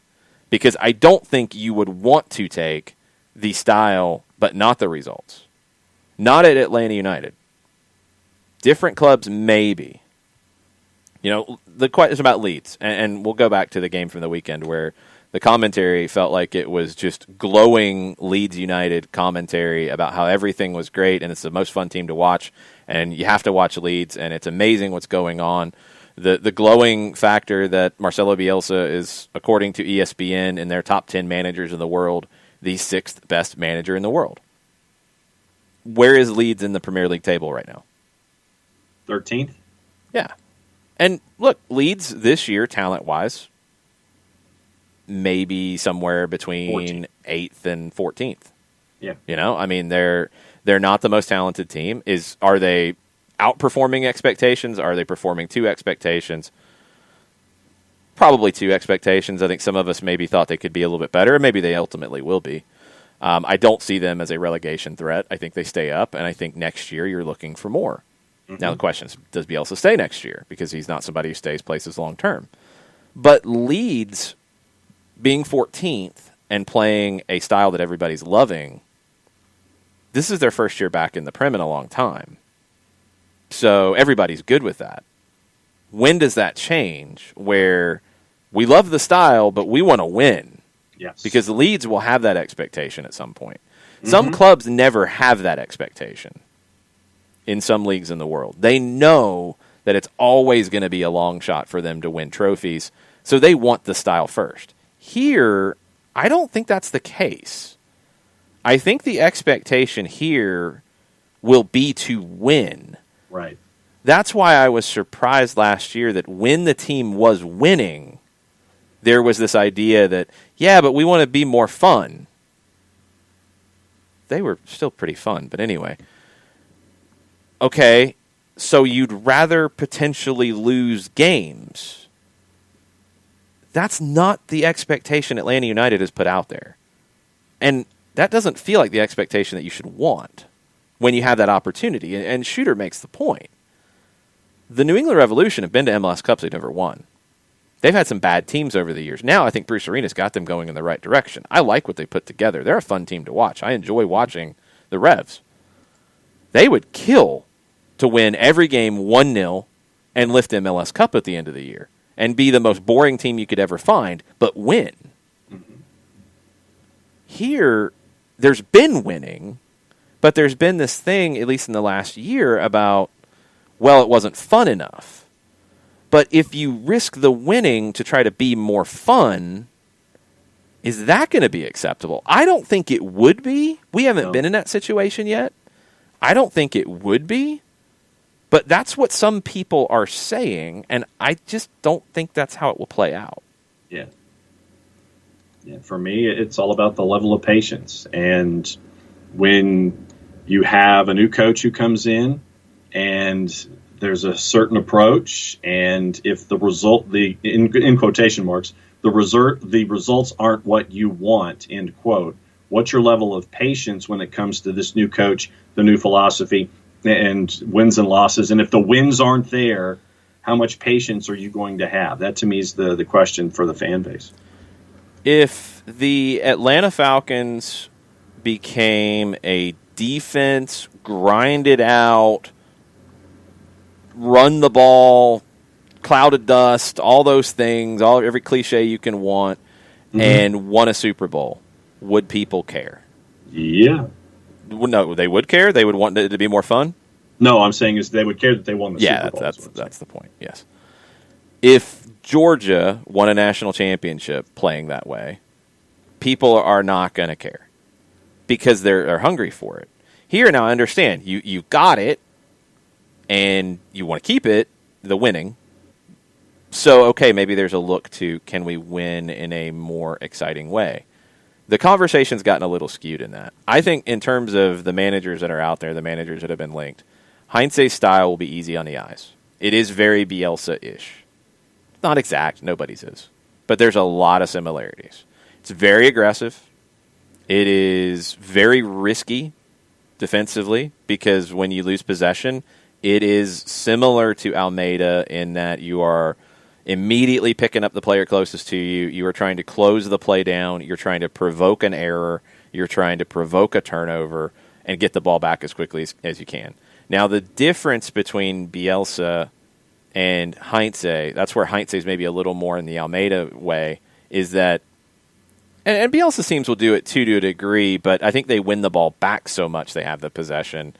Because I don't think you would want to take the style but not the results. Not at Atlanta United. Different clubs, maybe. The question is about Leeds. And we'll go back to the game from the weekend where the commentary felt like it was just glowing Leeds United commentary about how everything was great and it's the most fun team to watch. And you have to watch Leeds, and it's amazing what's going on. The glowing factor that Marcelo Bielsa is, according to ESPN, in their top 10 managers in the world, the 6th best manager in the world. Where is Leeds in the Premier League table right now? 13th? Yeah. And look, Leeds this year, talent-wise, maybe somewhere between 8th and 14th. Yeah. They're not the most talented team. Are they outperforming expectations? Are they performing to expectations? Probably to expectations. I think some of us maybe thought they could be a little bit better, and maybe they ultimately will be. I don't see them as a relegation threat. I think they stay up, and I think next year you're looking for more. Mm-hmm. Now the question is, does Bielsa stay next year? Because he's not somebody who stays places long term. But Leeds being 14th and playing a style that everybody's loving, this is their first year back in the Prem in a long time. So everybody's good with that. When does that change where we love the style, but we want to win? Yes. Because the Leeds will have that expectation at some point. Mm-hmm. Some clubs never have that expectation in some leagues in the world. They know that it's always going to be a long shot for them to win trophies, so they want the style first. Here, I don't think that's the case. I think the expectation here will be to win. Right. That's why I was surprised last year that when the team was winning, there was this idea that, yeah, but we want to be more fun. They were still pretty fun, but anyway. Okay, so you'd rather potentially lose games. That's not the expectation Atlanta United has put out there. And that doesn't feel like the expectation that you should want when you have that opportunity. And Shooter makes the point. The New England Revolution have been to MLS Cups they've never won. They've had some bad teams over the years. Now I think Bruce Arena's got them going in the right direction. I like what they put together. They're a fun team to watch. I enjoy watching the Revs. They would kill to win every game 1-0 and lift MLS Cup at the end of the year and be the most boring team you could ever find, but win. Here, there's been winning, but there's been this thing, at least in the last year, about, well, it wasn't fun enough. But if you risk the winning to try to be more fun, is that going to be acceptable? I don't think it would be. We haven't been in that situation yet. I don't think it would be. But that's what some people are saying, and I just don't think that's how it will play out. Yeah. Yeah, for me, it's all about the level of patience. And when you have a new coach who comes in and there's a certain approach, and if the result, in quotation marks, the results aren't what you want, end quote, what's your level of patience when it comes to this new coach, the new philosophy, and wins and losses? And if the wins aren't there, how much patience are you going to have? That, to me, is the question for the fan base. If the Atlanta Falcons became a defense, grinded out, run the ball, cloud of dust, all those things, every cliche you can want, and won a Super Bowl, would people care? Yeah. No, they would care? They would want it to be more fun? No, I'm saying is they would care that they won the Super Bowl. Yeah, that's the point, yes. If Georgia won a national championship playing that way, people are not going to care because they're hungry for it. Here, now, I understand. You got it, and you want to keep it, the winning. So, okay, maybe there's a look to, can we win in a more exciting way? The conversation's gotten a little skewed in that. I think in terms of the managers that are out there, the managers that have been linked, Heinze's style will be easy on the eyes. It is very Bielsa-ish. Not exact, nobody's is. But there's a lot of similarities. It's very aggressive. It is very risky defensively because when you lose possession, it is similar to Almeida in that you are immediately picking up the player closest to you. You are trying to close the play down. You're trying to provoke an error. You're trying to provoke a turnover and get the ball back as quickly as you can. Now, the difference between Bielsa and Heinze, that's where Heinze is maybe a little more in the Almeida way, is that, and Bielsa teams will do it too to a degree, but I think they win the ball back so much they have the possession.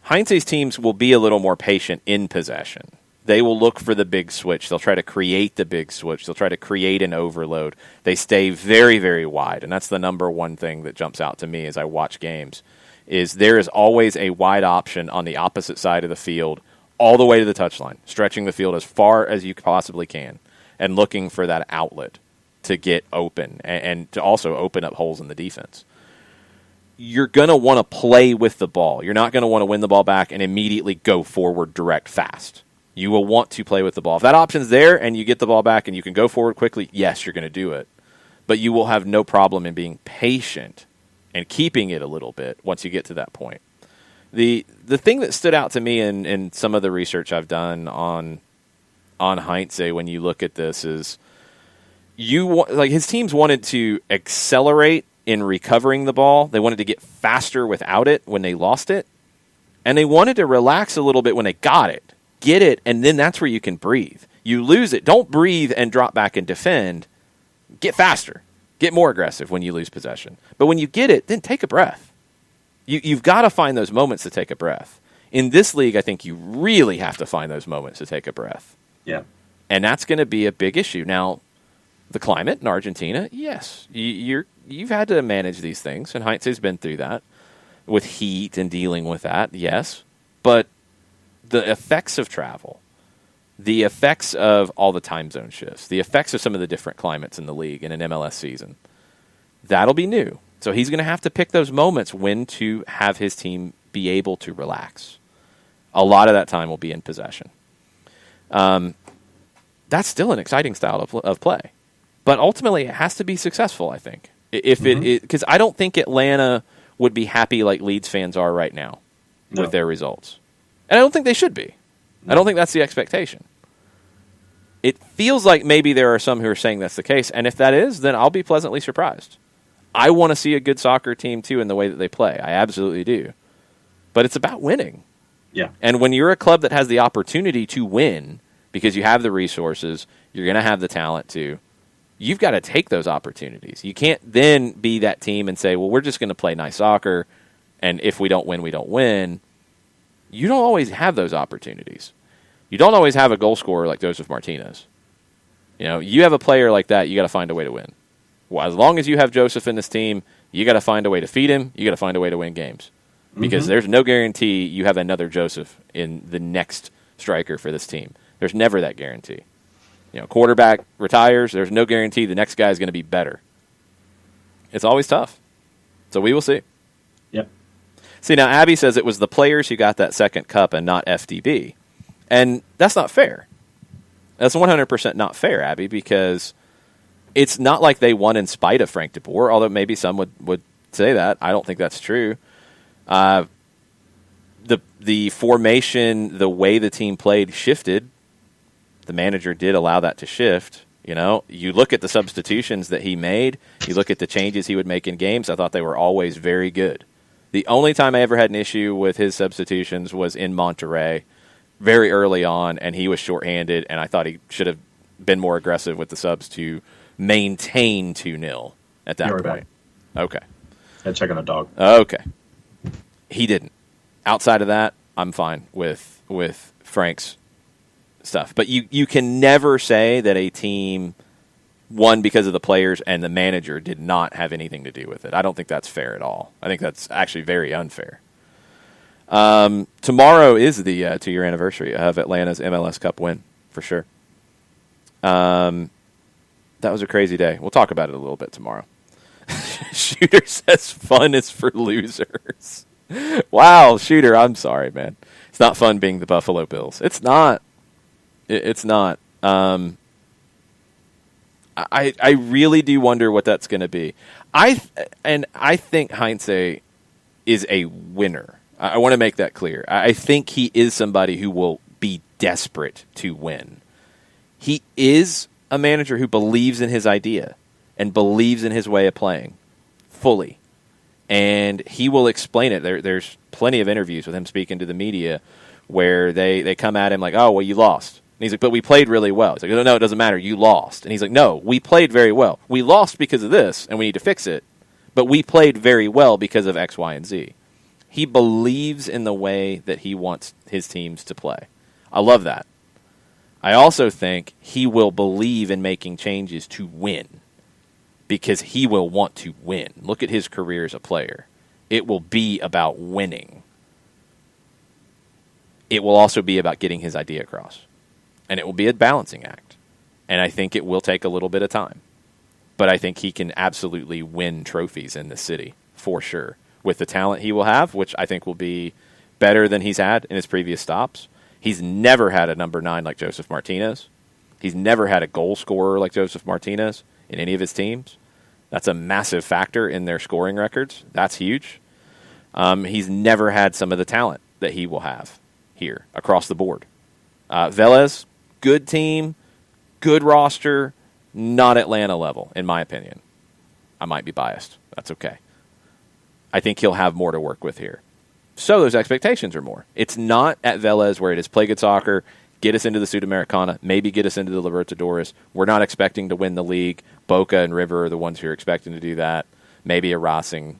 Heinze's teams will be a little more patient in possession. They will look for the big switch. They'll try to create the big switch. They'll try to create an overload. They stay very, very wide, and that's the number one thing that jumps out to me as I watch games, is there is always a wide option on the opposite side of the field all the way to the touchline, stretching the field as far as you possibly can and looking for that outlet to get open and to also open up holes in the defense. You're going to want to play with the ball. You're not going to want to win the ball back and immediately go forward direct fast. You will want to play with the ball. If that option's there and you get the ball back and you can go forward quickly, yes, you're going to do it. But you will have no problem in being patient and keeping it a little bit once you get to that point. The thing that stood out to me in some of the research I've done on Heinze when you look at this is his teams wanted to accelerate in recovering the ball. They wanted to get faster without it when they lost it. And they wanted to relax a little bit when they got it. Get it, and then that's where you can breathe. You lose it. Don't breathe and drop back and defend. Get faster. Get more aggressive when you lose possession. But when you get it, then take a breath. You've got to find those moments to take a breath. In this league, I think you really have to find those moments to take a breath. Yeah. And that's going to be a big issue. Now, the climate in Argentina, yes, you've had to manage these things, and Heinze's been through that with heat and dealing with that, yes. But the effects of travel, the effects of all the time zone shifts, the effects of some of the different climates in the league in an MLS season, that'll be new. So he's going to have to pick those moments when to have his team be able to relax. A lot of that time will be in possession. That's still an exciting style of play. But ultimately, it has to be successful, I think. Because I don't think Atlanta would be happy like Leeds fans are right now with their results. And I don't think they should be. I don't think that's the expectation. It feels like maybe there are some who are saying that's the case, and if that is, then I'll be pleasantly surprised. I want to see a good soccer team, too, in the way that they play. I absolutely do. But it's about winning. Yeah. And when you're a club that has the opportunity to win, because you have the resources, you're going to have the talent to, you've got to take those opportunities. You can't then be that team and say, well, we're just going to play nice soccer, and if we don't win, we don't win. You don't always have those opportunities. You don't always have a goal scorer like Joseph Martinez. You have a player like that, you got to find a way to win. Well, as long as you have Joseph in this team, you got to find a way to feed him. You got to find a way to win games. Because there's no guarantee you have another Joseph in the next striker for this team. There's never that guarantee. Quarterback retires, there's no guarantee the next guy is going to be better. It's always tough. So we will see. Yep. See, now Abby says it was the players who got that second cup and not FDB. And that's not fair. That's 100% not fair, Abby, because it's not like they won in spite of Frank DeBoer, although maybe some would say that. I don't think that's true. The formation, the way the team played shifted. The manager did allow that to shift. You look at the substitutions that he made. You look at the changes he would make in games. I thought they were always very good. The only time I ever had an issue with his substitutions was in Monterrey very early on, and he was shorthanded, and I thought he should have been more aggressive with the subs to maintain 2-0 at that point. Back. Okay. Checking a dog. Okay. He didn't. Outside of that, I'm fine with Frank's stuff. But you can never say that a team won because of the players and the manager did not have anything to do with it. I don't think that's fair at all. I think that's actually very unfair. Tomorrow is the 2-year anniversary of Atlanta's MLS Cup win, for sure. That was a crazy day. We'll talk about it a little bit tomorrow. Shooter says fun is for losers. Wow, Shooter, I'm sorry, man. It's not fun being the Buffalo Bills. It's not. It's not. I really do wonder what that's going to be. I think Heinze is a winner. I want to make that clear. I think he is somebody who will be desperate to win. He is a manager who believes in his idea and believes in his way of playing fully. And he will explain it. There's plenty of interviews with him speaking to the media where they come at him like, oh, well, you lost. And he's like, but we played really well. He's like, no, it doesn't matter. You lost. And he's like, no, we played very well. We lost because of this, and we need to fix it. But we played very well because of X, Y, and Z. He believes in the way that he wants his teams to play. I love that. I also think he will believe in making changes to win because he will want to win. Look at his career as a player. It will be about winning. It will also be about getting his idea across. And it will be a balancing act. And I think it will take a little bit of time. But I think he can absolutely win trophies in this city, for sure. With the talent he will have, which I think will be better than he's had in his previous stops. He's never had a number 9 like Joseph Martinez. He's never had a goal scorer like Joseph Martinez in any of his teams. That's a massive factor in their scoring records. That's huge. He's never had some of the talent that he will have here across the board. Velez, good team, good roster, not Atlanta level, in my opinion. I might be biased. That's okay. I think he'll have more to work with here. So those expectations are more. It's not at Velez where it is play good soccer, get us into the Sudamericana, maybe get us into the Libertadores. We're not expecting to win the league. Boca and River are the ones who are expecting to do that. Maybe a Racing.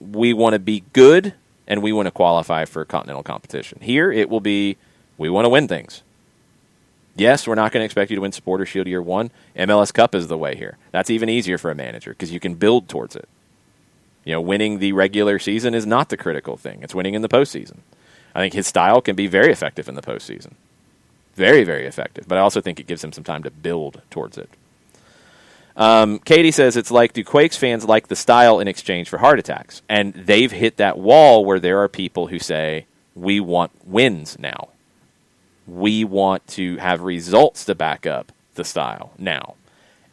We want to be good, and we want to qualify for continental competition. Here, it will be, we want to win things. Yes, we're not going to expect you to win Supporter Shield year 1. MLS Cup is the way here. That's even easier for a manager because you can build towards it. Winning the regular season is not the critical thing. It's winning in the postseason. I think his style can be very effective in the postseason. Very, very effective. But I also think it gives him some time to build towards it. Katie says, it's like, do Quakes fans like the style in exchange for heart attacks? And they've hit that wall where there are people who say, we want wins now. We want to have results to back up the style now.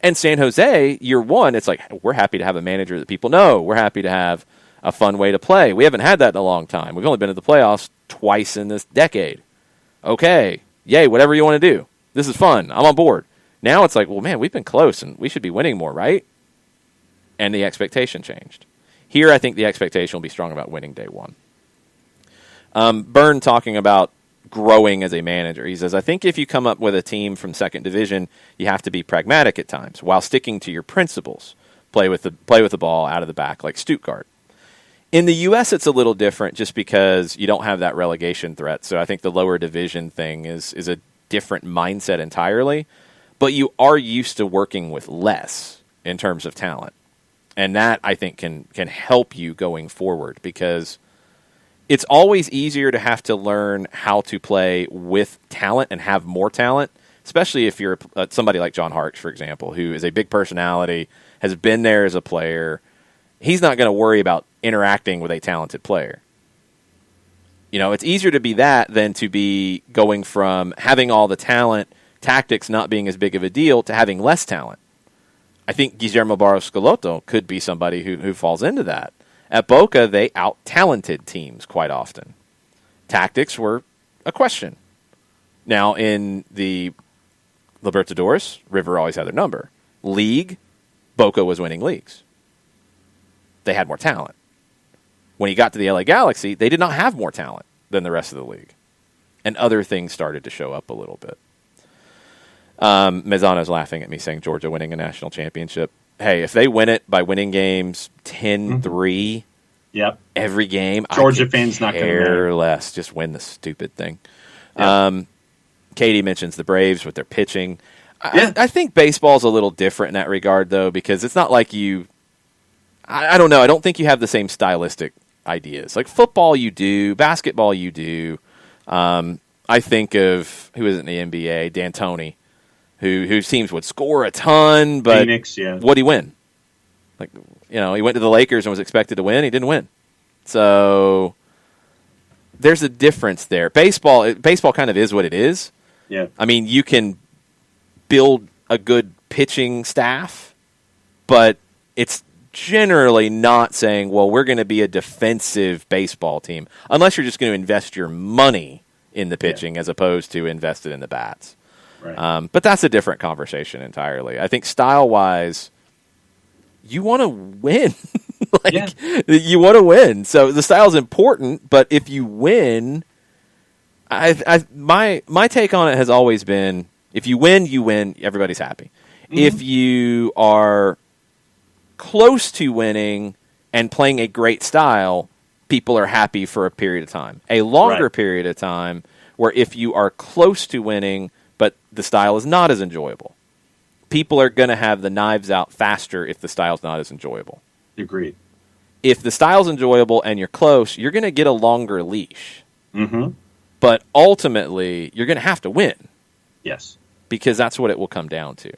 And San Jose, year 1, it's like, we're happy to have a manager that people know. We're happy to have a fun way to play. We haven't had that in a long time. We've only been to the playoffs twice in this decade. Okay, yay, whatever you want to do. This is fun. I'm on board. Now it's like, well, man, we've been close, and we should be winning more, right? And the expectation changed. Here, I think the expectation will be strong about winning day 1. Byrne talking about growing as a manager. He says, I think if you come up with a team from second division, you have to be pragmatic at times while sticking to your principles. Play with the ball out of the back like Stuttgart. In the U.S., it's a little different just because you don't have that relegation threat. So I think the lower division thing is a different mindset entirely. But you are used to working with less in terms of talent. And that, I think, can help you going forward because it's always easier to have to learn how to play with talent and have more talent, especially if you're somebody like John Hartch, for example, who is a big personality, has been there as a player. He's not going to worry about interacting with a talented player. It's easier to be that than to be going from having all the talent, tactics not being as big of a deal, to having less talent. I think Guillermo Barros Schelotto could be somebody who falls into that. At Boca, they out-talented teams quite often. Tactics were a question. Now, in the Libertadores, River always had their number. League, Boca was winning leagues. They had more talent. When he got to the LA Galaxy, they did not have more talent than the rest of the league. And other things started to show up a little bit. Mezzano's laughing at me saying Georgia winning a national championship. Hey, if they win it by winning games 10-3 every game, Georgia fans not going to care less. Just win the stupid thing. Yep. Katie mentions the Braves with their pitching. I think baseball's a little different in that regard, though, because it's not like you... I don't know. I don't think you have the same stylistic ideas. Like football you do, basketball you do. I think of, who is it in the NBA? D'Antoni, whose teams would score a ton, but Phoenix, what'd he win? He went to the Lakers and was expected to win. He didn't win. So there's a difference there. Baseball kind of is what it is. Yeah. I mean, you can build a good pitching staff, but it's generally not saying, well, we're going to be a defensive baseball team, unless you're just going to invest your money in the pitching as opposed to invest it in the bats. Right. But that's a different conversation entirely. I think style-wise, you want to win. You want to win. So the style is important, but if you win, my take on it has always been, if you win, you win. Everybody's happy. Mm-hmm. If you are close to winning and playing a great style, people are happy for a period of time. A longer period of time where if you are close to winning, but the style is not as enjoyable, people are going to have the knives out faster if the style's not as enjoyable. Agreed. If the style's enjoyable and you're close, you're going to get a longer leash. Mm-hmm. But ultimately, you're going to have to win. Yes. Because that's what it will come down to.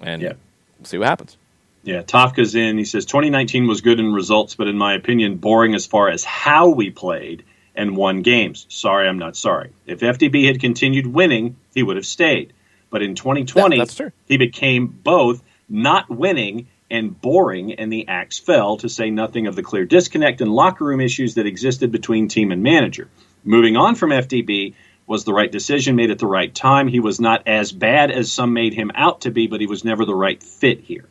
And we'll see what happens. Yeah, Tofka's in. He says, 2019 was good in results, but in my opinion, boring as far as how we played and won games. Sorry, I'm not sorry. If FDB had continued winning, he would have stayed. But in 2020, that's true. He became both not winning and boring, and the axe fell, to say nothing of the clear disconnect and locker room issues that existed between team and manager. Moving on from FDB was the right decision made at the right time. He was not as bad as some made him out to be, but he was never the right fit here.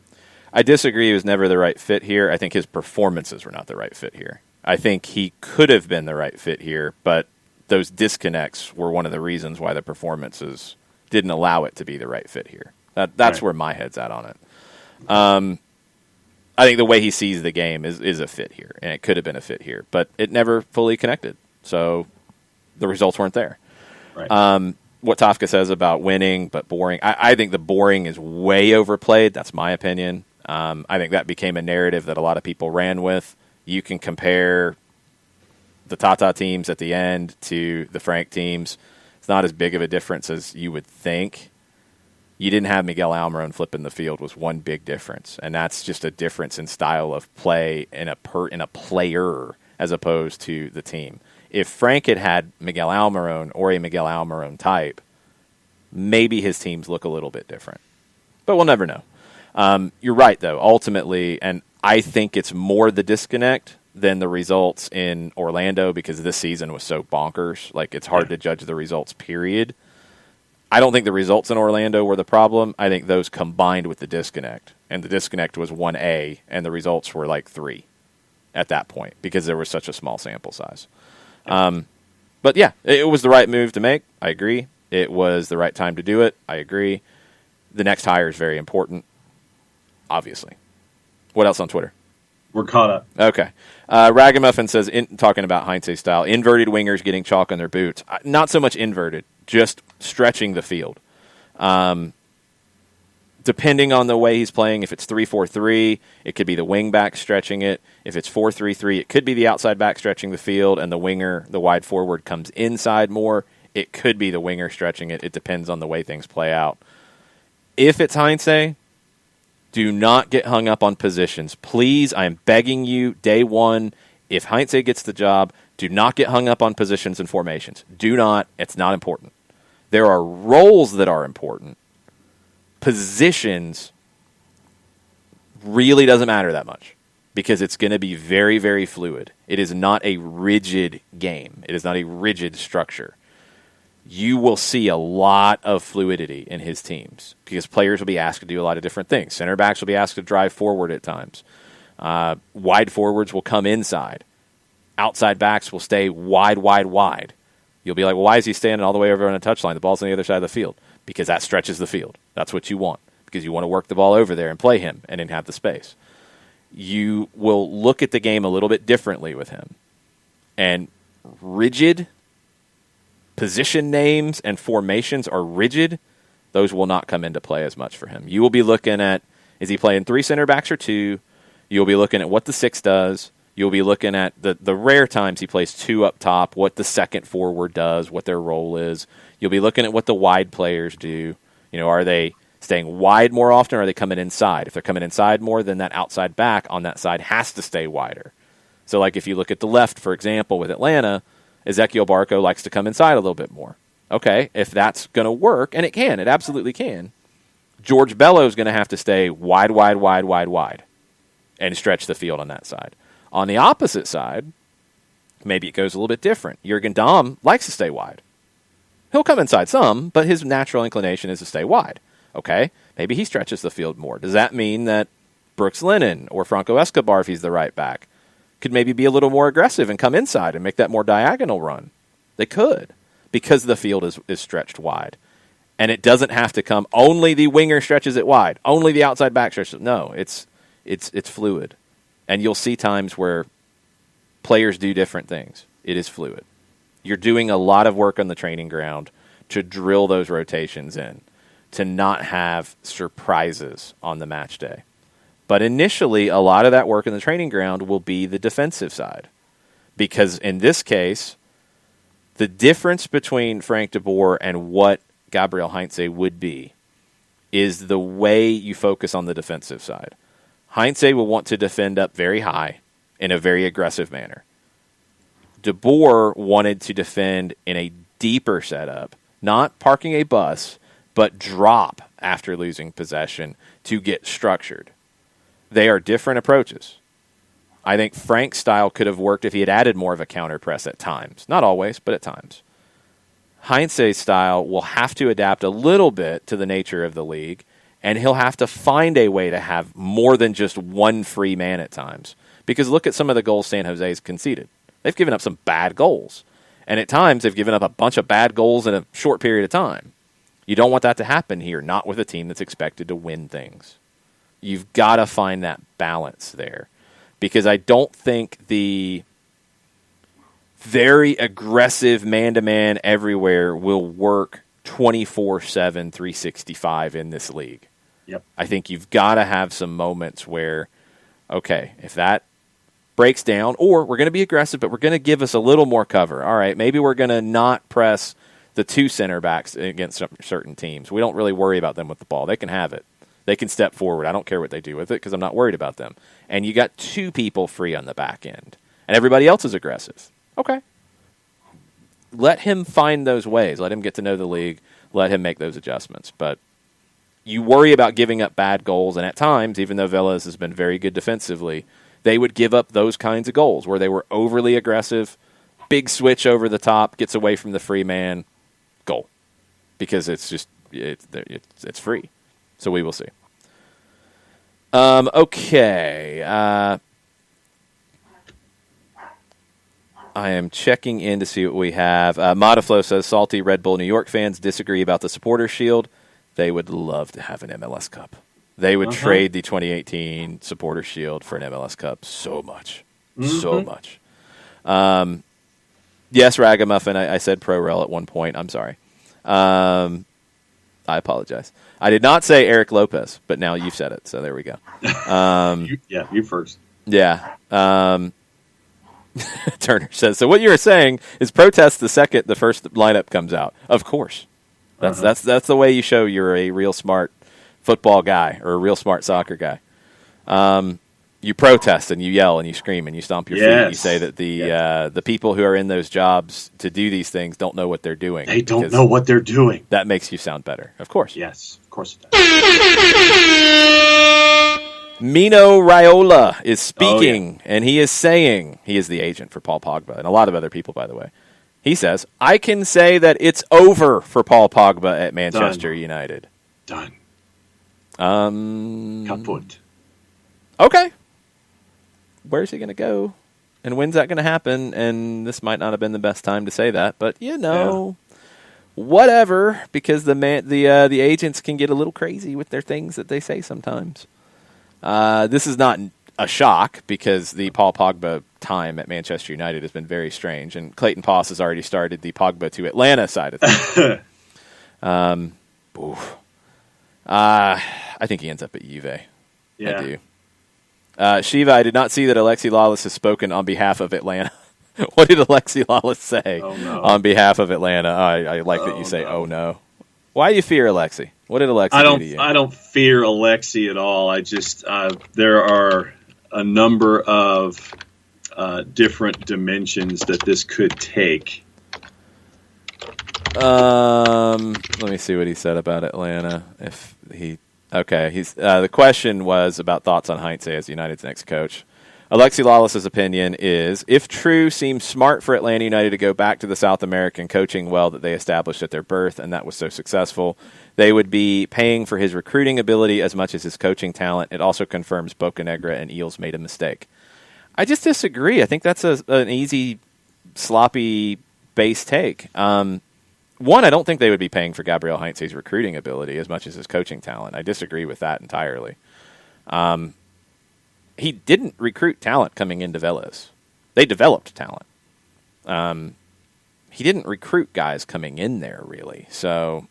I disagree. He was never the right fit here. I think his performances were not the right fit here. I think he could have been the right fit here, but those disconnects were one of the reasons why the performances didn't allow it to be the right fit here. That's where my head's at on it. I think the way he sees the game is a fit here, and it could have been a fit here, but it never fully connected. So the results weren't there. Right. What Tofka says about winning but boring, I think the boring is way overplayed. That's my opinion. I think that became a narrative that a lot of people ran with. You can compare the Tata teams at the end to the Frank teams. It's not as big of a difference as you would think. You didn't have Miguel Almiron flipping the field was one big difference, and that's just a difference in style of play in a player as opposed to the team. If Frank had Miguel Almiron or a Miguel Almiron type, maybe his teams look a little bit different. But we'll never know. You're right, though, ultimately, and I think it's more the disconnect than the results in Orlando because this season was so bonkers. Like, it's hard to judge the results, period. I don't think the results in Orlando were the problem. I think those combined with the disconnect, and the disconnect was 1A, and the results were like 3 at that point because there was such a small sample size. But yeah, it was the right move to make. I agree. It was the right time to do it. I agree. The next hire is very important, obviously. What else on Twitter? We're caught up. Okay. Ragamuffin says, talking about Heinze style, inverted wingers getting chalk on their boots. Not so much inverted, just stretching the field. Depending on the way he's playing, if it's 3-4-3, it could be the wing back stretching it. If it's 4-3-3, it could be the outside back stretching the field, and the winger, the wide forward, comes inside more. It could be the winger stretching it. It depends on the way things play out. If it's Heinze, do not get hung up on positions. Please, I am begging you, day one, if Heinze gets the job, do not get hung up on positions and formations. Do not. It's not important. There are roles that are important. Positions really doesn't matter that much because it's going to be very, very fluid. It is not a rigid game. It is not a rigid structure. You will see a lot of fluidity in his teams because players will be asked to do a lot of different things. Center backs will be asked to drive forward at times. Wide forwards will come inside. Outside backs will stay wide. You'll be like, well, why is he standing all the way over on a touchline? The ball's on the other side of the field. Because that stretches the field. That's what you want. Because you want to work the ball over there and play him and then have the space. You will look at the game a little bit differently with him. And rigid position names and formations are rigid. Those will not come into play as much for him. You will be looking at, is he playing 3 center backs or 2? You'll be looking at what the 6 does. You'll be looking at the rare times he plays 2 up top, what the second forward does, what their role is. You'll be looking at what the wide players do. Are they staying wide more often or are they coming inside? If they're coming inside more, then that outside back on that side has to stay wider. So like if you look at the left, for example, with Atlanta, Ezequiel Barco likes to come inside a little bit more. Okay, if that's going to work, and it absolutely can, George Bello is going to have to stay wide, and stretch the field on that side. On the opposite side, maybe it goes a little bit different. Jurgen Damm likes to stay wide. He'll come inside some, but his natural inclination is to stay wide. Okay, maybe he stretches the field more. Does that mean that Brooks Lennon or Franco Escobar, if he's the right back, could maybe be a little more aggressive and come inside and make that more diagonal run? They could, because the field is stretched wide. And it doesn't have to come, only the winger stretches it wide, only the outside back stretches it. No, it's fluid. And you'll see times where players do different things. It is fluid. You're doing a lot of work on the training ground to drill those rotations in, to not have surprises on the match day. But initially, a lot of that work in the training ground will be the defensive side. Because in this case, the difference between Frank de Boer and what Gabriel Heinze would be is the way you focus on the defensive side. Heinze will want to defend up very high in a very aggressive manner. De Boer wanted to defend in a deeper setup, not parking a bus, but drop after losing possession to get structured. They are different approaches. I think Frank's style could have worked if he had added more of a counter press at times. Not always, but at times. Heinze's style will have to adapt a little bit to the nature of the league, and he'll have to find a way to have more than just one free man at times. Because look at some of the goals San Jose's conceded. They've given up some bad goals. And at times, they've given up a bunch of bad goals in a short period of time. You don't want that to happen here, not with a team that's expected to win things. You've got to find that balance there. Because I don't think the very aggressive man-to-man everywhere will work 24/7, 365 in this league. Yep. I think you've got to have some moments where, okay, if that breaks down, or we're going to be aggressive, but we're going to give us a little more cover. All right, maybe we're going to not press the 2 center backs against certain teams. We don't really worry about them with the ball. They can have it. They can step forward. I don't care what they do with it because I'm not worried about them. And you got 2 people free on the back end. And everybody else is aggressive. Okay. Let him find those ways. Let him get to know the league. Let him make those adjustments. But you worry about giving up bad goals. And at times, even though Velez has been very good defensively, they would give up those kinds of goals where they were overly aggressive, big switch over the top, gets away from the free man, goal. Because it's just, it's free. So we will see. Okay. I am checking in to see what we have. Modaflow says, salty Red Bull New York fans disagree about the Supporters Shield. They would love to have an MLS Cup. They would trade the 2018 Supporters Shield for an MLS Cup so much. So much. Yes, Ragamuffin, I said pro-rel at one point. I'm sorry. I apologize. I did not say Eric Lopez, but now you've said it, so there we go. You first. Yeah. Turner says, so what you were saying is protest the second the first lineup comes out. Of course. That's the way you show you're a real smart football guy or a real smart soccer guy. You protest and you yell and you scream and you stomp your feet. You say that the people who are in those jobs to do these things don't know what they're doing. They don't know what they're doing. That makes you sound better. Of course. Yes, of course it does. Mino Raiola is speaking, and he is saying, he is the agent for Paul Pogba, and a lot of other people, by the way. He says, I can say that it's over for Paul Pogba at Manchester United. Done. Kaput. Okay. Where's he going to go? And when's that going to happen? And this might not have been the best time to say that, but whatever, because the agents can get a little crazy with their things that they say sometimes. This is not a shock because the Paul Pogba time at Manchester United has been very strange, and Clayton Poss has already started the Pogba to Atlanta side of things. I think he ends up at Juve. Yeah. I do. Shiva, I did not see that Alexi Lawless has spoken on behalf of Atlanta. What did Alexi Lawless say on behalf of Atlanta? I like that you say, oh no. Why do you fear Alexi? What did Alexi do to you? I don't fear Alexi at all. I just there are a number of different dimensions that this could take. Let me see what he said about Atlanta. The question was about thoughts on Heinze as United's next coach. Alexi Lawless's opinion is, if true, seems smart for Atlanta United to go back to the South American coaching well that they established at their birth, and that was so successful. They would be paying for his recruiting ability as much as his coaching talent. It also confirms Bocanegra and Eels made a mistake. I just disagree. I think that's an easy, sloppy base take. One, I don't think they would be paying for Gabriel Heinze's recruiting ability as much as his coaching talent. I disagree with that entirely. He didn't recruit talent coming into Vélez. They developed talent. He didn't recruit guys coming in there, really. So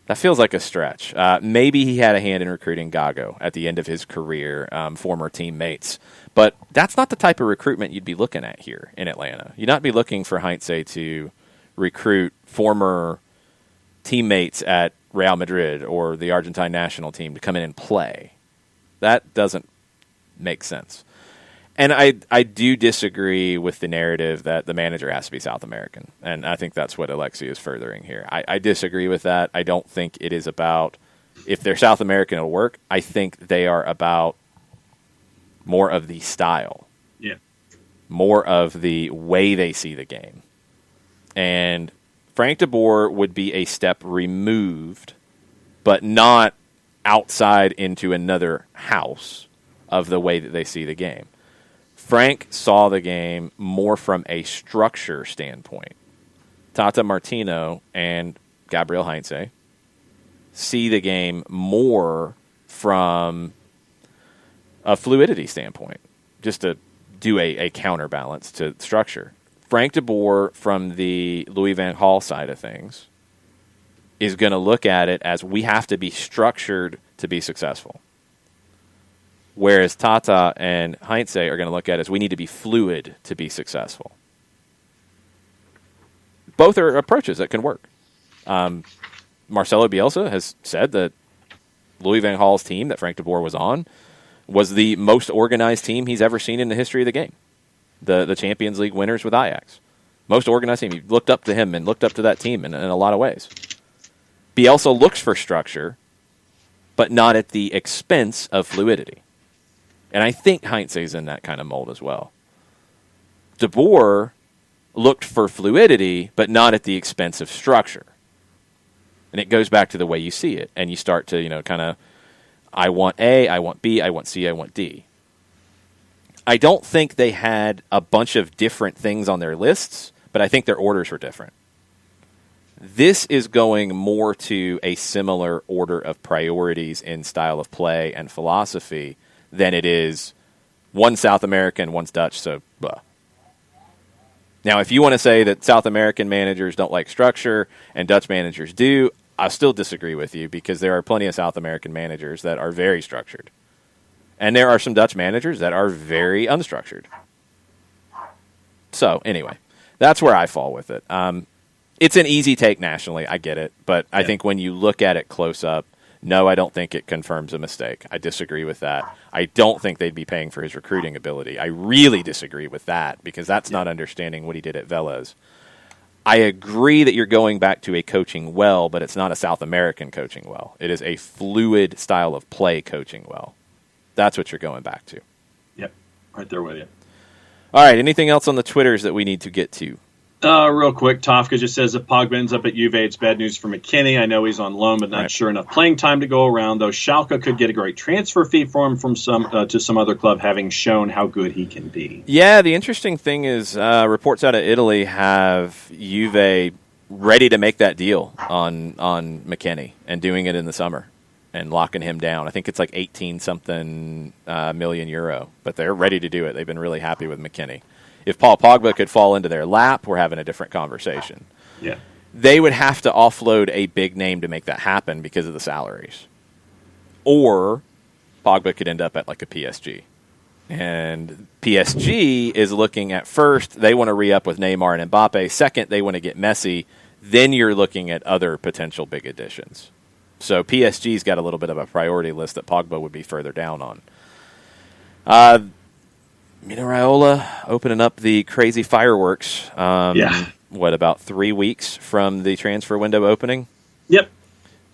that feels like a stretch. Maybe he had a hand in recruiting Gago at the end of his career, former teammates. But that's not the type of recruitment you'd be looking at here in Atlanta. You'd not be looking for Heinze to recruit former teammates at Real Madrid or the Argentine national team to come in and play. That doesn't make sense. And I do disagree with the narrative that the manager has to be South American. And I think that's what Alexi is furthering here. I disagree with that. I don't think it is about, if they're South American, it'll work. I think they are about more of the style. Yeah. More of the way they see the game. And Frank de Boer would be a step removed, but not outside into another house of the way that they see the game. Frank saw the game more from a structure standpoint. Tata Martino and Gabriel Heinze see the game more from a fluidity standpoint, just to do a counterbalance to structure. Frank de Boer, from the Louis van Gaal side of things, is going to look at it as we have to be structured to be successful. Whereas Tata and Heinze are going to look at it as we need to be fluid to be successful. Both are approaches that can work. Marcelo Bielsa has said that Louis van Gaal's team that Frank de Boer was on was the most organized team he's ever seen in the history of the game. The Champions League winners with Ajax. Most organized team. He looked up to him and looked up to that team in a lot of ways. Bielsa looks for structure, but not at the expense of fluidity. And I think Heinze's in that kind of mold as well. De Boer looked for fluidity, but not at the expense of structure. And it goes back to the way you see it. And you start to, kind of, I want A, I want B, I want C, I want D. I don't think they had a bunch of different things on their lists, but I think their orders were different. This is going more to a similar order of priorities in style of play and philosophy than it is one South American, one's Dutch, so blah. Now, if you want to say that South American managers don't like structure and Dutch managers do, I still disagree with you because there are plenty of South American managers that are very structured. And there are some Dutch managers that are very unstructured. So, anyway, that's where I fall with it. It's an easy take nationally, I get it. But I think when you look at it close up, no, I don't think it confirms a mistake. I disagree with that. I don't think they'd be paying for his recruiting ability. I really disagree with that because that's not understanding what he did at Vélez. I agree that you're going back to a coaching well, but it's not a South American coaching well. It is a fluid style of play coaching well. That's what you're going back to. Yep, right there with you. All right, anything else on the Twitters that we need to get to? Real quick, Tofka just says if Pogba ends up at Juve, it's bad news for McKinney. I know he's on loan, but not sure enough playing time to go around, though Schalke could get a great transfer fee for him from to some other club, having shown how good he can be. Yeah, the interesting thing is reports out of Italy have Juve ready to make that deal on McKinney and doing it in the summer and locking him down. I think it's like 18-something million euro, but they're ready to do it. They've been really happy with McKinney. If Paul Pogba could fall into their lap, we're having a different conversation. Yeah, they would have to offload a big name to make that happen because of the salaries. Or Pogba could end up at like a PSG. And PSG is looking at first, they want to re-up with Neymar and Mbappe. Second, they want to get Messi. Then you're looking at other potential big additions. So PSG's got a little bit of a priority list that Pogba would be further down on. Mino Raiola opening up the crazy fireworks. What, about 3 weeks from the transfer window opening? Yep.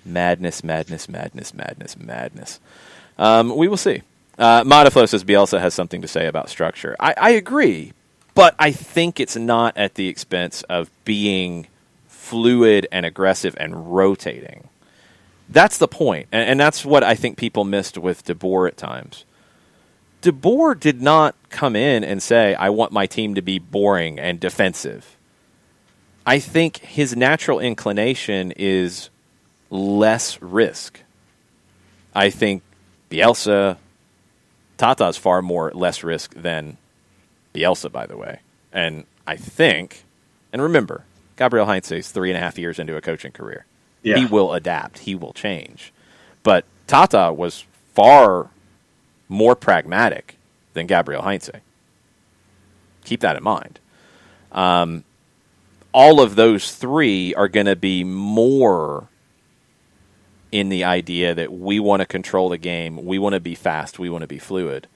Madness. We will see. Modiflo says Bielsa has something to say about structure. I agree, but I think it's not at the expense of being fluid and aggressive and rotating. That's the point, and that's what I think people missed with De Boer at times. De Boer did not come in and say, I want my team to be boring and defensive. I think his natural inclination is less risk. I think Bielsa, Tata's far more less risk than Bielsa, by the way. And I think, and remember, Gabriel Heinze is 3.5 years into a coaching career. Yeah. He will adapt. He will change. But Tata was far more pragmatic than Gabriel Heinze. Keep that in mind. All of those three are going to be more in the idea that we want to control the game, we want to be fast, we want to be fluid.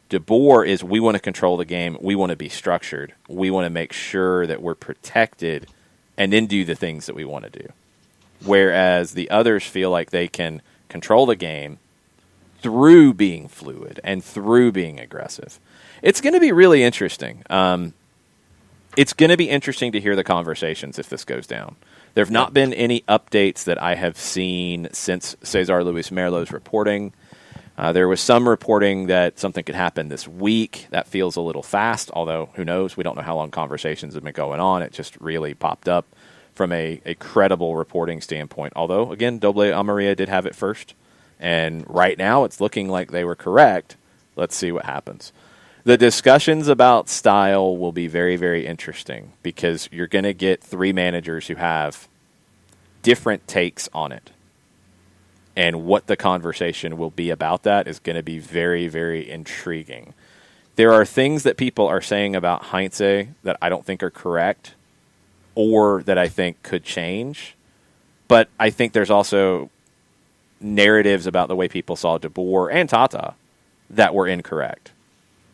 De Boer is we want to control the game, we want to be structured, we want to make sure that we're protected and then do the things that we want to do. Whereas the others feel like they can control the game through being fluid and through being aggressive. It's going to be really interesting. It's going to be interesting to hear the conversations if this goes down. There have not been any updates that I have seen since Cesar Luis Merlo's reporting. There was some reporting that something could happen this week. That feels a little fast, although who knows? We don't know how long conversations have been going on. It just really popped up from a credible reporting standpoint. Although, again, Doble Amaria did have it first. And right now it's looking like they were correct. Let's see what happens. The discussions about style will be very, very interesting because you're going to get three managers who have different takes on it. And what the conversation will be about that is going to be very, very intriguing. There are things that people are saying about Heinze that I don't think are correct or that I think could change. But I think there's also narratives about the way people saw De Boer and Tata that were incorrect.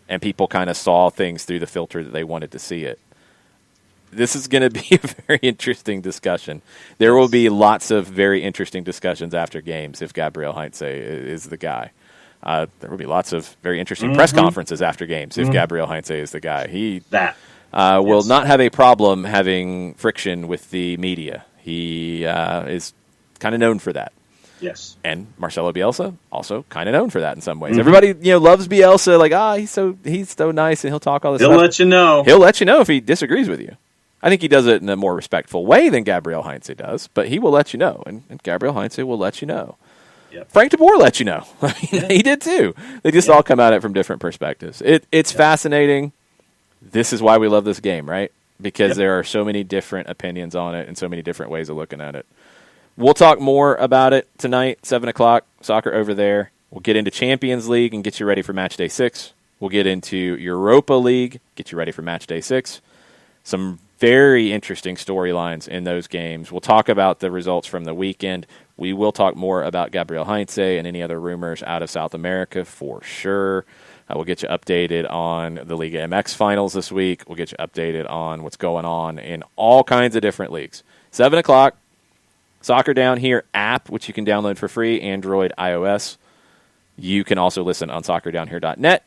And people kind of saw things through the filter that they wanted to see it. This is going to be a very interesting discussion. There will be lots of very interesting discussions after games if Gabriel Heinze is the guy. There will be lots of very interesting press conferences after games if Gabriel Heinze is the guy. He will not have a problem having friction with the media. He is kind of known for that. Yes. And Marcelo Bielsa, also kind of known for that in some ways. Everybody, loves Bielsa. Like, he's so nice, and he'll talk all this stuff. He'll let you know. He'll let you know if he disagrees with you. I think he does it in a more respectful way than Gabriel Heinze does, but he will let you know, and Gabriel Heinze will let you know. Yep. Frank DeBoer let you know. He did too. They just all come at it from different perspectives. It's fascinating. This is why we love this game, right? Because there are so many different opinions on it and so many different ways of looking at it. We'll talk more about it tonight, 7 o'clock, Soccer Over There. We'll get into Champions League and get you ready for Match Day 6. We'll get into Europa League, get you ready for Match Day 6. Some very interesting storylines in those games. We'll talk about the results from the weekend. We will talk more about Gabriel Heinze and any other rumors out of South America for sure. We'll get you updated on the Liga MX finals this week. We'll get you updated on what's going on in all kinds of different leagues. 7 o'clock. Soccer Down Here app, which you can download for free, Android, iOS. You can also listen on soccerdownhere.net.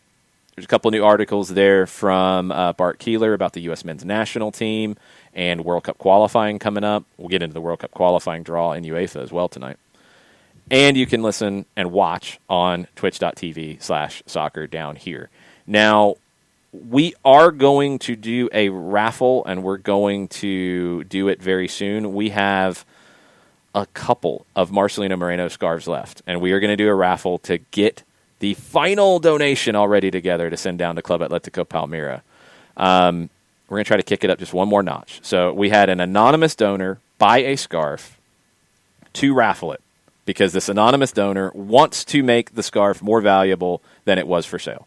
There's a couple new articles there from Bart Keeler about the U.S. men's national team and World Cup qualifying coming up. We'll get into the World Cup qualifying draw in UEFA as well tonight. And you can listen and watch on twitch.tv/soccerdownhere. Now, we are going to do a raffle, and we're going to do it very soon. We have a couple of Marcelino Moreno scarves left, and we are going to do a raffle to get the final donation already together to send down to Club Atletico Palmira. We're going to try to kick it up just one more notch. So we had an anonymous donor buy a scarf to raffle it because this anonymous donor wants to make the scarf more valuable than it was for sale.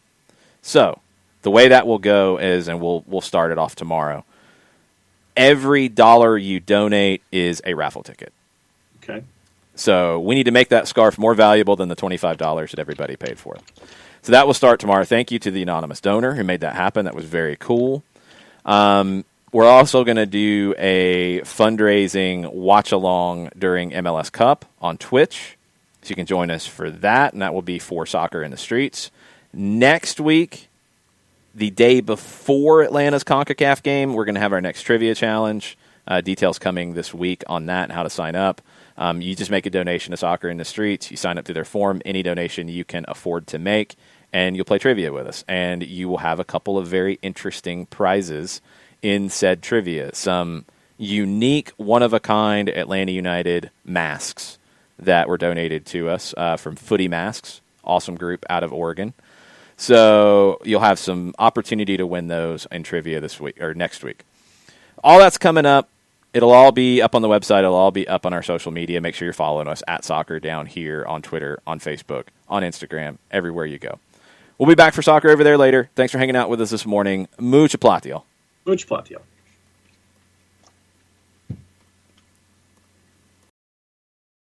So the way that will go is, and we'll start it off tomorrow, every dollar you donate is a raffle ticket. Okay. So we need to make that scarf more valuable than the $25 that everybody paid for it. So that will start tomorrow. Thank you to the anonymous donor who made that happen. That was very cool. We're also going to do a fundraising watch-along during MLS Cup on Twitch. So you can join us for that, and that will be for Soccer in the Streets. Next week, the day before Atlanta's CONCACAF game, we're going to have our next trivia challenge. Details coming this week on that and how to sign up. You just make a donation to Soccer in the Streets. You sign up to their form, any donation you can afford to make, and you'll play trivia with us. And you will have a couple of very interesting prizes in said trivia. Some unique, one-of-a-kind Atlanta United masks that were donated to us from Footy Masks, awesome group out of Oregon. So you'll have some opportunity to win those in trivia this week or next week. All that's coming up. It'll all be up on the website. It'll all be up on our social media. Make sure you're following us at Soccer Down Here on Twitter, on Facebook, on Instagram, everywhere you go. We'll be back for Soccer Over There later. Thanks for hanging out with us this morning. Mucho platio. Mucho platio.